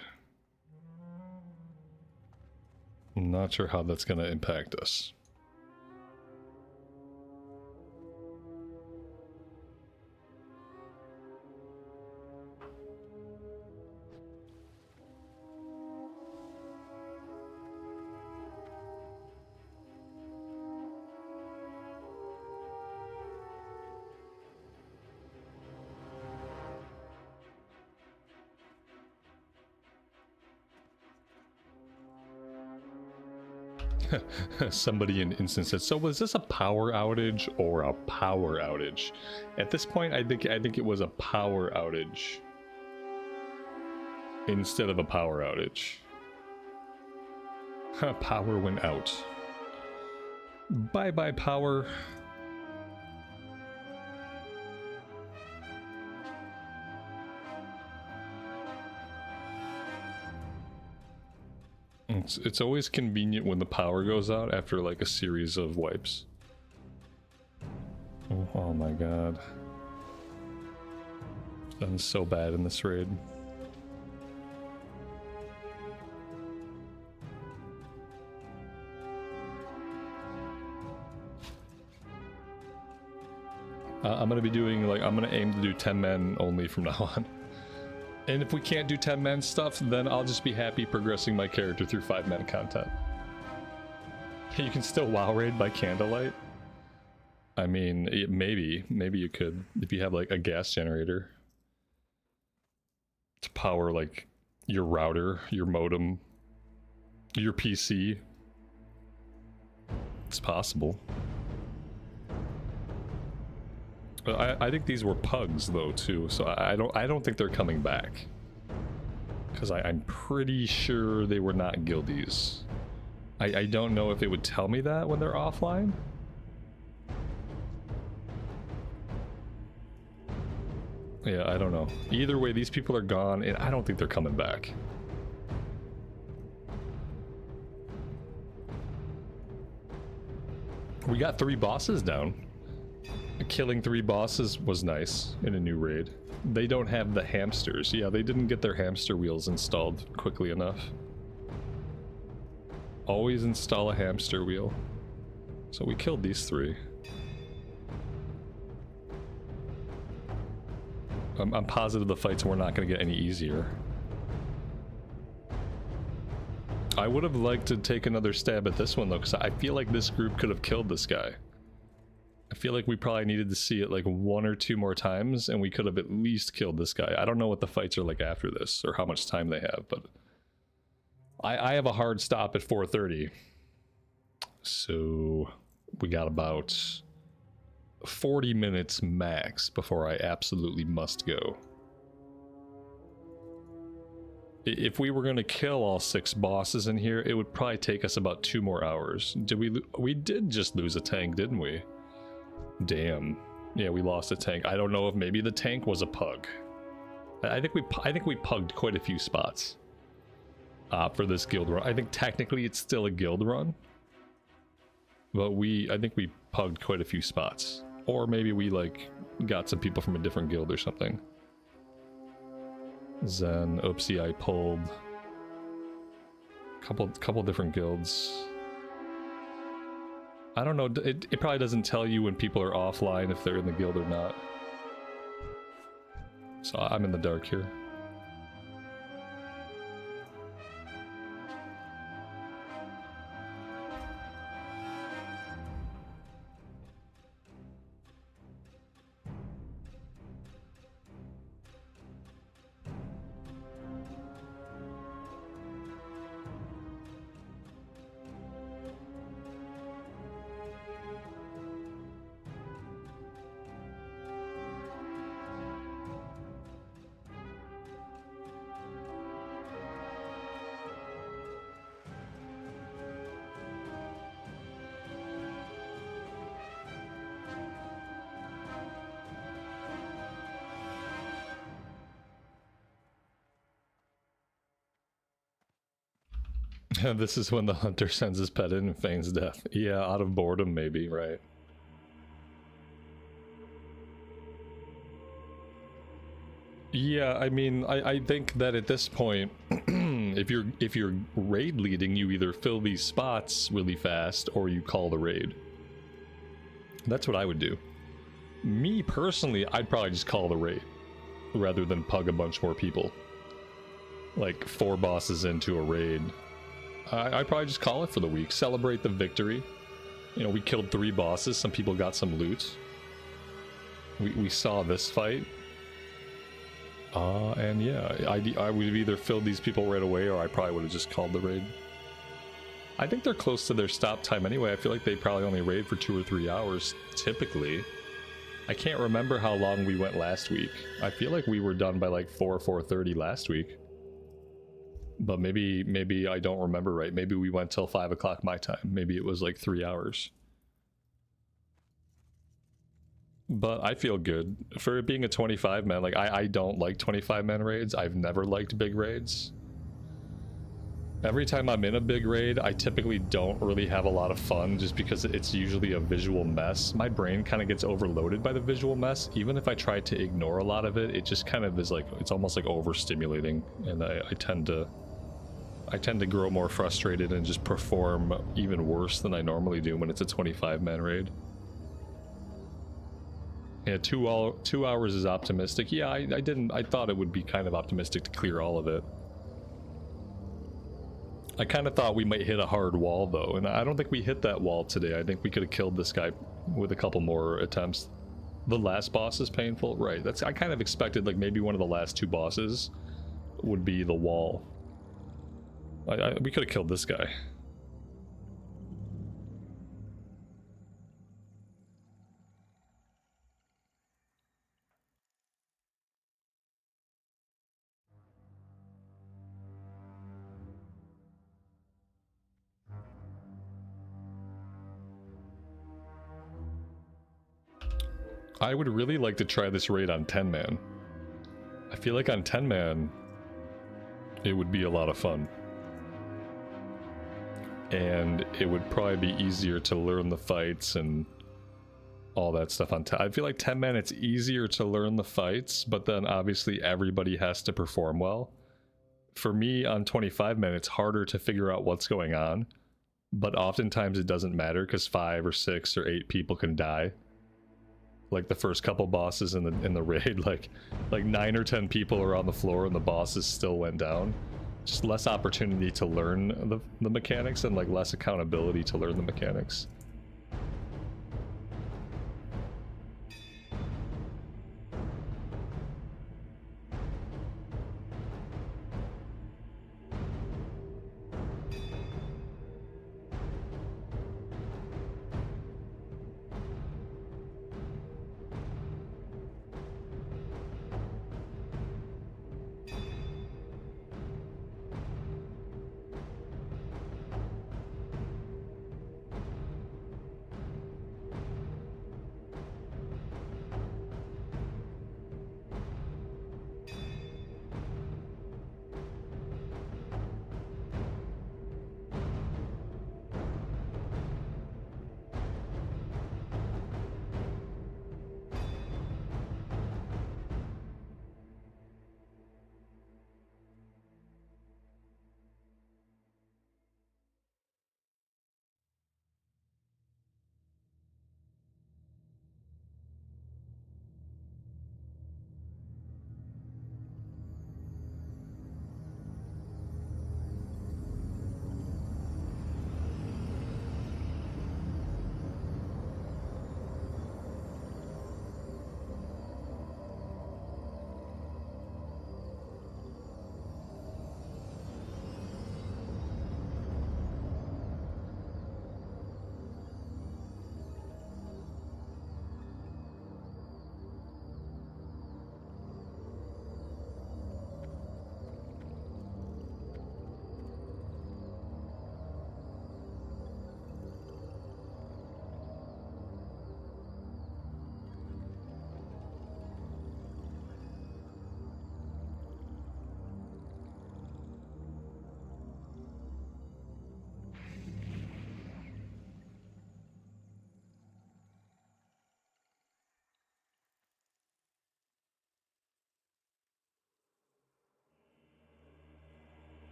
I'm not sure how that's going to impact us. Somebody in instance said, so was this a power outage or a power outage? At this point, I think it was a power outage instead of a power outage. Power went out. Bye-bye, power. It's always convenient when the power goes out after like a series of wipes. Oh my god. I've done so bad in this raid. I'm gonna be doing like, I'm gonna aim to do 10 men only from now on. And if we can't do 10 men stuff, then I'll just be happy progressing my character through 5 men content. You can still WoW raid by candlelight. I mean, maybe you could if you have like a gas generator to power like your router, your modem, your PC. It's possible. I think these were pugs though too, so I don't think they're coming back. Because I'm pretty sure they were not guildies. I don't know if it would tell me that when they're offline. Yeah, I don't know. Either way, these people are gone, and I don't think they're coming back. We got 3 bosses down. Killing 3 bosses was nice in a new raid. They don't have the hamsters. Yeah, they didn't get their hamster wheels installed quickly enough. Always install a hamster wheel. So we killed these 3. I'm positive the fights were not going to get any easier. I would have liked to take another stab at this one though, because I feel like this group could have killed this guy. I feel like we probably needed to see it like 1 or 2 more times, and we could have at least killed this guy. I don't know what the fights are like after this, or how much time they have, but... I have a hard stop at 4:30. So... we got about... 40 minutes max before I absolutely must go. If we were going to kill all 6 bosses in here, it would probably take us about 2 more hours. We did just lose a tank, didn't we? Damn. Yeah, we lost a tank. I don't know if maybe the tank was a pug. I think we pugged quite a few spots for this guild run. I think technically it's still a guild run, but I think we pugged quite a few spots. Or maybe we like got some people from a different guild or something. Zen, oopsie, I pulled couple different guilds. I don't know, it probably doesn't tell you when people are offline if they're in the guild or not. So I'm in the dark here. This is when the hunter sends his pet in and feigns death. Yeah, out of boredom maybe, right? Yeah, I mean, I think that at this point, if you're raid leading, you either fill these spots really fast or you call the raid. That's what I would do. Me personally, I'd probably just call the raid rather than pug a bunch more people. Like 4 bosses into a raid. I'd probably just call it for the week. Celebrate the victory. You know, we killed 3 bosses. Some people got some loot. We saw this fight. And yeah, I would have either filled these people right away or I probably would have just called the raid. I think they're close to their stop time anyway. I feel like they probably only raid for 2 or 3 hours, typically. I can't remember how long we went last week. I feel like we were done by like 4:30 last week. But maybe I don't remember right. Maybe we went till 5 o'clock my time. Maybe it was like 3 hours. But I feel good. For it being a 25 man, like I don't like 25 man raids. I've never liked big raids. Every time I'm in a big raid, I typically don't really have a lot of fun just because it's usually a visual mess. My brain kind of gets overloaded by the visual mess. Even if I try to ignore a lot of it, it just kind of is like, it's almost like overstimulating. And I tend to grow more frustrated and just perform even worse than I normally do when it's a 25 man raid. Yeah, 2 hours is optimistic. Yeah, I thought it would be kind of optimistic to clear all of it. I kind of thought we might hit a hard wall though, and I don't think we hit that wall today. I think we could have killed this guy with a couple more attempts. The last boss is painful, right? I kind of expected like maybe one of the last 2 bosses would be the wall. We could have killed this guy. I would really like to try this raid on 10-man. I feel like on 10-man, it would be a lot of fun. And it would probably be easier to learn the fights and all that stuff on 10. I feel like 10-man, it's easier to learn the fights, but then obviously everybody has to perform well. For me, on 25-man, it's harder to figure out what's going on, but oftentimes it doesn't matter because 5 or 6 or 8 people can die. Like the first couple bosses in the raid, like 9 or 10 people are on the floor and the bosses still went down. Just less opportunity to learn the mechanics and like less accountability to learn the mechanics.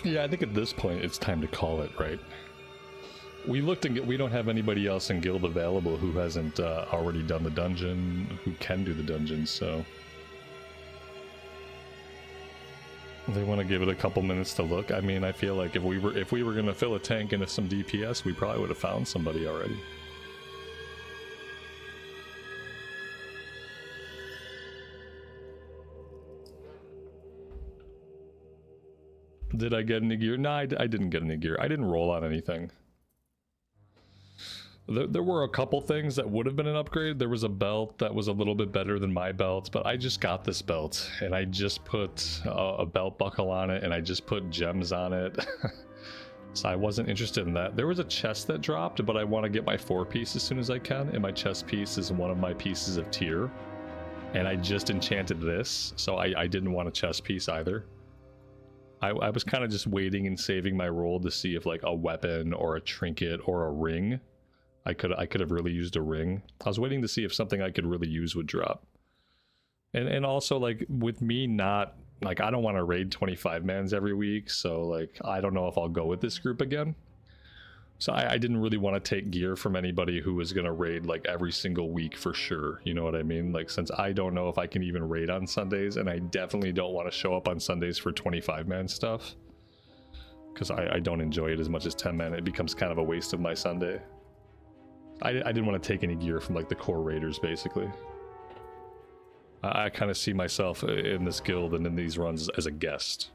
Yeah, I think at this point it's time to call it, right? We looked and we don't have anybody else in guild available who hasn't already done the dungeon, who can do the dungeon, so they want to give it a couple minutes to look. I mean, I feel like if we were gonna fill a tank into some DPS, we probably would have found somebody already. Did I get any gear? No, I didn't get any gear. I didn't roll on anything. There were a couple things that would have been an upgrade. There was a belt that was a little bit better than my belt, but I just got this belt and I just put a belt buckle on it and I just put gems on it. So I wasn't interested in that. There was a chest that dropped, but I want to get my 4-piece as soon as I can, and my chest piece is one of my pieces of tier. And I just enchanted this, so I didn't want a chest piece either. I was kind of just waiting and saving my roll to see if like a weapon or a trinket or a ring. I could have really used a ring. I was waiting to see if something I could really use would drop. And also like with me not like I don't want to raid 25 mans every week, so like I don't know if I'll go with this group again. So I didn't really want to take gear from anybody who was gonna raid like every single week for sure. You know what I mean? Like since I don't know if I can even raid on Sundays, and I definitely don't want to show up on Sundays for 25 man stuff. Because I don't enjoy it as much as 10 man. It becomes kind of a waste of my Sunday. I didn't want to take any gear from like the core raiders basically. I kind of see myself in this guild and in these runs as a guest.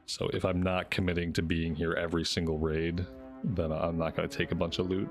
So if I'm not committing to being here every single raid, then I'm not going to take a bunch of loot.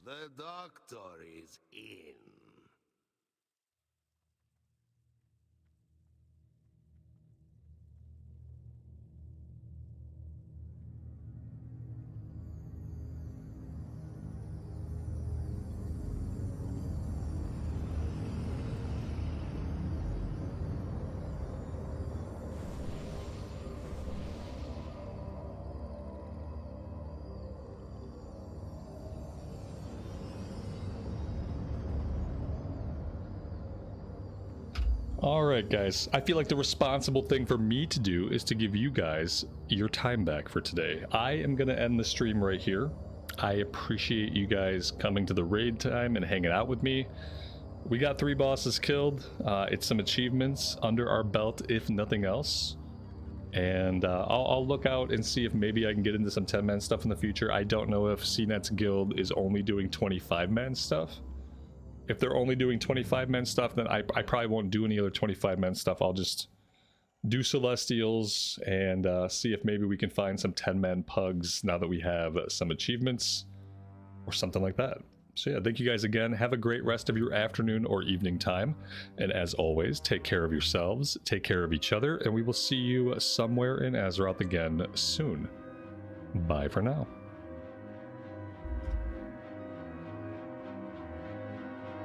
The doctor is in. Alright guys, I feel like the responsible thing for me to do is to give you guys your time back for today. I am going to end the stream right here. I appreciate you guys coming to the raid time and hanging out with me. We got 3 bosses killed. It's some achievements under our belt if nothing else. And I'll look out and see if maybe I can get into some 10-man stuff in the future. I don't know if CNET's guild is only doing 25-man stuff. If they're only doing 25-man stuff, then I probably won't do any other 25-man stuff. I'll just do Celestials and see if maybe we can find some 10-man pugs now that we have some achievements or something like that. So yeah, thank you guys again. Have a great rest of your afternoon or evening time. And as always, take care of yourselves, take care of each other, and we will see you somewhere in Azeroth again soon. Bye for now.